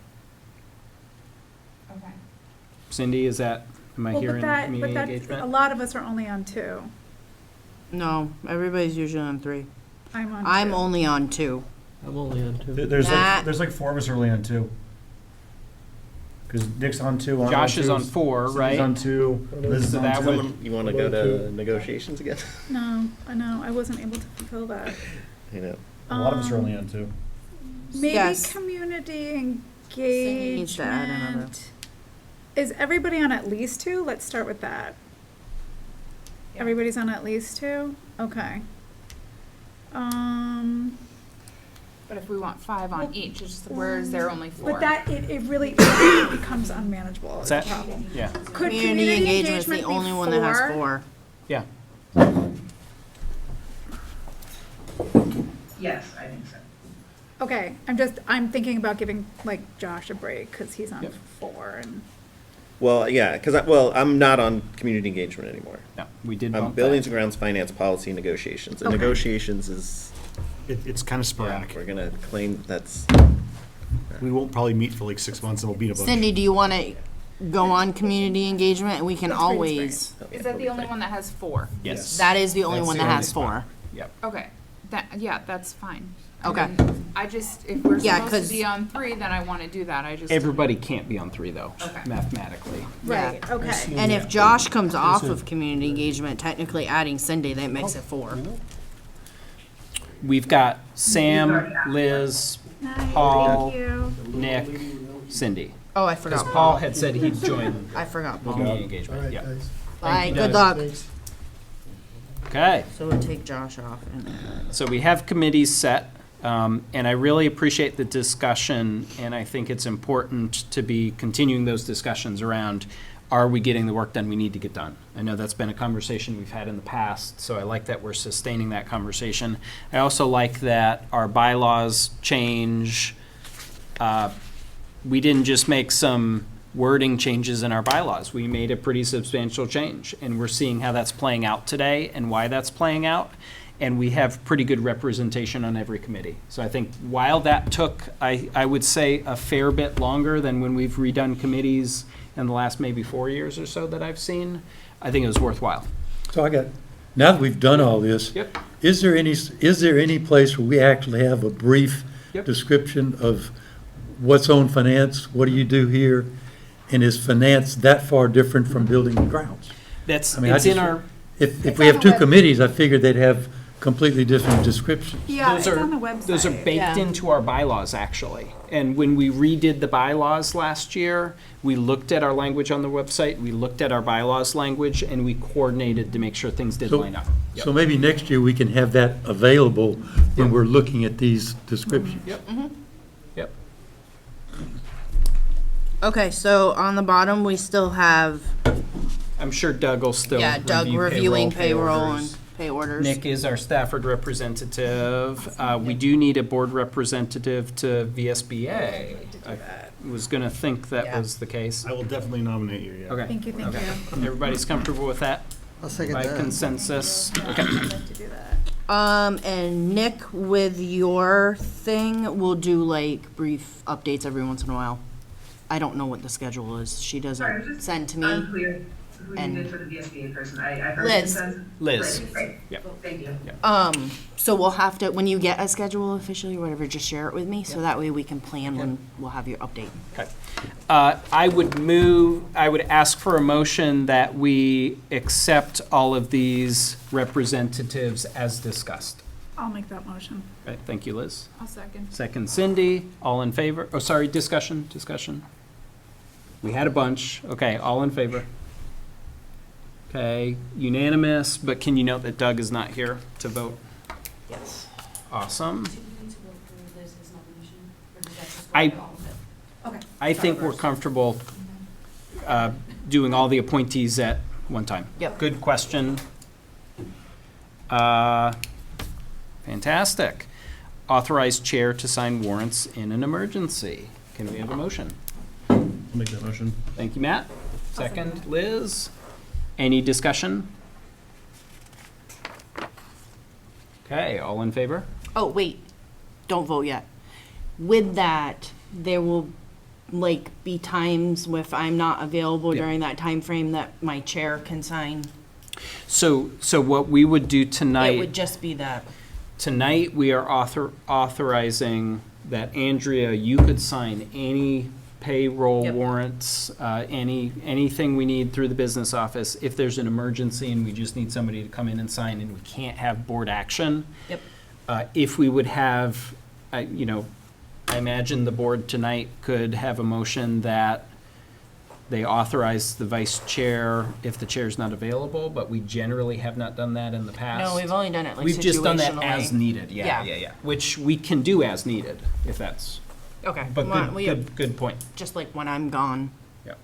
Speaker 13: Okay.
Speaker 1: Cindy, is that, am I
Speaker 7: Well,
Speaker 1: hearing
Speaker 7: but
Speaker 1: community
Speaker 7: that, a
Speaker 1: engagement?
Speaker 7: lot of us are only on 2.
Speaker 8: No, everybody's usually on 3.
Speaker 7: I'm on 2.
Speaker 8: I'm only on 2.
Speaker 5: I'm only on 2.
Speaker 8: Matt-
Speaker 3: There's like 4 of us early on 2. Because Nick's on 2, I'm on 2.
Speaker 1: Josh is on 4,
Speaker 3: Cindy's
Speaker 1: right?
Speaker 3: on 2, Liz is
Speaker 1: So
Speaker 3: on
Speaker 1: that
Speaker 3: 2.
Speaker 1: would-
Speaker 2: You want to go to negotiations again?
Speaker 7: No, I know, I wasn't able to fulfill that.
Speaker 2: You know.
Speaker 3: A lot of us are early on 2.
Speaker 7: Maybe
Speaker 8: Yes.
Speaker 7: community
Speaker 8: needs to add another.
Speaker 7: engagement. Is everybody on at least 2? Let's start with that.
Speaker 13: Yeah.
Speaker 7: Everybody's on at least 2? Okay.
Speaker 13: But if we want 5 on each, it's just, where is there only 4?
Speaker 7: But that, it really becomes unmanageable,
Speaker 1: Is
Speaker 7: is
Speaker 1: that,
Speaker 7: the problem.
Speaker 1: yeah,
Speaker 7: Could
Speaker 8: Community engagement is the
Speaker 7: be
Speaker 8: only one that has 4.
Speaker 1: yeah.
Speaker 12: Yes, I think so.
Speaker 7: Okay, I'm thinking about giving, like, Josh a break, because he's on
Speaker 1: Yep.
Speaker 7: 4, and,
Speaker 2: Well, yeah, because I'm not on community engagement anymore.
Speaker 1: No, we did
Speaker 2: I'm
Speaker 1: bump
Speaker 2: buildings
Speaker 1: that.
Speaker 2: and grounds, finance, policy, negotiations. And
Speaker 7: Okay.
Speaker 2: negotiations is,
Speaker 3: It's kind of sporadic.
Speaker 2: we're gonna claim that's,
Speaker 3: We won't probably meet for like 6 months and we'll beat a bunch.
Speaker 8: Cindy, do you want to go on community engagement? And we can
Speaker 7: That's pretty
Speaker 8: always,
Speaker 13: Is that the only one that has 4?
Speaker 1: Yes.
Speaker 8: that is the only
Speaker 1: That's
Speaker 8: one
Speaker 1: the
Speaker 8: that
Speaker 1: only
Speaker 8: has
Speaker 1: spot.
Speaker 8: 4.
Speaker 1: Yep.
Speaker 13: Okay, yeah, that's fine.
Speaker 8: Okay.
Speaker 13: And then I just, if we're
Speaker 8: Yeah,
Speaker 13: supposed
Speaker 8: 'cause-
Speaker 13: to be on 3, then I want to do that, I just.
Speaker 1: Everybody can't be on 3, though,
Speaker 13: Okay.
Speaker 1: mathematically.
Speaker 7: right, okay.
Speaker 8: And if Josh comes off of community engagement, technically adding Cindy, that makes it 4.
Speaker 1: We've got Sam, Liz,
Speaker 7: Nice,
Speaker 1: Paul,
Speaker 7: thank you.
Speaker 1: Nick, Cindy.
Speaker 8: Oh, I
Speaker 1: Because
Speaker 8: forgot
Speaker 1: Paul had said he'd join
Speaker 8: I forgot Paul.
Speaker 1: community
Speaker 11: All
Speaker 1: engagement,
Speaker 11: right,
Speaker 1: yeah.
Speaker 11: guys.
Speaker 8: Bye,
Speaker 1: you,
Speaker 8: good
Speaker 1: guys.
Speaker 8: luck.
Speaker 11: Thanks.
Speaker 1: Okay.
Speaker 8: So we'll take Josh off. And
Speaker 1: So we have committees set, and I really appreciate the discussion, and I think it's important to be continuing those discussions around, are we getting the work done we need to get done? I know that's been a conversation we've had in the past, so I like that we're sustaining that conversation. I also like that our bylaws change. We didn't just make some wording changes in our bylaws. We made a pretty substantial change, and we're seeing how that's playing out today and why that's playing out. And we have pretty good representation on every committee. So I think while that took, I would say, a fair bit longer than when we've redone committees in the last maybe 4 years or so that I've seen, I think it was worthwhile.
Speaker 10: So now that we've done all this,
Speaker 1: Yep.
Speaker 10: is there any place where we actually have a brief
Speaker 1: Yep.
Speaker 10: description of what's on finance, what do you do here, and is finance that far different from building and grounds?
Speaker 1: That's,
Speaker 10: I mean, I
Speaker 1: it's in
Speaker 10: just-
Speaker 1: our,
Speaker 10: If
Speaker 7: It's
Speaker 10: we
Speaker 7: on
Speaker 10: have
Speaker 7: the
Speaker 10: two
Speaker 7: web.
Speaker 10: committees, I figured they'd have completely different descriptions.
Speaker 7: Yeah,
Speaker 1: those
Speaker 7: it's
Speaker 1: are,
Speaker 7: on the website.
Speaker 1: those are baked
Speaker 8: Yeah.
Speaker 1: into our bylaws, actually. And when we redid the bylaws last year, we looked at our language on the website, we looked at our bylaws language, and we coordinated to make sure things did
Speaker 10: So-
Speaker 1: line up. Yep.
Speaker 10: So maybe next year we can have that available when we're looking at these descriptions.
Speaker 1: Yep. Yep.
Speaker 8: okay, so on the bottom, we still have,
Speaker 1: I'm sure Doug will still
Speaker 8: yeah, Doug
Speaker 1: review
Speaker 8: reviewing
Speaker 1: pay
Speaker 8: payroll
Speaker 1: orders.
Speaker 8: and pay orders.
Speaker 1: Nick is our Stafford representative. We do need a board representative to VSBA. I was gonna think that
Speaker 8: Yeah.
Speaker 1: was the case.
Speaker 3: I will definitely nominate you, yeah.
Speaker 1: Okay.
Speaker 7: Thank you.
Speaker 1: Everybody's comfortable with that
Speaker 5: I'll second
Speaker 1: by
Speaker 5: that.
Speaker 1: consensus? Okay.
Speaker 7: I'd like to do that.
Speaker 8: And Nick, with your thing, will do like brief updates every once in a while. I don't know what the schedule is. She
Speaker 12: Sorry,
Speaker 8: doesn't
Speaker 12: just
Speaker 8: send to me.
Speaker 12: unclear who you
Speaker 8: and-
Speaker 12: did for the VSBA person. I heard
Speaker 8: Liz.
Speaker 12: consensus.
Speaker 1: Liz.
Speaker 12: Great.
Speaker 1: Yep.
Speaker 12: Thank you.
Speaker 8: So we'll have to, when you get a schedule officially or whatever, just share it with me, so that way we can plan when we'll have your update.
Speaker 1: Okay. I would ask for a motion that we accept all of these representatives as discussed.
Speaker 7: I'll make that motion.
Speaker 1: Okay, thank you, Liz.
Speaker 13: I'll second.
Speaker 1: Second, Cindy. All in favor? Oh, sorry, discussion. We had a bunch. Okay, all in favor? Okay, unanimous, but can you note that Doug is not here to vote?
Speaker 8: Yes.
Speaker 1: Awesome.
Speaker 6: Do we need to go through Liz's nomination, or does that just
Speaker 1: I-
Speaker 6: go through all of it? Okay.
Speaker 1: I think we're comfortable doing all the appointees at one time.
Speaker 8: Yep.
Speaker 1: Good question. Fantastic. Authorize chair to sign warrants in an emergency. Can we have a motion?
Speaker 3: I'll make that motion.
Speaker 1: Thank you, Matt. Second, Liz. Any discussion? Okay, all in favor?
Speaker 8: Oh, wait, don't vote yet. With that, there will, like, be times if I'm not available
Speaker 1: Yeah.
Speaker 8: during that time frame that my chair can sign.
Speaker 1: So what we would do
Speaker 8: It
Speaker 1: tonight.
Speaker 8: would just be that.
Speaker 1: Tonight, we are authorizing that, Andrea, you could sign any payroll
Speaker 8: Yep.
Speaker 1: warrants, anything we need through the business office. If there's an emergency and we just need somebody to come in and sign and we can't have board action.
Speaker 8: Yep.
Speaker 1: If we would have, I imagine the board tonight could have a motion that they authorize the vice chair if the chair's not available, but we generally have not done that in the past.
Speaker 8: No, we've only done it like
Speaker 1: We've just done that as
Speaker 8: situationally.
Speaker 1: needed, yeah. Which we can do as needed, if that's,
Speaker 8: Okay.
Speaker 1: but
Speaker 8: well, we have
Speaker 1: good point.
Speaker 8: just like when I'm gone.
Speaker 1: Yep.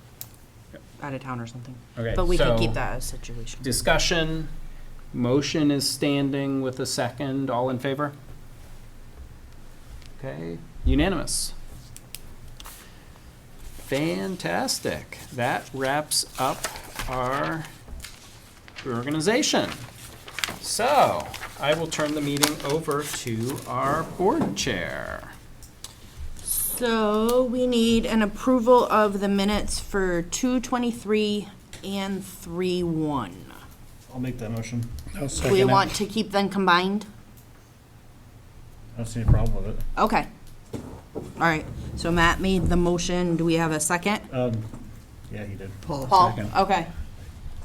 Speaker 8: Out of town or something.
Speaker 1: Okay,
Speaker 8: But we can keep
Speaker 1: so-
Speaker 8: that as situation.
Speaker 1: Discussion, motion is standing with a second, all in favor? Okay, unanimous. Fantastic. That wraps up our reorganization. So, I will turn the meeting over to our board chair.
Speaker 8: So we need an approval of the minutes for 2:23 and 3:1.
Speaker 3: I'll make that motion.
Speaker 8: Do we want to keep them combined?
Speaker 3: I don't see any problem with it.
Speaker 8: Okay. All right, so Matt made the motion. Do we have a second?
Speaker 3: Yeah, he did.
Speaker 8: Paul, okay.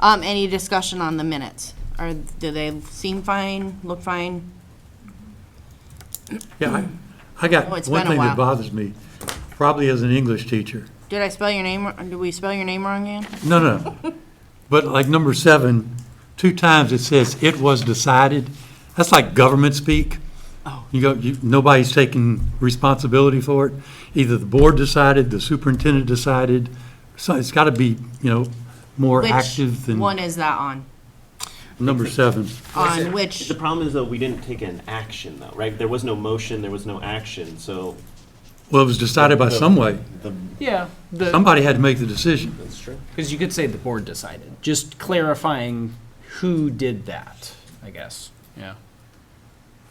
Speaker 8: Any discussion on the minutes? Or do they seem fine, look fine?
Speaker 10: Yeah, I got
Speaker 8: Oh, it's
Speaker 10: one
Speaker 8: been a
Speaker 10: thing
Speaker 8: while.
Speaker 10: that bothers me, probably as an English teacher.
Speaker 8: Did I spell your name, did we spell your name wrong again?
Speaker 10: No. But like number 7, 2 times it says "it was decided." That's like government speak.
Speaker 8: Oh.
Speaker 10: Nobody's taking responsibility for it. Either the board decided, the superintendent decided. So it's got to be, more active
Speaker 8: Which
Speaker 10: than
Speaker 8: one is that on?
Speaker 10: number 7.
Speaker 8: On which,
Speaker 2: The problem is though, we didn't take an action though, right? There was no motion, there was no action, so.
Speaker 10: Well, it was decided by some way.
Speaker 1: Yeah,
Speaker 10: Somebody had to make the decision.
Speaker 2: That's true.
Speaker 1: because you could say the board decided, just clarifying who did that, I guess, yeah.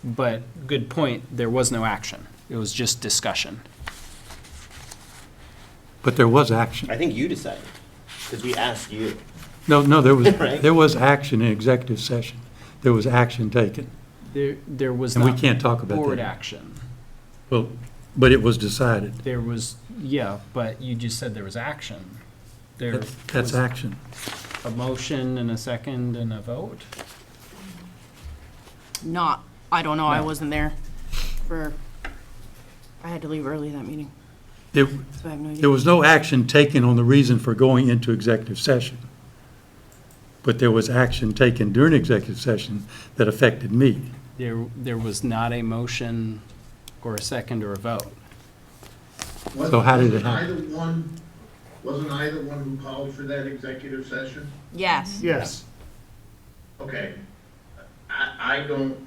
Speaker 1: But, good point, there was no action. It was just discussion.
Speaker 10: But there was action.
Speaker 2: I think you decided, because we asked you.
Speaker 10: No,
Speaker 2: Right.
Speaker 10: there was action in executive session. There was action taken.
Speaker 1: There was
Speaker 10: And we
Speaker 1: not
Speaker 10: can't talk about
Speaker 1: board
Speaker 10: that.
Speaker 1: action.
Speaker 10: Well, but it was decided.
Speaker 1: There was, yeah, but you just said there was action. There
Speaker 10: That's
Speaker 1: was
Speaker 10: action.
Speaker 1: a motion and a second and a vote?
Speaker 8: I don't know, I
Speaker 1: No.
Speaker 8: wasn't there I had to leave early that meeting,
Speaker 10: There
Speaker 8: so I have no idea.
Speaker 10: there was no action taken on the reason for going into executive session. But there was action taken during executive session that affected me.
Speaker 1: There was not a motion or a second or a vote.
Speaker 10: So how did it
Speaker 9: Wasn't I
Speaker 10: happen?
Speaker 9: the one who called for that executive session?
Speaker 8: Yes.
Speaker 3: Yes.
Speaker 9: Okay. I don't,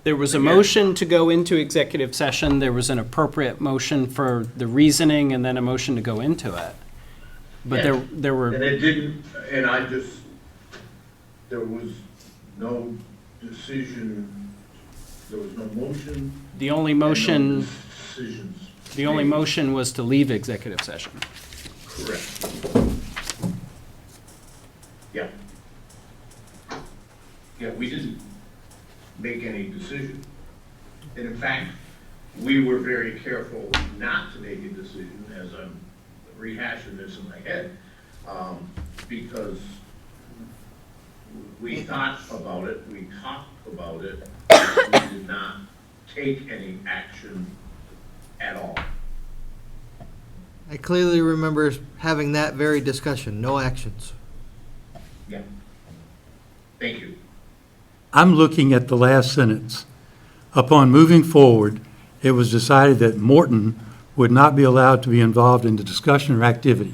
Speaker 1: There was a
Speaker 9: Again.
Speaker 1: motion to go into executive session, there was an appropriate motion for the reasoning, and then a motion to go into it. But
Speaker 9: Yeah.
Speaker 1: there
Speaker 9: and
Speaker 1: were,
Speaker 9: it didn't, and I just, there was no decision, there was no motion.
Speaker 1: the only
Speaker 9: and no
Speaker 1: motion,
Speaker 9: decisions.
Speaker 1: the only
Speaker 9: made.
Speaker 1: motion was to leave executive session.
Speaker 9: Correct. Yeah. Yeah, we didn't make any decision. And in fact, we were very careful not to make a decision, as I'm rehashing this in my head, because we thought about it, we talked about it, we did not take any action at all.
Speaker 5: I clearly remember having that very discussion, no actions.
Speaker 9: Yeah. Thank you.
Speaker 10: I'm looking at the last sentence. Upon moving forward, it was decided that Morton would not be allowed to be involved in the discussion or activity.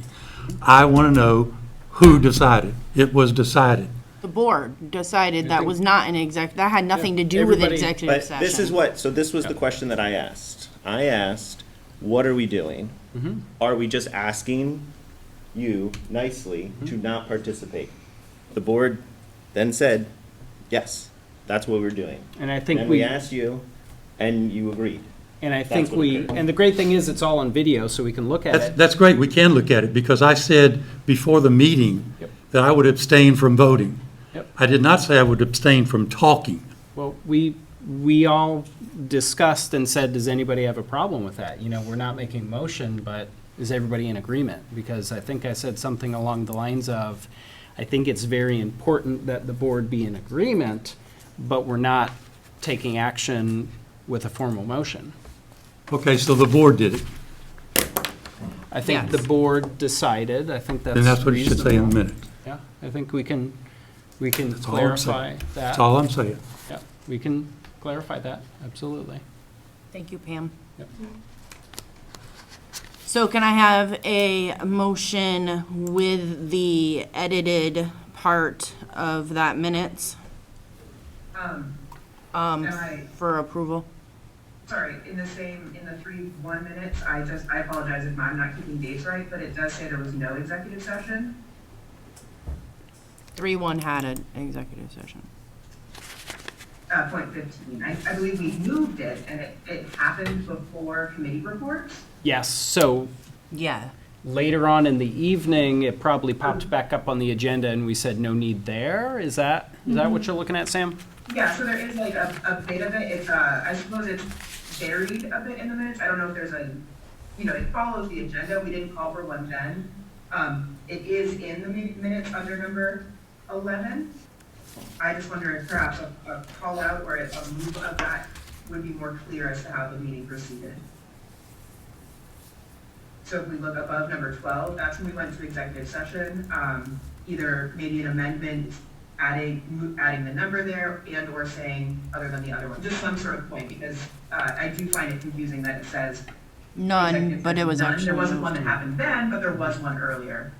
Speaker 10: I want to know who decided. It was decided.
Speaker 8: The board decided that was not an that had nothing to do with
Speaker 1: Everybody-
Speaker 8: executive
Speaker 2: But
Speaker 8: session.
Speaker 2: this is so this was the question that I asked. I asked, what are we doing?
Speaker 1: Mm-hmm.
Speaker 2: Are we just asking you nicely to not participate. The board then said, yes, that's what we're doing.
Speaker 1: And I think
Speaker 2: And
Speaker 1: we
Speaker 2: we asked you, and you agreed.
Speaker 1: And I
Speaker 2: That's
Speaker 1: think
Speaker 2: what
Speaker 1: we,
Speaker 2: occurred.
Speaker 1: and the great thing is it's all on video, so we can look at it.
Speaker 10: That's great, we can look at it, because I said before the meeting
Speaker 1: Yep.
Speaker 10: that I would abstain from voting.
Speaker 1: Yep.
Speaker 10: I did not say I would abstain from talking.
Speaker 1: Well, we all discussed and said, does anybody have a problem with that? You know, we're not making motion, but is everybody in agreement? Because I think I said something along the lines of, I think it's very important that the board be in agreement, but we're not taking action with a formal motion.
Speaker 10: Okay, so the board did it,
Speaker 1: I think
Speaker 8: Yes.
Speaker 1: the board decided, I think that's
Speaker 10: and that's what it should say in the
Speaker 1: reasonable.
Speaker 10: minutes.
Speaker 1: Yeah, I think we can
Speaker 10: all I'm saying.
Speaker 1: clarify that.
Speaker 10: That's all I'm saying.
Speaker 1: Yeah, we can clarify that, absolutely.
Speaker 8: Thank you, Pam.
Speaker 1: Yep.
Speaker 8: So can I have a motion with the edited part of that minutes,
Speaker 12: Am I-
Speaker 8: for approval?
Speaker 12: Sorry, in the 3-1 minutes, I apologize if I'm not keeping dates right, but it does say there was no executive session.
Speaker 8: 3-1 had an executive session.
Speaker 12: Point 15. I believe we moved it, and it happened before committee reports.
Speaker 1: Yes, so
Speaker 8: Yeah.
Speaker 1: later on in the evening, it probably popped back up on the agenda and we said no need there. Is that what you're looking at, Sam?
Speaker 12: Yeah, so there is like a bit of it. It's, I suppose it's buried a bit in the minutes. I don't know if there's it follows the agenda. We didn't call for one then. It is in the minutes under number 11. I just wonder if perhaps a call out or a move of that would be more clear as to how the meeting proceeded. So if we look above number 12, that's when we went to executive session. Either maybe an amendment adding the number there and or saying other than the other one, just some sort of point, because I do find it confusing that it says
Speaker 8: None,
Speaker 12: executive
Speaker 8: but it was
Speaker 12: session, none.
Speaker 8: actually.
Speaker 12: There wasn't one that happened then, but there was one earlier.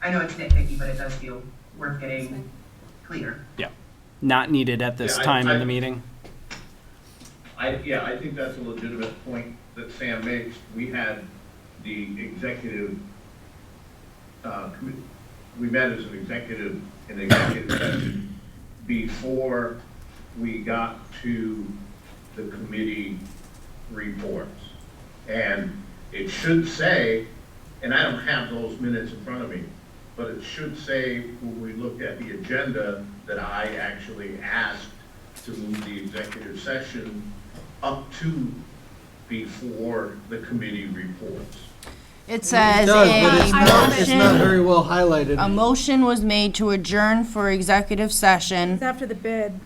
Speaker 12: I know it's nitpicky, but it does feel worth getting clear.
Speaker 1: Yeah. Not needed at this
Speaker 9: Yeah,
Speaker 1: time in the meeting.
Speaker 9: I think that's a legitimate point that Sam makes. We had the executive, we met as an executive session before we got to the committee reports. And it should say, and I don't have those minutes in front of me, but it should say when we looked at the agenda that I actually asked to move the executive session up to before the committee reports.
Speaker 8: It says
Speaker 5: It does, but it's not
Speaker 8: motion,
Speaker 5: very well highlighted.
Speaker 8: a motion was made to adjourn for executive session
Speaker 7: It's after the bid.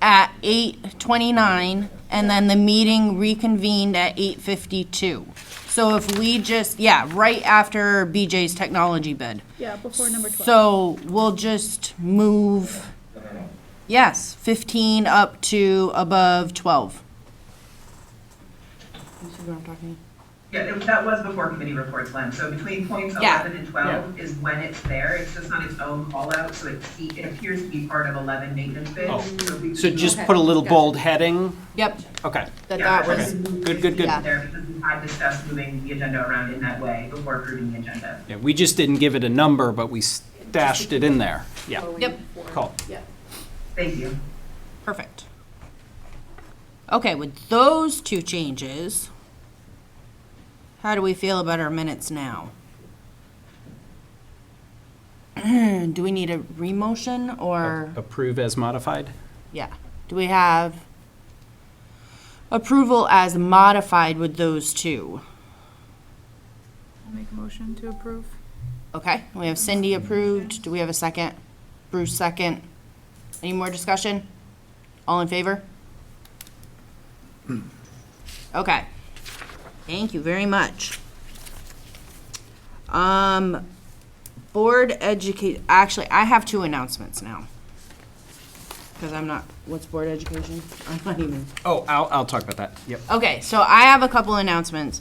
Speaker 8: at 8:29, and then the meeting reconvened at 8:52. So if we just, right after BJ's technology bid.
Speaker 7: Yeah, before number 12.
Speaker 8: So we'll just move, yes, 15 up to above 12. You see what I'm talking?
Speaker 12: Yeah, that was before committee reports, Len. So between points
Speaker 8: Yeah.
Speaker 12: 11 and 12 is when it's there. It's just on its own call out, so it appears to be part of 11 maintenance bids.
Speaker 1: Oh.
Speaker 12: we
Speaker 1: So
Speaker 12: could
Speaker 1: just
Speaker 12: move
Speaker 1: put a little bold heading.
Speaker 8: Yep,
Speaker 1: Okay.
Speaker 8: that was,
Speaker 1: Good, good, good.
Speaker 8: Yeah.
Speaker 12: There, because we had discussed moving the agenda around in that way before approving the agenda.
Speaker 1: Yeah, we just didn't give it a number, but we stashed it in there. Yeah,
Speaker 8: yep,
Speaker 1: cool.
Speaker 12: Thank you.
Speaker 8: perfect. Okay, with those two changes, how do we feel about our minutes now? Do we need a remotion or,
Speaker 1: Approve as modified?
Speaker 8: yeah, do we have approval as modified with those two?
Speaker 7: I'll make a motion to approve.
Speaker 8: Okay, we have Cindy approved. Do we have a second? Bruce second. Any more discussion? All in favor? Okay. Thank you very much. Board actually, I have two announcements now. Because I'm not, what's board education? I'm not even.
Speaker 1: Oh, I'll talk about that. Yep.
Speaker 8: Okay, so I have a couple announcements.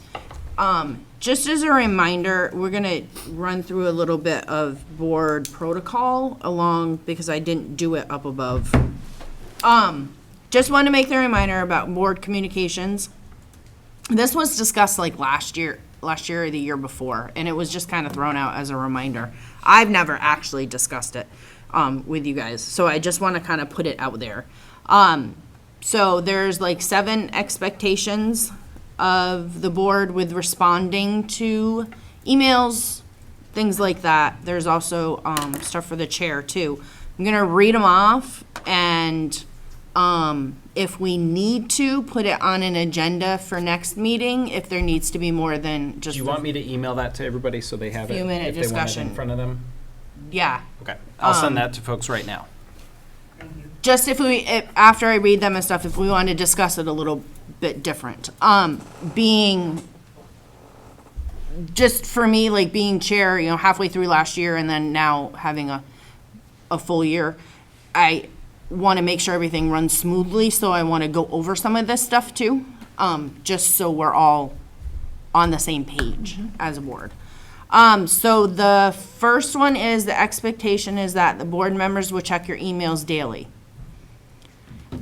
Speaker 8: Just as a reminder, we're gonna run through a little bit of board protocol because I didn't do it up above. Just want to make the reminder about board communications. This was discussed like last year, last year or the year before, and it was just kind of thrown out as a reminder. I've never actually discussed it with you guys, so I just want to kind of put it out there. So there's like 7 expectations of the board with responding to emails, things like that. There's also stuff for the chair too. I'm gonna read them off, and if we need to, put it on an agenda for next meeting, if there needs to be more than just.
Speaker 1: Do you want me to email that to everybody so they have it?
Speaker 8: Few-minute
Speaker 1: if they want it
Speaker 8: discussion.
Speaker 1: in front of them?
Speaker 8: Yeah.
Speaker 1: Okay, I'll send that to folks right now.
Speaker 8: Just after I read them and stuff, if we want to discuss it a little bit different. Being, just for me, like being chair, halfway through last year and then now having a full year, I want to make sure everything runs smoothly, so I want to go over some of this stuff too, just so we're all on the same page as a board. So the first one is the expectation is that the board members will check your emails daily.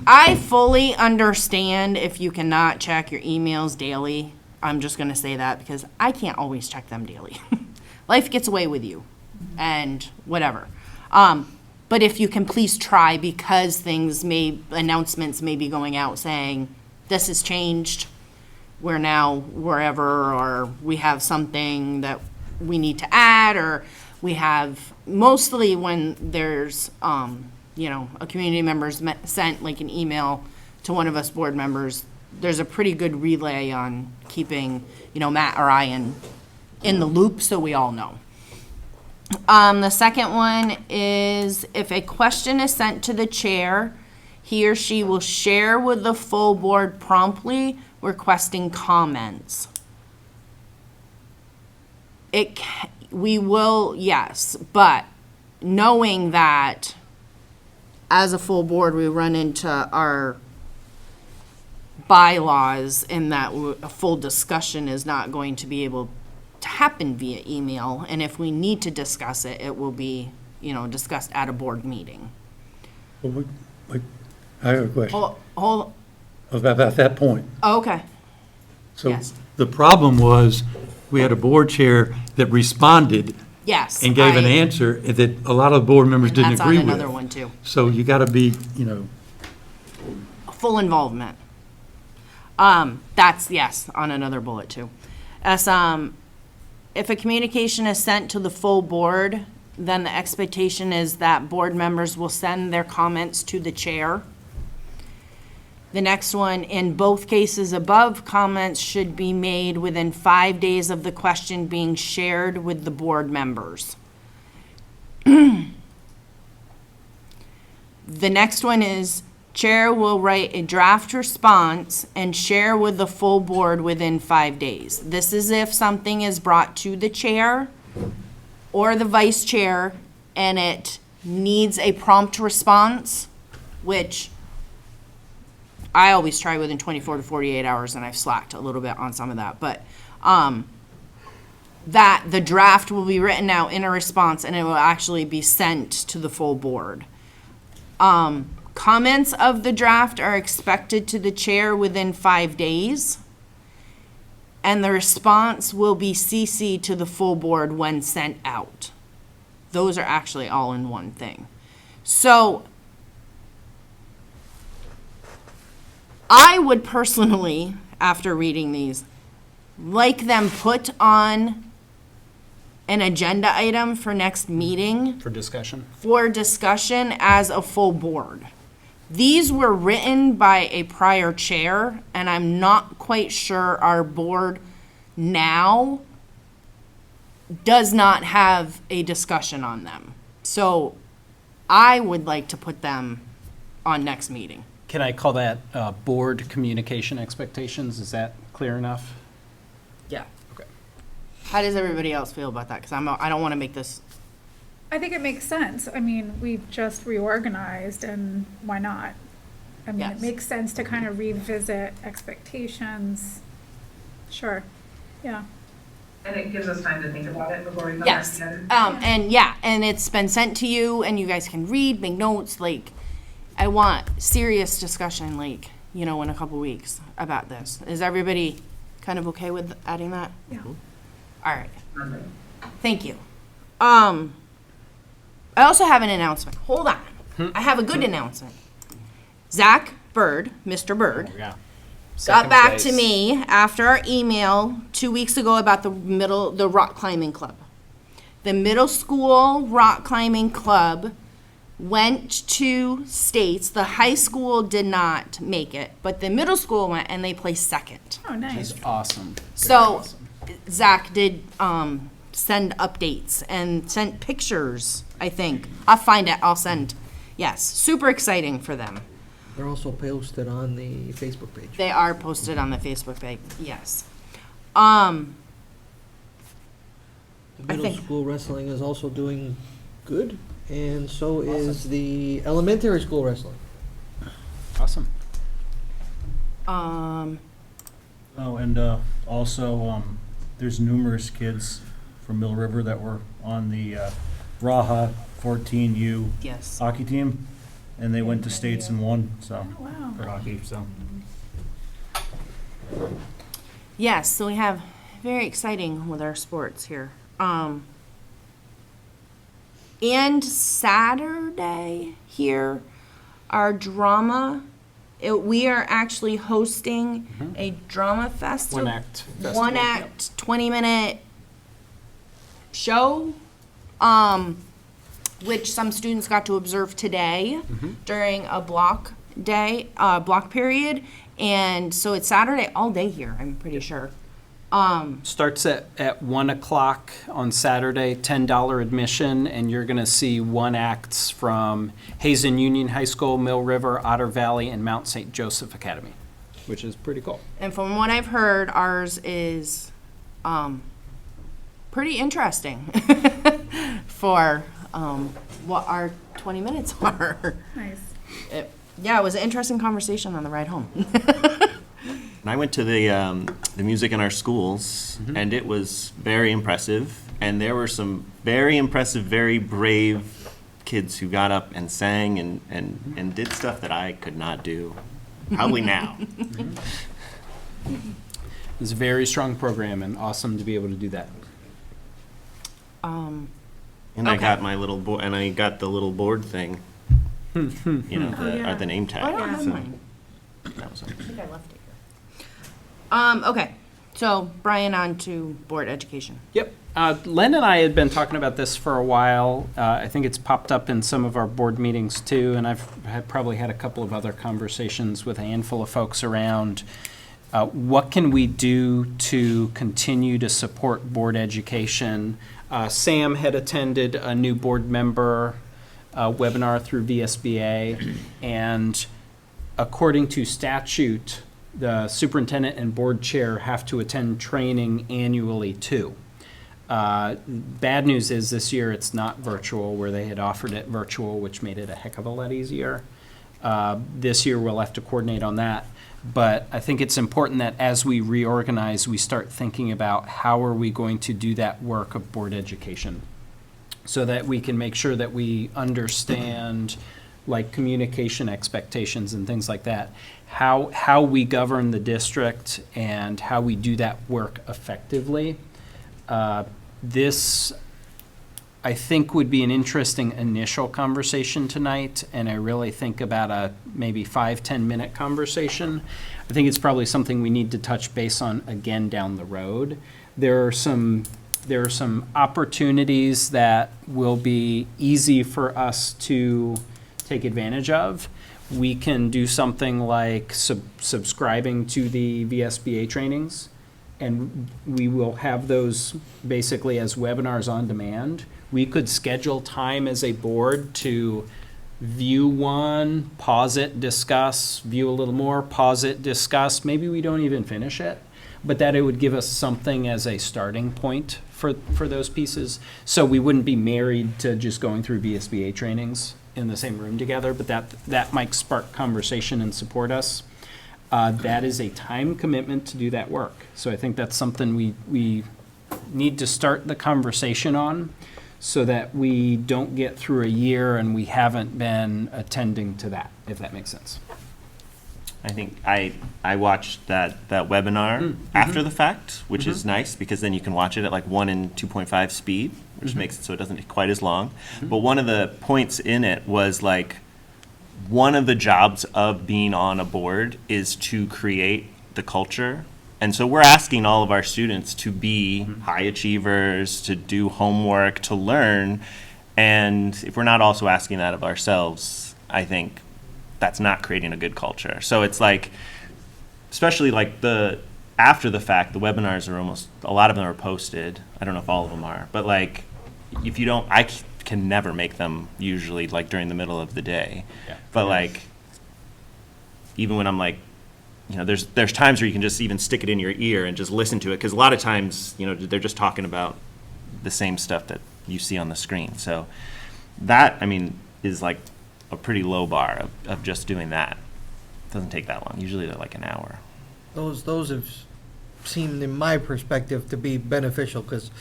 Speaker 8: I fully understand if you cannot check your emails daily. I'm just going to say that because I can't always check them daily. Life gets away with you and whatever. But if you can please try, because announcements may be going out saying this has changed, we're now wherever, or we have something that we need to add, or we have, mostly when there's, a community member's sent like an email to one of us board members, there's a pretty good relay on keeping, Matt or I in the loop, so we all know. The second one is if a question is sent to the chair, he or she will share with the full board promptly requesting comments. We will, yes, but knowing that as a full board, we run into our bylaws in that a full discussion is not going to be able to happen via email, and if we need to discuss it, it will be, discussed at a board meeting.
Speaker 10: Well, I have a question
Speaker 8: Hold.
Speaker 10: about that point.
Speaker 8: Oh, okay.
Speaker 10: So
Speaker 8: Yes.
Speaker 10: the problem was, we had a board chair that responded
Speaker 8: Yes.
Speaker 10: and gave an answer that a lot of the board members didn't agree with.
Speaker 8: That's on another one too.
Speaker 10: So you gotta be,
Speaker 8: Full involvement. That's, yes, on another bullet too. As, if a communication is sent to the full board, then the expectation is that board members will send their comments to the chair. The next one, in both cases above, comments should be made within 5 days of the question being shared with the board members. The next one is, chair will write a draft response and share with the full board within 5 days. This is if something is brought to the chair or the vice chair and it needs a prompt response, which I always try within 24 to 48 hours, and I've slacked a little bit on some of that. But that the draft will be written out in a response, and it will actually be sent to the full board. Comments of the draft are expected to the chair within 5 days, and the response will be CC'd to the full board when sent out. Those are actually all in one thing. So I would personally, after reading these, like them put on an agenda item for next meeting
Speaker 1: For discussion?
Speaker 8: for discussion as a full board. These were written by a prior chair, and I'm not quite sure our board now does not have a discussion on them. So I would like to put them on next meeting.
Speaker 1: Can I call that board communication expectations? Is that clear enough?
Speaker 8: Yeah.
Speaker 1: Okay.
Speaker 8: How does everybody else feel about that? Because I don't want to make this.
Speaker 7: I think it makes sense. I mean, we've just reorganized, and why not? I mean,
Speaker 8: Yes.
Speaker 7: it makes sense to kind of revisit expectations. Sure, yeah.
Speaker 12: And it gives us time to think about it before we come back
Speaker 8: Yes.
Speaker 12: together.
Speaker 8: And it's been sent to you, and you guys can read, make notes. Like, I want serious discussion, like, in a couple weeks about this. Is everybody kind of okay with adding that?
Speaker 7: Yeah.
Speaker 8: All right. Thank you. I also have an announcement. Hold on. I have a good announcement. Zach Bird, Mr. Bird, got
Speaker 1: Second
Speaker 8: back
Speaker 1: place.
Speaker 8: to me after our email 2 weeks ago about the rock climbing club. The middle school rock climbing club went to states. The high school did not make it, but the middle school went and they placed second.
Speaker 7: Oh, nice.
Speaker 1: It's awesome.
Speaker 8: So Zach did send updates and sent pictures, I think. I'll find it, I'll send. Yes, super exciting for them.
Speaker 5: They're also posted on the Facebook page.
Speaker 8: They are posted on the Facebook page, yes.
Speaker 5: The
Speaker 8: I
Speaker 5: middle
Speaker 8: think-
Speaker 5: school wrestling is also doing good, and so is the elementary school wrestling.
Speaker 1: Awesome.
Speaker 8: Um,
Speaker 3: Oh, and also, there's numerous kids from Mill River that were on the Raha 14U
Speaker 8: yes.
Speaker 3: hockey team, and they went to states and won, so,
Speaker 7: Wow.
Speaker 3: for hockey, so.
Speaker 8: Yes, so we have very exciting with our sports here. And Saturday here, our drama, we are actually hosting a drama festival.
Speaker 1: One act festival.
Speaker 8: One act, 20-minute show, which some students got to observe today during a block period. And so it's Saturday all day here, I'm pretty sure.
Speaker 1: Starts at 1 o'clock on Saturday, $10 admission, and you're going to see one acts from Hazen Union High School, Mill River, Otter Valley, and Mount St. Joseph Academy, which is pretty cool.
Speaker 8: And from what I've heard, ours is pretty interesting for what our 20 minutes are.
Speaker 7: Nice.
Speaker 8: It was an interesting conversation on the ride home.
Speaker 2: And I went to the music in our schools, and it was very impressive. And there were some very impressive, very brave kids who got up and sang and did stuff that I could not do, probably now.
Speaker 1: It's a very strong program and awesome to be able to do that.
Speaker 2: And I got my little board, and I got the little board thing, you know,
Speaker 7: yeah.
Speaker 2: the name tag.
Speaker 8: I don't have
Speaker 2: so
Speaker 8: mine.
Speaker 2: that was
Speaker 8: I think I left it here. Okay, so Brian, on to board education.
Speaker 1: Yep. Len and I had been talking about this for a while. I think it's popped up in some of our board meetings too, and I've probably had a couple of other conversations with a handful of folks around what can we do to continue to support board education. Sam had attended a new board member webinar through VSBA, and according to statute, the superintendent and board chair have to attend training annually too. Bad news is this year it's not virtual, where they had offered it virtual, which made it a heck of a lot easier. This year we'll have to coordinate on that. But I think it's important that as we reorganize, we start thinking about how are we going to do that work of board education so that we can make sure that we understand like communication expectations and things like that, how we govern the district and how we do that work effectively. This, I think, would be an interesting initial conversation tonight, and I really think about a maybe 5-10 minute conversation. I think it's probably something we need to touch base on again down the road. There are some opportunities that will be easy for us to take advantage of. We can do something like subscribing to the VSBA trainings, and we will have those basically as webinars on demand. We could schedule time as a board to view one, pause it, discuss, view a little more, pause it, discuss. Maybe we don't even finish it, but that it would give us something as a starting point for those pieces. So we wouldn't be married to just going through VSBA trainings in the same room together, but that might spark conversation and support us. That is a time commitment to do that work. So I think that's something we need to start the conversation on so that we don't get through a year and we haven't been attending to that, if that makes sense.
Speaker 2: I think I watched that webinar after the fact, which is nice because then you can watch it at like 1 and 2.5 speed, which makes it so it doesn't take quite as long. But one of the points in it was like, one of the jobs of being on a board is to create the culture. And so we're asking all of our students to be high achievers, to do homework, to learn. And if we're not also asking that of ourselves, I think that's not creating a good culture. So it's like, especially like after the fact, the webinars are almost, a lot of them are posted. I don't know if all of them are, but like, if you don't, I can never make them usually like during the middle of the day.
Speaker 1: Yeah.
Speaker 2: But like, even when I'm like, you know, there's times where you can just even stick it in your ear and just listen to it. Because a lot of times, you know, they're just talking about the same stuff that you see on the screen. So that, I mean, is like a pretty low bar of just doing that. It doesn't take that long. Usually they're like an hour.
Speaker 5: Those have seemed, in my perspective, to be beneficial, because,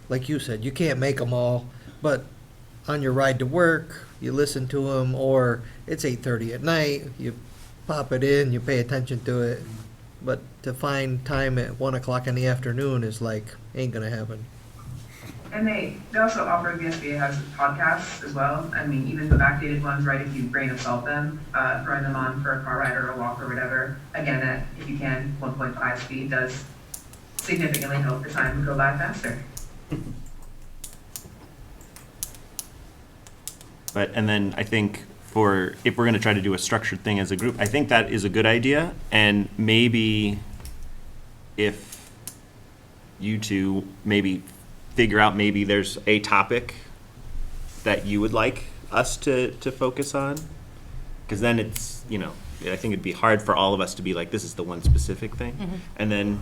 Speaker 5: like you said, you can't make them all, but on your ride to work, you listen to them, or it's 8:30 at night, you pop it in, you pay attention to it. But to find time at 1 o'clock in the afternoon is like, ain't gonna happen.
Speaker 12: And they also offer, VSBA has podcasts as well. I mean, even the backdated ones, right, if you grain of salt them, throwing them on for a car ride or a walk or whatever. Again, at, if you can, 1.5 speed does significantly help the time go by faster.
Speaker 2: But, and then I think if we're going to try to do a structured thing as a group, I think that is a good idea. And maybe if you two maybe figure out, maybe there's a topic that you would like us to focus on, because then it's, you know, I think it'd be hard for all of us to be like, this is the one specific thing, and then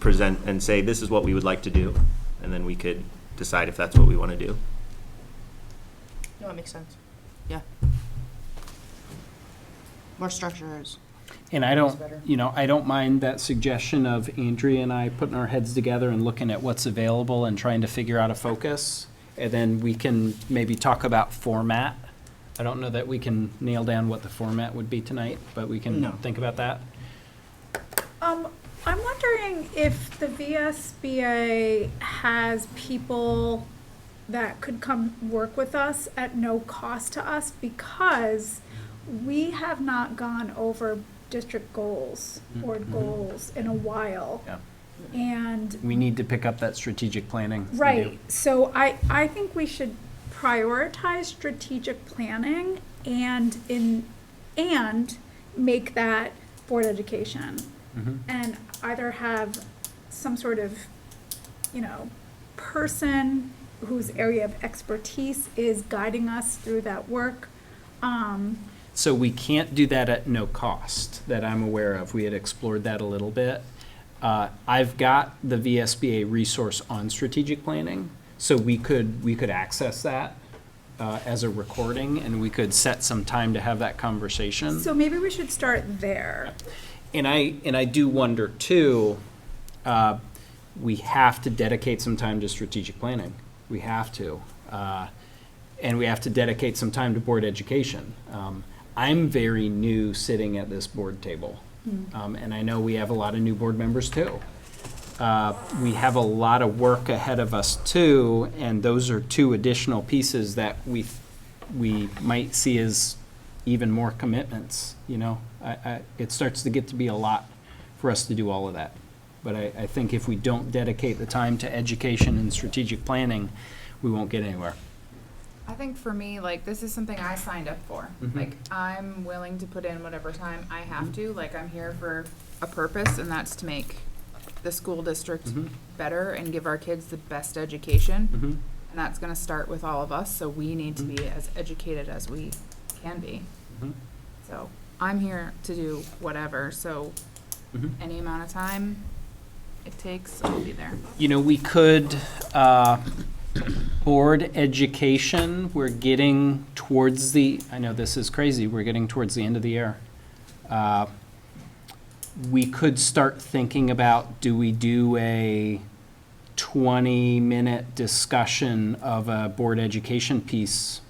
Speaker 2: present and say, this is what we would like to do, and then we could decide if that's what we want to do.
Speaker 8: No, it makes sense. Yeah. More structures.
Speaker 1: And I don't, you know, I don't mind that suggestion of Andrea and I putting our heads together and looking at what's available and trying to figure out a focus. And then we can maybe talk about format. I don't know that we can nail down what the format would be tonight, but we can think about that.
Speaker 7: I'm wondering if the VSBA has people that could come work with us at no cost to us, because we have not gone over district goals, board goals in a while.
Speaker 1: Yeah.
Speaker 7: And
Speaker 1: We need to pick up that strategic planning. We do.
Speaker 7: right, so I think we should prioritize strategic planning and make that board education. And either have some sort of, you know, person whose area of expertise is guiding us through that work.
Speaker 1: So we can't do that at no cost that I'm aware of. We had explored that a little bit. I've got the VSBA resource on strategic planning, so we could access that as a recording, and we could set some time to have that conversation.
Speaker 7: So maybe we should start there.
Speaker 1: And I do wonder too, we have to dedicate some time to strategic planning. We have to. And we have to dedicate some time to board education. I'm very new sitting at this board table. And I know we have a lot of new board members too. We have a lot of work ahead of us too, and those are two additional pieces that we might see as even more commitments, you know. It starts to get to be a lot for us to do all of that. But I think if we don't dedicate the time to education and strategic planning, we won't get anywhere.
Speaker 13: I think for me, like, this is something I signed up for. Like, I'm willing to put in whatever time I have to. Like, I'm here for a purpose, and that's to make the school district better and give our kids the best education. And that's going to start with all of us, so we need to be as educated as we can be. So I'm here to do whatever, so any amount of time it takes, I'll be there.
Speaker 1: You know, we could, board education, we're getting towards I know this is crazy, we're getting towards the end of the year. We could start thinking about, do we do a 20-minute discussion of a board education piece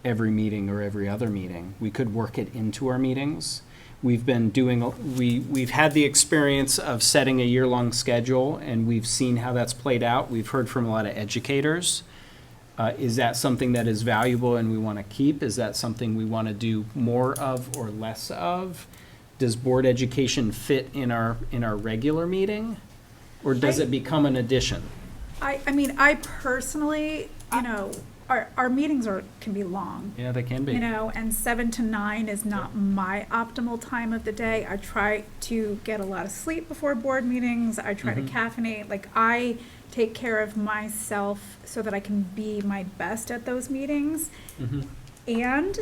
Speaker 1: every meeting or every other meeting? We could work it into our meetings. We've been doing, we've had the experience of setting a year-long schedule, and we've seen how that's played out. We've heard from a lot of educators. Is that something that is valuable and we want to keep? Is that something we want to do more of or less of? Does board education fit in our regular meeting? Or does it become an addition?
Speaker 7: I mean, I personally, you know, our meetings can be long.
Speaker 1: Yeah, they can be.
Speaker 7: You know, and 7 to 9 is not my optimal time of the day. I try to get a lot of sleep before board meetings. I try to caffeinate. Like, I take care of myself so that I can be my best at those meetings. And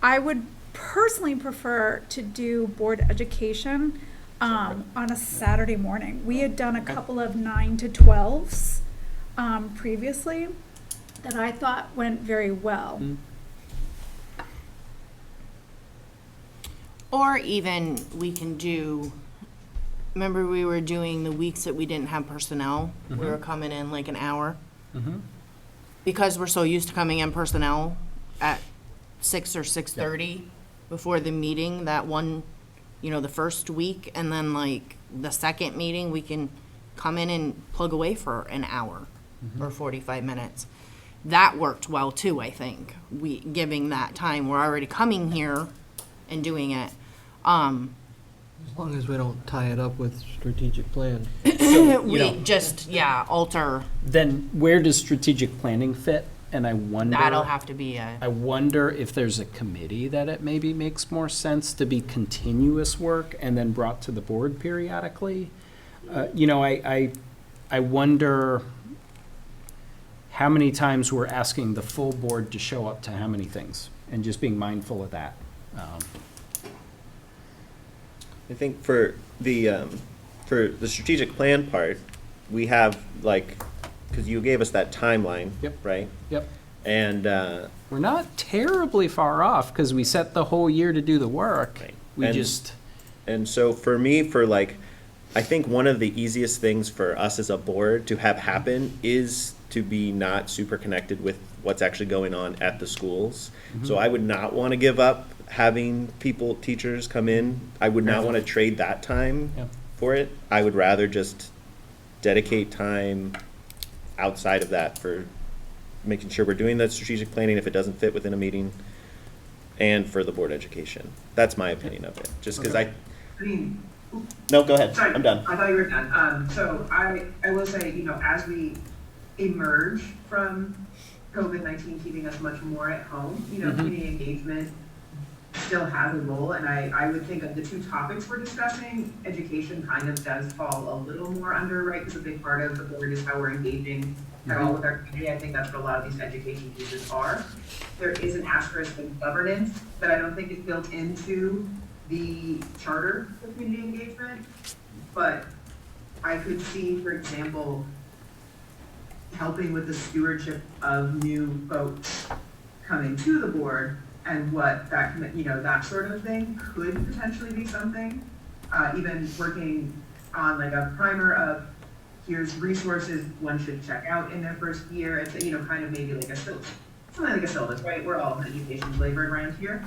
Speaker 7: I would personally prefer to do board education on a Saturday morning. We had done a couple of 9 to 12s previously that I thought went very well.
Speaker 8: Or even we can do, remember we were doing the weeks that we didn't have personnel? We were coming in like an hour. Because we're so used to coming in personnel at 6 or 6:30 before the meeting, that one, you know, the first week, and then like the second meeting, we can come in and plug away for an hour or 45 minutes. That worked well too, I think. Giving that time, we're already coming here and doing it.
Speaker 5: As long as we don't tie it up with strategic plan.
Speaker 8: We just, alter.
Speaker 1: Then where does strategic planning fit? And I wonder.
Speaker 8: That'll have to be
Speaker 1: I wonder if there's a committee that it maybe makes more sense to be continuous work and then brought to the board periodically. You know, I wonder how many times we're asking the full board to show up to how many things, and just being mindful of that.
Speaker 2: I think for the strategic plan part, we have like, because you gave us that timeline, right?
Speaker 1: Yep.
Speaker 2: And
Speaker 1: we're not terribly far off because we set the whole year to do the work.
Speaker 2: Right. And so for me, I think one of the easiest things for us as a board to have happen is to be not super connected with what's actually going on at the schools. So I would not want to give up having teachers come in. I would not want to trade that time for it. I would rather just dedicate time outside of that for making sure we're doing that strategic planning if it doesn't fit within a meeting, and for the board education. That's my opinion of it. Just because No, go ahead.
Speaker 12: Sorry,
Speaker 2: I'm done.
Speaker 12: I thought you were done. So I will say, you know, as we emerge from COVID-19 keeping us much more at home, you know, community engagement still has a role, and I would think of the two topics we're discussing, education kind of does fall a little more under, right, because a big part of the board is how we're engaging at all with our community. I think that's what a lot of these education pieces are. There is an asterisk of governance that I don't think is built into the charter of community engagement, but I could see, for example, helping with the stewardship of new folks coming to the board, and what that, you know, that sort of thing could potentially be something. Even working on like a primer of here's resources one should check out in their first year. It's, you know, kind of maybe like a syllabus, something like a syllabus, right? We're all education flavored around here.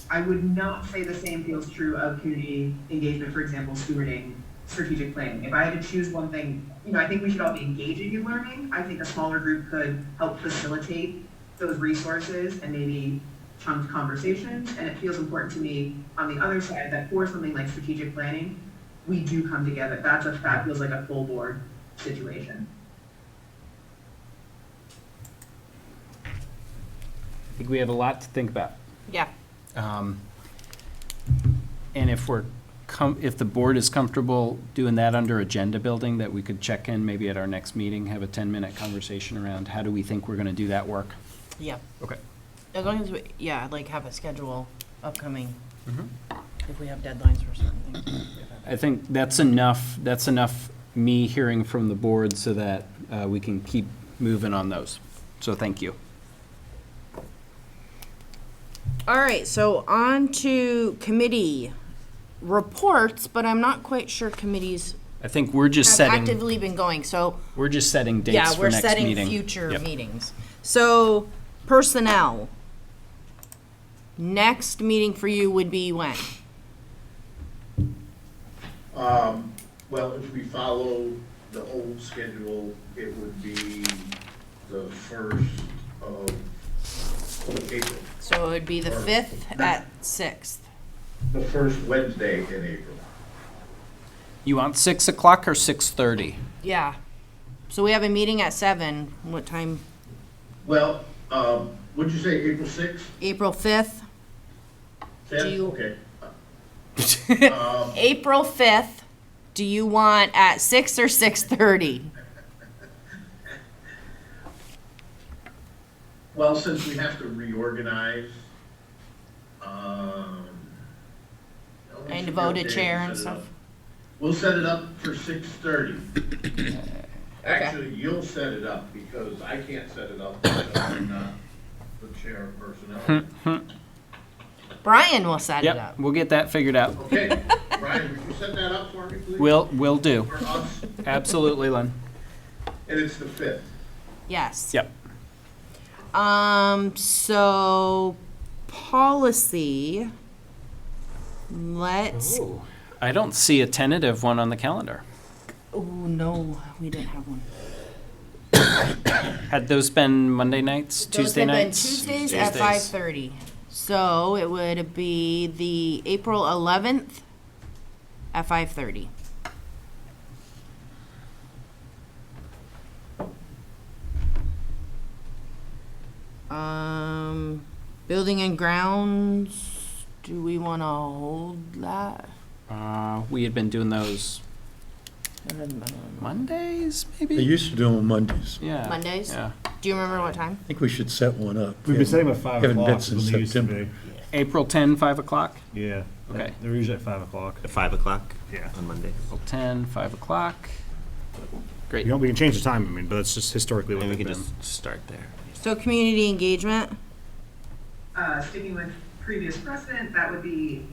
Speaker 12: I would not say the same feels true of community engagement, for example, stewarding strategic planning. If I had to choose one thing, you know, I think we should all be engaging in learning. I think a smaller group could help facilitate those resources and maybe chunked conversations. And it feels important to me on the other side that for something like strategic planning, we do come together. That feels like a full board situation.
Speaker 1: I think we have a lot to think about.
Speaker 8: Yeah.
Speaker 1: And if if the board is comfortable doing that under agenda building, that we could check in maybe at our next meeting, have a 10-minute conversation around how do we think we're going to do that work?
Speaker 8: Yeah.
Speaker 1: Okay.
Speaker 8: As long as we, like have a schedule upcoming, if we have deadlines for certain things.
Speaker 1: I think that's enough. That's enough me hearing from the board so that we can keep moving on those. So thank you.
Speaker 8: All right, so on to committee reports, but I'm not quite sure committees
Speaker 1: I think we're just
Speaker 8: have
Speaker 1: setting.
Speaker 8: actively been going, so.
Speaker 1: We're just setting dates for next meeting.
Speaker 8: Yeah, we're setting future meetings. So, personnel. Next meeting for you would be when?
Speaker 9: Well, if we follow the old schedule, it would be the 1st of April.
Speaker 8: So it would be the
Speaker 9: Or
Speaker 8: 5th at 6th.
Speaker 9: The first Wednesday in April.
Speaker 1: You want 6 o'clock or 6:30?
Speaker 8: Yeah. So we have a meeting at 7. What time?
Speaker 9: Well, what'd you say, April 6th?
Speaker 8: April 5th?
Speaker 9: 5th?
Speaker 8: you-
Speaker 9: Okay.
Speaker 8: April 5th. Do you want at 6 or 6:30?
Speaker 9: Well, since we have to reorganize,
Speaker 8: And vote a chair and stuff?
Speaker 9: We'll set it up for 6:30. Actually, you'll set it up because I can't set it up because I'm not the chair of personnel.
Speaker 8: Brian will set it
Speaker 1: Yep,
Speaker 8: up.
Speaker 1: we'll get that figured out.
Speaker 9: Okay, Brian, would you set that up for me, please?
Speaker 1: We'll do.
Speaker 9: For us,
Speaker 1: Absolutely, Len.
Speaker 9: and it's the 5th.
Speaker 8: Yes.
Speaker 1: Yep.
Speaker 8: So policy, let's,
Speaker 1: Ooh, I don't see a tentative one on the calendar.
Speaker 8: oh, no, we didn't have one.
Speaker 1: Had those been Monday nights, Tuesday
Speaker 8: Those have been
Speaker 1: nights?
Speaker 8: Tuesdays at
Speaker 1: Tuesdays.
Speaker 8: 5:30. So it would be the April 11th at 5:30. Building and grounds, do we want to hold that?
Speaker 1: We had been doing those Mondays,
Speaker 10: They
Speaker 1: maybe?
Speaker 10: used to do them on Mondays.
Speaker 1: Yeah.
Speaker 8: Mondays?
Speaker 1: Yeah.
Speaker 8: Do you remember what time?
Speaker 10: I think we should set one up.
Speaker 3: We've been setting them at 5
Speaker 10: Haven't
Speaker 3: o'clock.
Speaker 10: met since
Speaker 3: when they used to
Speaker 10: September.
Speaker 3: be.
Speaker 1: April 10, 5 o'clock?
Speaker 3: Yeah.
Speaker 1: Okay.
Speaker 3: They're usually at 5 o'clock.
Speaker 2: At 5 o'clock
Speaker 3: Yeah.
Speaker 2: on Monday.
Speaker 1: April 10, 5 o'clock. Great.
Speaker 3: You know, we can change the time, I mean, but that's just historically what
Speaker 2: And we
Speaker 3: they've
Speaker 2: can
Speaker 3: been.
Speaker 2: just start there.
Speaker 8: So community engagement,
Speaker 12: Sticking with previous precedent, that would be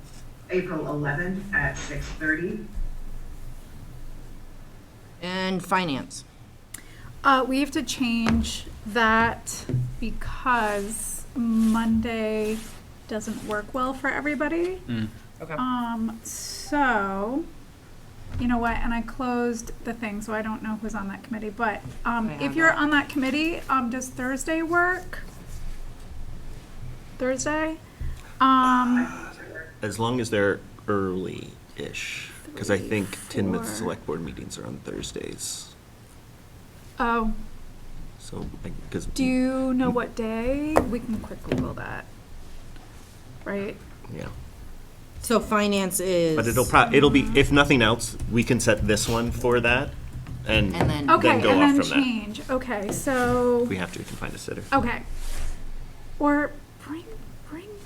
Speaker 12: April 11th at 6:30.
Speaker 8: and finance.
Speaker 7: We have to change that because Monday doesn't work well for everybody.
Speaker 8: Okay.
Speaker 7: So, you know what, and I closed the thing, so I don't know who's on that committee, but,
Speaker 8: have
Speaker 7: if you're
Speaker 8: that.
Speaker 7: on that committee, does Thursday work? Thursday?
Speaker 2: As long as they're early-ish, because I think Tinmouth
Speaker 7: 4.
Speaker 2: Select Board meetings are on Thursdays.
Speaker 7: Oh,
Speaker 2: So, because.
Speaker 7: do you know what day? We can quick Google that. Right?
Speaker 2: Yeah.
Speaker 8: So finance is.
Speaker 2: But it'll be, if nothing else, we can set this one for that and
Speaker 8: And then-
Speaker 7: Okay,
Speaker 2: go
Speaker 7: and
Speaker 2: off
Speaker 7: then
Speaker 2: from that.
Speaker 7: change, okay, so.
Speaker 2: If we have to, we can find a sitter.
Speaker 7: Okay. Or bring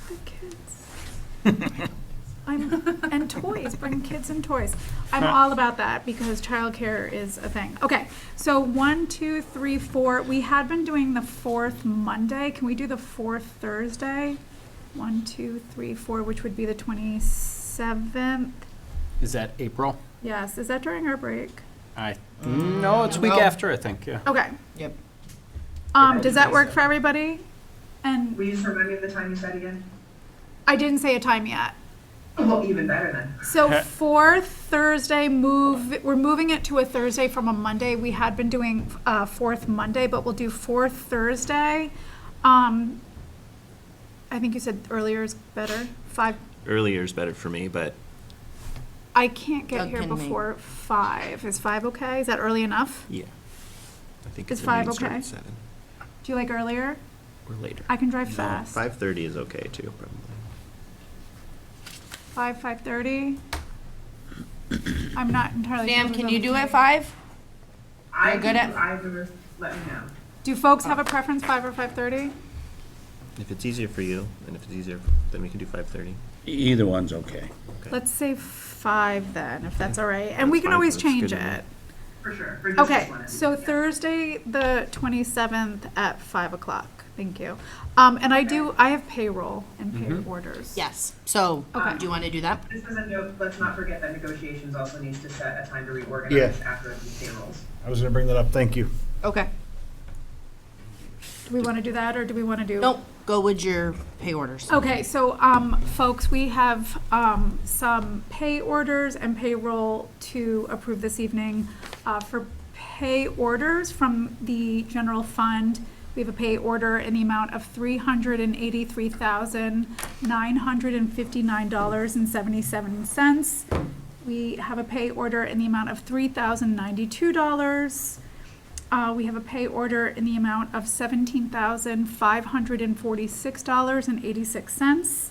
Speaker 7: the kids. And toys, bring kids and toys. I'm all about that because childcare is a thing. Okay, so 1, 2, 3, 4. We had been doing the 4th Monday. Can we do the 4th Thursday? 1, 2, 3, 4, which would be the 27th.
Speaker 1: Is that April?
Speaker 7: Yes, is that during our break?
Speaker 1: No, it's week
Speaker 8: no.
Speaker 1: after, I think, yeah.
Speaker 7: Okay.
Speaker 8: Yep.
Speaker 7: Does that work for everybody? And
Speaker 12: Will you just remind me of the time you said again?
Speaker 7: I didn't say a time yet.
Speaker 12: Oh, even better then.
Speaker 7: So 4th Thursday, we're moving it to a Thursday from a Monday. We had been doing 4th Monday, but we'll do 4th Thursday. I think you said earlier is better, 5.
Speaker 2: Earlier is better for me, but
Speaker 7: I can't get
Speaker 8: Doug
Speaker 7: here
Speaker 8: can make-
Speaker 7: before 5. Is 5 okay? Is that early enough?
Speaker 2: yeah. I think
Speaker 7: Is
Speaker 2: it's
Speaker 7: 5
Speaker 2: start
Speaker 7: okay?
Speaker 2: at 7
Speaker 7: Do you like earlier?
Speaker 2: or later.
Speaker 7: I can drive fast.
Speaker 2: 5:30 is okay too, probably.
Speaker 7: 5:30? I'm not entirely.
Speaker 8: Sam,
Speaker 7: sure
Speaker 8: can
Speaker 7: we're
Speaker 8: you
Speaker 7: going
Speaker 8: do
Speaker 7: to-
Speaker 8: at 5?
Speaker 12: I
Speaker 8: You're good
Speaker 12: can
Speaker 8: at-
Speaker 12: do either, let me know.
Speaker 7: Do folks have a preference, 5 or 5:30?
Speaker 2: If it's easier for you, and if it's easier, then we can do 5:30.
Speaker 14: Either one's okay.
Speaker 7: Let's say 5 then, if that's all right. And we
Speaker 2: That's
Speaker 7: can
Speaker 2: fine.
Speaker 7: always
Speaker 2: That's
Speaker 7: change
Speaker 2: good with me.
Speaker 7: it.
Speaker 12: For sure. For just this
Speaker 7: Okay,
Speaker 12: one, I mean,
Speaker 7: so
Speaker 12: yeah.
Speaker 7: Thursday, the 27th at 5 o'clock. Thank you. And I have payroll and pay orders.
Speaker 8: Yes. So,
Speaker 7: Okay.
Speaker 8: do you want to do that?
Speaker 12: Just as a note, let's not forget that negotiations also needs to set a time to reorganize after the payrolls.
Speaker 3: I was gonna bring that up, thank you.
Speaker 8: Okay.
Speaker 7: Do we want to do that, or do we want to do?
Speaker 8: Nope, go with your pay orders.
Speaker 7: Okay, so, folks, we have, some pay orders and payroll to approve this evening. For pay orders from the general fund, we have a pay order in the amount of $383,959.77. We have a pay order in the amount of $3,092. We have a pay order in the amount of $17,546.86.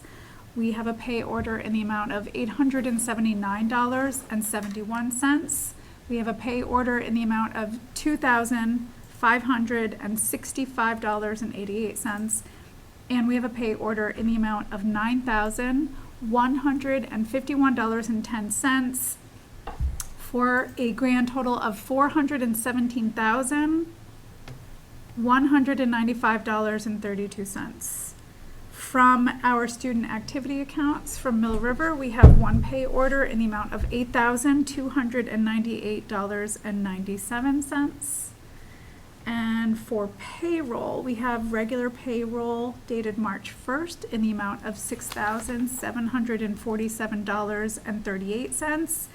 Speaker 7: We have a pay order in the amount of $879.71. We have a pay order in the amount of $2,565.88. And we have a pay order in the amount of $9,151.10. For a grand total of $417,195.32. From our student activity accounts from Mill River, we have one pay order in the amount of $8,298.97. And for payroll, we have regular payroll dated March 1st in the amount of $6,747.38.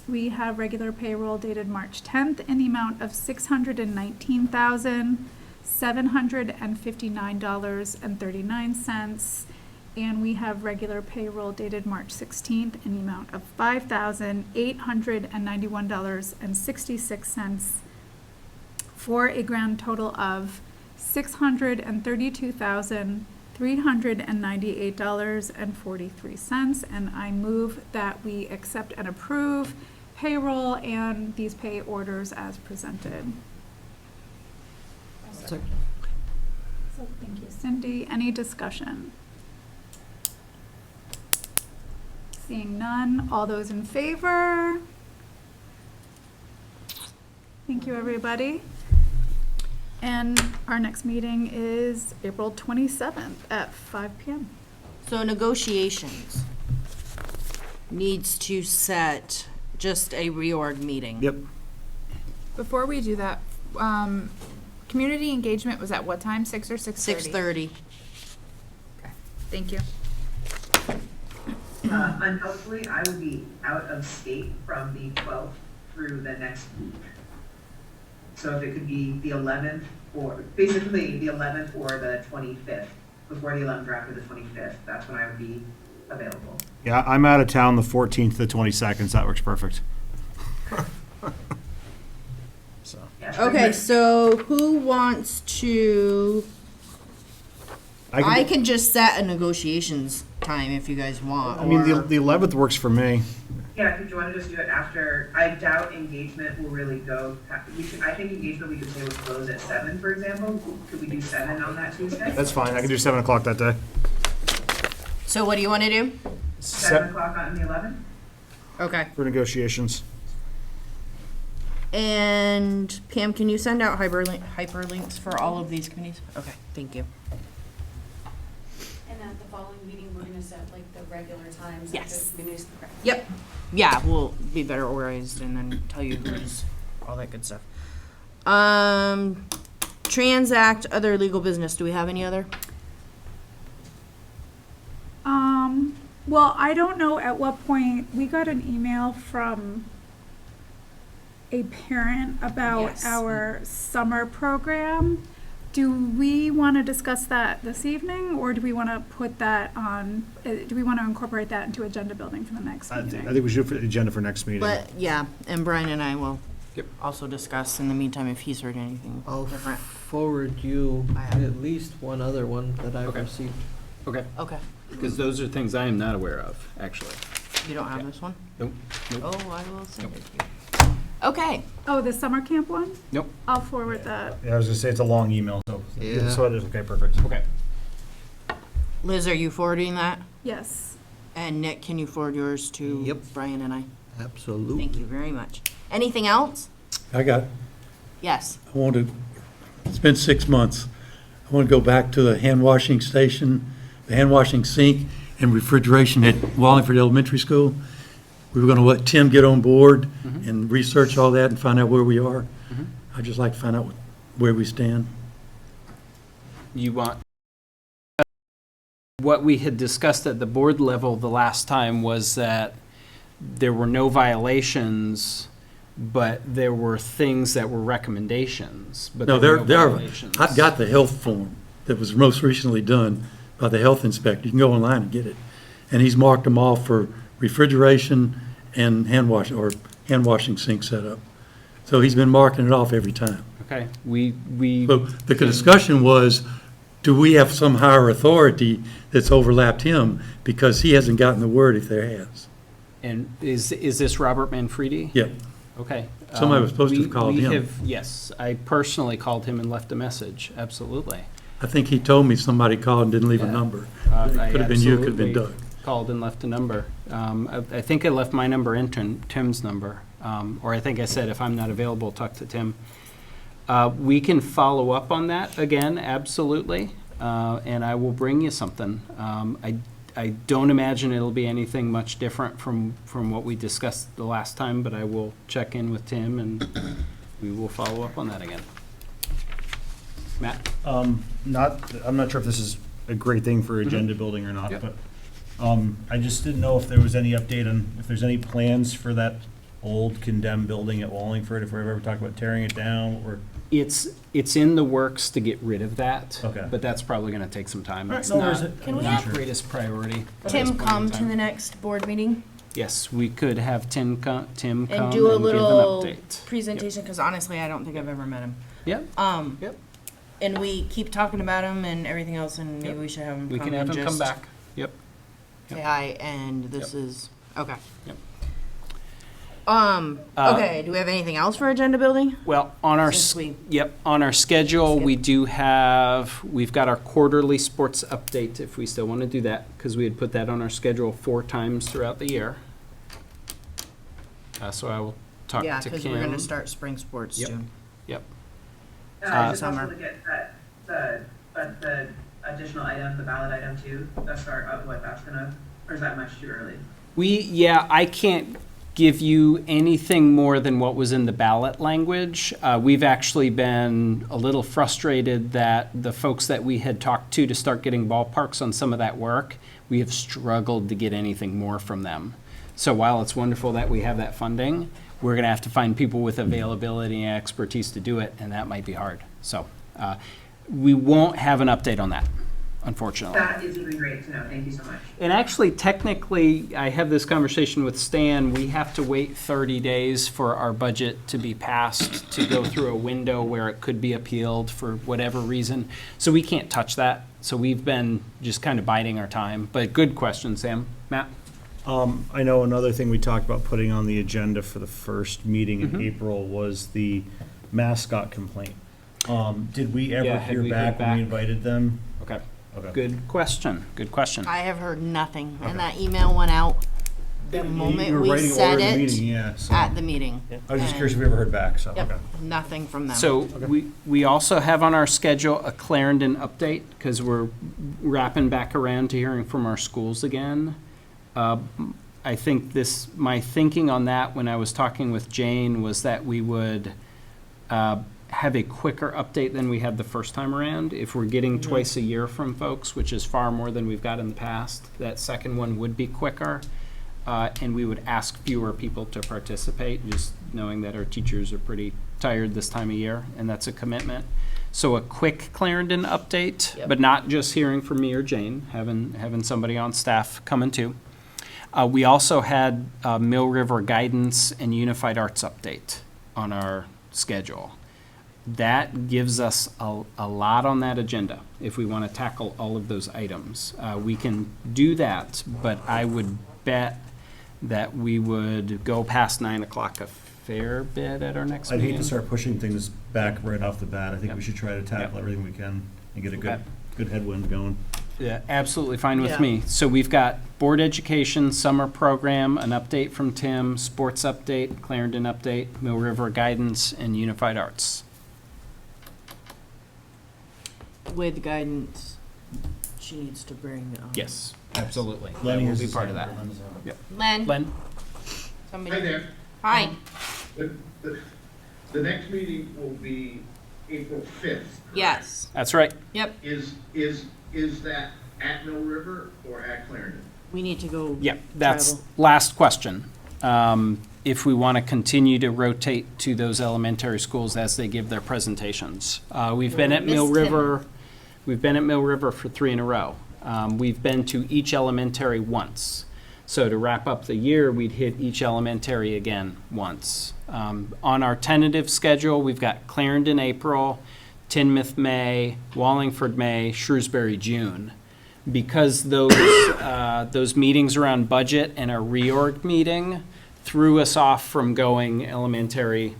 Speaker 7: We have regular payroll dated March 10th in the amount of $619,759.39. And we have regular payroll dated March 16th in the amount of $5,891.66, for a grand total of $632,398.43. And I move that we accept and approve payroll and these pay orders as presented. So thank you, Cindy. Any discussion? Seeing none, all those in favor? Thank you, everybody. And our next meeting is April 27th at 5 p.m.
Speaker 8: So negotiations needs to set just a reorg meeting.
Speaker 3: Yep.
Speaker 13: Before we do that, community engagement was at what time, 6 or 6:30?
Speaker 8: 6:30.
Speaker 13: Okay, thank you.
Speaker 12: Unhelpfully, I will be out of state from the 12th through the next week. So if it could be the 11th, or basically the 11th or the 25th, before the 11th or after the 25th, that's when I would be available.
Speaker 3: Yeah, I'm out of town the 14th to the 22nd, so that works perfect. So.
Speaker 12: Yeah,
Speaker 8: Okay, so who wants to? I can just set a negotiations time if you guys want.
Speaker 3: I mean,
Speaker 8: or-
Speaker 3: the 11th works for me.
Speaker 12: Yeah, if you want to just do it after, I doubt engagement will really go, I think engagement we could say would close at 7, for example. Could we do 7 on that Tuesday?
Speaker 3: That's fine. I can do 7 o'clock that day.
Speaker 8: So what do you want to do?
Speaker 12: 7 o'clock on the 11th?
Speaker 8: Okay.
Speaker 3: For negotiations.
Speaker 8: And Pam, can you send out hyperlinks for all of these committees? Okay, thank you.
Speaker 6: And at the following meeting, we're gonna set like the regular times.
Speaker 8: Yes.
Speaker 6: Of the communities.
Speaker 8: Yep. Yeah, we'll be better organized and then tell you who's, all that good stuff. Transact, other legal business. Do we have any other?
Speaker 7: Well, I don't know at what point, we got an email from a parent about
Speaker 8: Yes.
Speaker 7: our summer program. Do we want to discuss that this evening, or do we want to put that on, do we want to incorporate that into agenda building for the next
Speaker 3: I
Speaker 7: meeting?
Speaker 3: think we should put the agenda for next meeting.
Speaker 8: But, yeah, and Brian and I will also discuss in the meantime if he's heard anything
Speaker 5: I'll
Speaker 8: different.
Speaker 5: forward you at least one other one that I've
Speaker 1: Okay.
Speaker 5: received.
Speaker 1: Okay,
Speaker 8: Okay.
Speaker 1: because those are things I am not aware of, actually.
Speaker 8: You don't have this one?
Speaker 1: Nope, nope,
Speaker 8: Oh, I will send it to you. Okay.
Speaker 7: Oh, the summer camp one?
Speaker 1: nope.
Speaker 7: I'll forward that.
Speaker 3: Yeah, I was gonna say it's a long email, so.
Speaker 5: Yeah.
Speaker 3: So it is, okay, perfect.
Speaker 1: Okay.
Speaker 8: Liz, are you forwarding that?
Speaker 7: Yes.
Speaker 8: And Nick, can you forward yours to
Speaker 5: Yep.
Speaker 8: Brian and I?
Speaker 5: Absolutely.
Speaker 8: Thank you very much. Anything else?
Speaker 10: I got,
Speaker 8: Yes.
Speaker 10: I want to, it's been 6 months. I want to go back to the hand washing station, the hand washing sink and refrigeration at Wallingford Elementary School. We were going to let Tim get on board and research all that and find out where we are. I'd just like to find out where we stand.
Speaker 1: you want, what we had discussed at the board level the last time was that there were no violations, but there were things that were recommendations, but
Speaker 10: No,
Speaker 1: there were
Speaker 10: there
Speaker 1: no
Speaker 10: are,
Speaker 1: violations.
Speaker 10: I've got the health form that was most recently done by the health inspector. You can go online and get it. And he's marked them off for refrigeration and hand washing sink setup. So he's been marking it off every time.
Speaker 1: Okay, we.
Speaker 10: So the discussion was, do we have some higher authority that's overlapped him because he hasn't gotten the word if there has?
Speaker 1: And is this Robert Manfredi?
Speaker 10: Yep.
Speaker 1: Okay.
Speaker 10: Somebody was supposed to have
Speaker 1: We-
Speaker 10: called
Speaker 1: we
Speaker 10: him.
Speaker 1: have- Yes, I personally called him and left a message, absolutely.
Speaker 10: I think he told me somebody called and didn't leave a
Speaker 1: Yeah.
Speaker 10: number.
Speaker 1: I
Speaker 10: Could have been you, could have been
Speaker 1: absolutely
Speaker 10: Doug.
Speaker 1: Called and left a number. I think I left my number and Tim's number, or I think I said if I'm not available, talk to Tim. We can follow up on that again, absolutely, and I will bring you something. I don't imagine it'll be anything much different from what we discussed the last time, but I will check in with Tim and we will follow up on that again. Matt?
Speaker 3: I'm not sure if this is a great thing for agenda building or not,
Speaker 1: Yep.
Speaker 3: but I just didn't know if there was any update on, if there's any plans for that old condemned building at Wallingford, if we've ever talked about tearing it down, or.
Speaker 1: It's in the works to get rid of that.
Speaker 3: Okay.
Speaker 1: But that's probably gonna take some time.
Speaker 3: All right,
Speaker 1: It's
Speaker 3: no
Speaker 1: not
Speaker 3: worries.
Speaker 8: Can we
Speaker 1: not
Speaker 8: have
Speaker 1: greatest priority. at this
Speaker 8: Tim
Speaker 1: point in
Speaker 8: come to
Speaker 1: time.
Speaker 8: the next board meeting
Speaker 1: Yes, we could have Tim come
Speaker 8: and
Speaker 1: and
Speaker 8: do a
Speaker 1: give an
Speaker 8: little
Speaker 1: update.
Speaker 8: presentation, because honestly, I don't think I've ever met him.
Speaker 1: Yep, Yep.
Speaker 8: And we keep talking about him and everything else, and maybe
Speaker 1: Yep.
Speaker 8: we should have him
Speaker 1: we
Speaker 8: come
Speaker 1: can have
Speaker 8: and
Speaker 1: him come
Speaker 8: just
Speaker 1: back. Yep.
Speaker 8: say hi, and this
Speaker 1: Yep.
Speaker 8: is, okay.
Speaker 1: Yep.
Speaker 8: Okay, do we have anything else for agenda building?
Speaker 1: Well, on our,
Speaker 8: Since we-
Speaker 1: on our schedule,
Speaker 8: Skip.
Speaker 1: we do we've got our quarterly sports update, if we still want to do that, because we had put that on our schedule 4 times throughout the year. So I will talk
Speaker 8: Yeah,
Speaker 1: to Kim.
Speaker 8: because we're gonna start spring sports
Speaker 1: Yep.
Speaker 8: soon.
Speaker 1: Yep.
Speaker 12: Is it
Speaker 8: Summer.
Speaker 12: possible to get the additional item, the ballot item too, the start of what that's gonna, or is that much too early?
Speaker 1: I can't give you anything more than what was in the ballot language. We've actually been a little frustrated that the folks that we had talked to start getting ballparks on some of that work, we have struggled to get anything more from them. So while it's wonderful that we have that funding, we're gonna have to find people with availability and expertise to do it, and that might be hard. So, we won't have an update on that, unfortunately.
Speaker 12: That is even great to know, thank you so much.
Speaker 1: And actually, technically, I have this conversation with Stan, we have to wait 30 days for our budget to be passed, to go through a window where it could be appealed for whatever reason. So we can't touch that. So we've been just kind of biding our time. But good question, Sam. Matt?
Speaker 3: I know another thing we talked about putting on the agenda for the first meeting in April was the mascot complaint. Did we ever
Speaker 1: Yeah, had
Speaker 3: hear
Speaker 1: we heard
Speaker 3: back when we
Speaker 1: back?
Speaker 3: invited them?
Speaker 1: Okay.
Speaker 3: Okay.
Speaker 1: Good question. Good question.
Speaker 8: I have heard nothing, and that email went out the
Speaker 3: You were
Speaker 8: moment we
Speaker 3: writing
Speaker 8: said
Speaker 3: order of the
Speaker 8: it
Speaker 3: meeting, yeah, so-
Speaker 8: at the meeting.
Speaker 3: I was just curious if we ever heard back, so,
Speaker 8: Yep,
Speaker 3: okay.
Speaker 8: nothing from them.
Speaker 1: So we also have on our schedule a Clarendon update because we're wrapping back around to hearing from our schools again. I think my thinking on that when I was talking with Jane was that we would have a quicker update than we had the first time around. If we're getting twice a year from folks, which is far more than we've got in the past, that second one would be quicker. And we would ask fewer people to participate, just knowing that our teachers are pretty tired this time of year, and that's a commitment. So a quick Clarendon update,
Speaker 8: Yep.
Speaker 1: but not just hearing from me or Jane, having somebody on staff coming too. We also had Mill River Guidance and Unified Arts update on our schedule. That gives us a lot on that agenda if we want to tackle all of those items. We can do that, but I would bet that we would go past 9 o'clock a fair bit at our next
Speaker 3: I'd
Speaker 1: meeting.
Speaker 3: hate to start pushing things back right off the bat. I think
Speaker 1: Yep.
Speaker 3: we should try to tackle
Speaker 1: Yep.
Speaker 3: everything we can and get a
Speaker 1: Okay.
Speaker 3: good headwind going.
Speaker 1: Yeah, absolutely fine with
Speaker 8: Yeah.
Speaker 1: me. So we've got board education, summer program, an update from Tim, sports update, Clarendon update, Mill River Guidance, and Unified Arts.
Speaker 8: With guidance, she needs to bring.
Speaker 1: Yes, absolutely. That
Speaker 3: Lenny
Speaker 1: will
Speaker 3: is
Speaker 1: be
Speaker 3: the
Speaker 1: part of
Speaker 3: same.
Speaker 1: that. Yep.
Speaker 8: Len,
Speaker 1: Len?
Speaker 8: somebody.
Speaker 9: Hi there.
Speaker 8: Hi.
Speaker 9: The next meeting will be April 5th.
Speaker 8: Yes.
Speaker 1: That's right.
Speaker 8: Yep.
Speaker 9: Is that at Mill River or at Clarendon?
Speaker 8: We need to go.
Speaker 1: Yeah, that's
Speaker 8: travel.
Speaker 1: last question. If we want to continue to rotate to those elementary schools as they give their presentations. We've been at Mill
Speaker 8: missed him.
Speaker 1: River, we've been at Mill River for 3 in a row. We've been to each elementary once. So to wrap up the year, we'd hit each elementary again once. On our tentative schedule, we've got Clarendon April, Tinmouth May, Wallingford May, Shrewsbury June. Because those meetings around budget and our reorg meeting threw us off from going elementary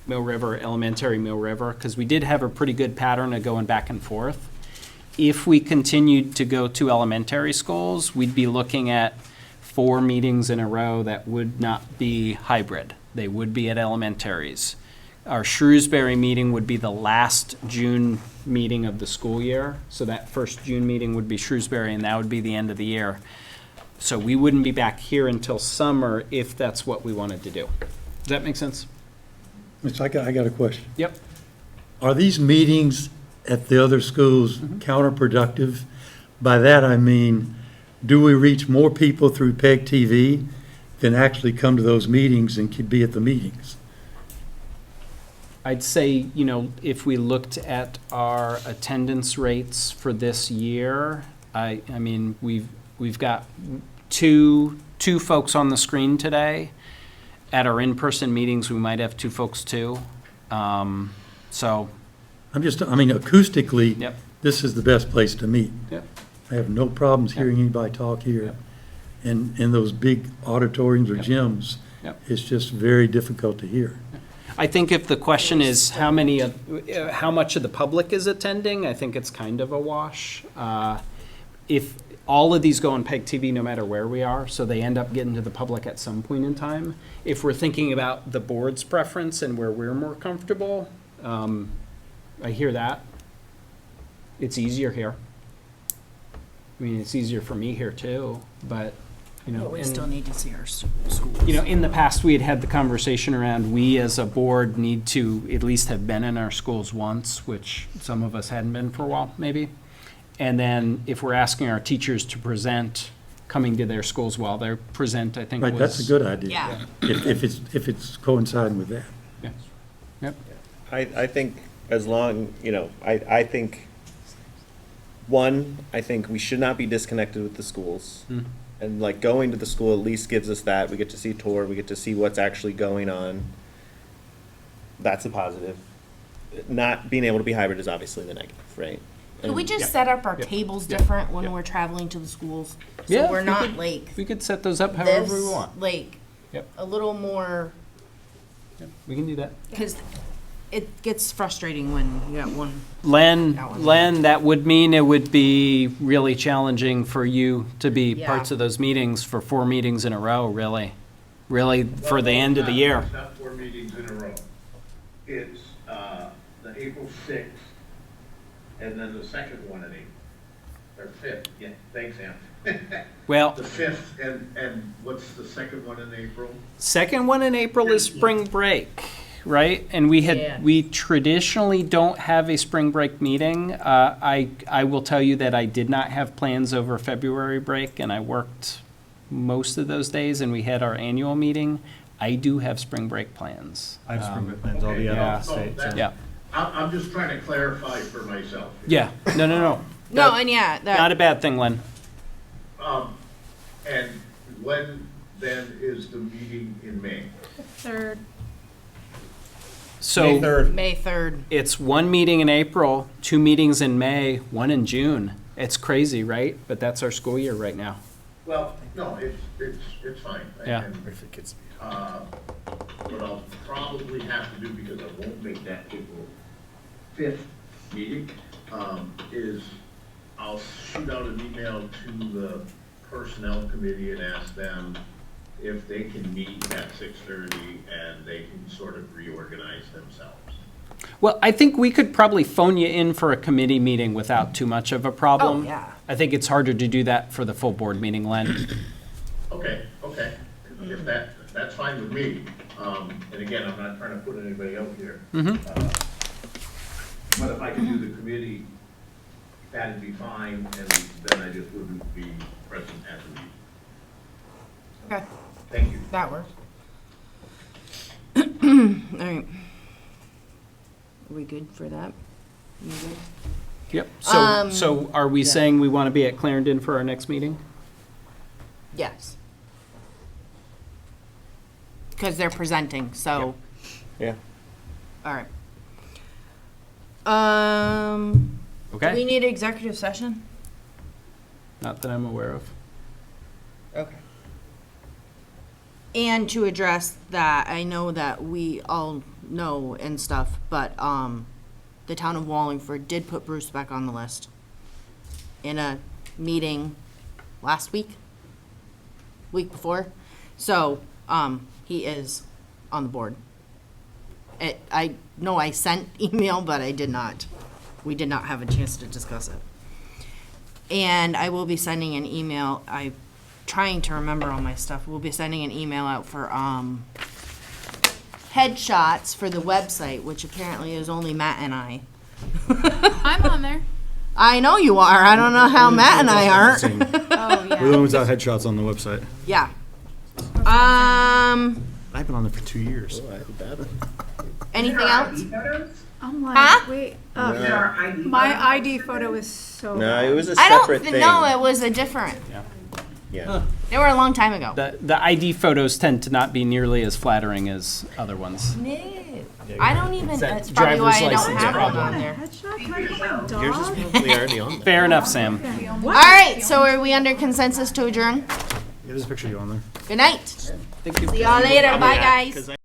Speaker 1: Mill River, because we did have a pretty good pattern of going back and forth. If we continued to go to elementary schools, we'd be looking at 4 meetings in a row that would not be hybrid. They would be at elementaries. Our Shrewsbury meeting would be the last June meeting of the school year. So that first June meeting would be Shrewsbury, and that would be the end of the year. So we wouldn't be back here until summer if that's what we wanted to do. Does that make sense?
Speaker 10: I got a question.
Speaker 1: Yep.
Speaker 10: Are these meetings at the other schools counterproductive? By that I mean, do we reach more people through PEG TV than actually come to those meetings and could be at the meetings?
Speaker 1: I'd say, if we looked at our attendance rates for this year, I mean, we've got two folks on the screen today. At our in-person meetings, we might have 2 folks too. So.
Speaker 10: Acoustically,
Speaker 1: Yep.
Speaker 10: this is the best place to meet.
Speaker 1: Yep.
Speaker 10: I have no problems hearing anybody talk here.
Speaker 1: Yep.
Speaker 10: And in those big auditoriums or
Speaker 1: Yep.
Speaker 10: gyms,
Speaker 1: Yep.
Speaker 10: it's just very difficult to hear.
Speaker 1: I think if the question is how much of the public is attending, I think it's kind of a wash. If all of these go on PEG TV, no matter where we are, so they end up getting to the public at some point in time. If we're thinking about the board's preference and where we're more comfortable, I hear that. It's easier here. I mean, it's easier for me here too, but,
Speaker 8: But we still need to see our schools.
Speaker 1: in the past, we had the conversation around, we as a board need to at least have been in our schools once, which some of us hadn't been for a while, maybe. And then if we're asking our teachers to present, coming to their schools while they present, I think
Speaker 10: Right, that's a good idea.
Speaker 8: Yeah.
Speaker 10: If it's coinciding with that.
Speaker 1: Yeah. Yep.
Speaker 2: I think as long, I think, I think we should not be disconnected with the schools. And like going to the school at least gives us that. We get to see a tour, we get to see what's actually going on. That's a positive. Not being able to be hybrid is obviously the negative, right?
Speaker 8: Could we
Speaker 2: And-
Speaker 8: just set up our
Speaker 1: Yep.
Speaker 8: tables
Speaker 1: Yep.
Speaker 8: different when
Speaker 1: Yep.
Speaker 8: we're traveling to the schools?
Speaker 1: Yeah,
Speaker 8: So we're
Speaker 1: we
Speaker 8: not
Speaker 1: could-
Speaker 8: like
Speaker 1: We could set those up however we
Speaker 8: this,
Speaker 1: want.
Speaker 8: like
Speaker 1: Yep.
Speaker 8: a little more,
Speaker 1: Yep, we can do that.
Speaker 8: because it gets frustrating when you got one.
Speaker 1: Len,
Speaker 8: That one.
Speaker 1: that would mean it would be really challenging for you to be
Speaker 8: Yeah.
Speaker 1: parts of those meetings for 4 meetings in a row, really. Really, for the
Speaker 9: Well,
Speaker 1: end of the year.
Speaker 9: It's not 4 meetings in a row. It's the April 6th, and then the second one in April, or 5th, yeah, thanks, Ann.
Speaker 1: Well,
Speaker 9: The 5th, and what's the second one in April?
Speaker 1: second one in April is spring break, right? And
Speaker 8: Yeah.
Speaker 1: we traditionally don't have a spring break meeting. I will tell you that I did not have plans over February break, and I worked most of those days, and we had our annual meeting. I do have spring break plans.
Speaker 3: I have spring break plans. I'll
Speaker 9: Okay,
Speaker 3: be out
Speaker 1: yeah.
Speaker 3: of state.
Speaker 9: So that-
Speaker 1: Yeah,
Speaker 9: I'm just trying to clarify for myself.
Speaker 1: yeah, no.
Speaker 8: No,
Speaker 1: That-
Speaker 8: and yeah, that.
Speaker 1: Not a bad thing, Len.
Speaker 9: And when then is the meeting in May?
Speaker 7: 3rd.
Speaker 1: So.
Speaker 3: May 3rd.
Speaker 8: May 3rd.
Speaker 1: It's 1 meeting in April, 2 meetings in May, 1 in June. It's crazy, right? But that's our school year right now.
Speaker 9: Well, no, it's fine.
Speaker 1: Yeah.
Speaker 9: And, what I'll probably have to do, because I won't make that April 5th meeting, is I'll shoot out an email to the personnel committee and ask them if they can meet at 6:30 and they can sort of reorganize themselves.
Speaker 1: Well, I think we could probably phone you in for a committee meeting without too much of a problem.
Speaker 8: Oh, yeah.
Speaker 1: I think it's harder to do that for the full board meeting, Len.
Speaker 9: Okay. If that's fine with me. And again, I'm not trying to put anybody out here. But if I could do the committee, that'd be fine, and then I just wouldn't be present at the meeting.
Speaker 8: Okay,
Speaker 13: Thank you. That works.
Speaker 8: all right. Are we good for that? You good?
Speaker 1: Yep. So are we
Speaker 8: yeah.
Speaker 1: saying we want to be at Clarendon for our next meeting?
Speaker 8: Yes. Because they're presenting, so.
Speaker 2: Yeah.
Speaker 8: All right. Do
Speaker 1: Okay.
Speaker 8: we need executive session?
Speaker 1: Not that I'm aware of.
Speaker 8: Okay. And to address that, I know that we all know and stuff, but the town of Wallingford did put Bruce back on the list in a meeting last week before. So he is on the board. I know I sent email, but I did not. We did not have a chance to discuss it. And I will be sending an email. I'm trying to remember all my stuff. We'll be sending an email out for headshots for the website, which apparently is only Matt and I.
Speaker 13: I'm on there.
Speaker 8: I know you are. I don't know how Matt and I aren't.
Speaker 13: Oh, yeah.
Speaker 3: We're the ones that have headshots on the website.
Speaker 8: Yeah.
Speaker 3: I've been on there for 2 years.
Speaker 2: Oh, I had that.
Speaker 8: Anything
Speaker 12: There are
Speaker 8: else?
Speaker 12: ID photos?
Speaker 7: I'm like,
Speaker 8: Huh?
Speaker 7: wait,
Speaker 12: There are ID photos?
Speaker 7: my ID photo is so.
Speaker 2: No, it was a
Speaker 8: I don't
Speaker 2: separate thing.
Speaker 8: know. It was a different.
Speaker 2: Yeah.
Speaker 8: They were a long time ago.
Speaker 1: The ID photos tend to not be nearly as flattering as other ones.
Speaker 8: No. I don't even.
Speaker 1: It's that
Speaker 8: That's probably why I
Speaker 1: driver's
Speaker 8: don't
Speaker 1: license
Speaker 8: have one
Speaker 1: problem.
Speaker 8: on there.
Speaker 7: Headshot, can I get my
Speaker 2: Yours is
Speaker 7: dog?
Speaker 2: probably already on there.
Speaker 1: Fair enough, Sam.
Speaker 8: All right. So are we under consensus to adjourn?
Speaker 3: Yeah, there's a picture of you on there.
Speaker 8: Good night.
Speaker 1: Thank you.
Speaker 8: See y'all later. Bye, guys.
Speaker 2: 'Cause I-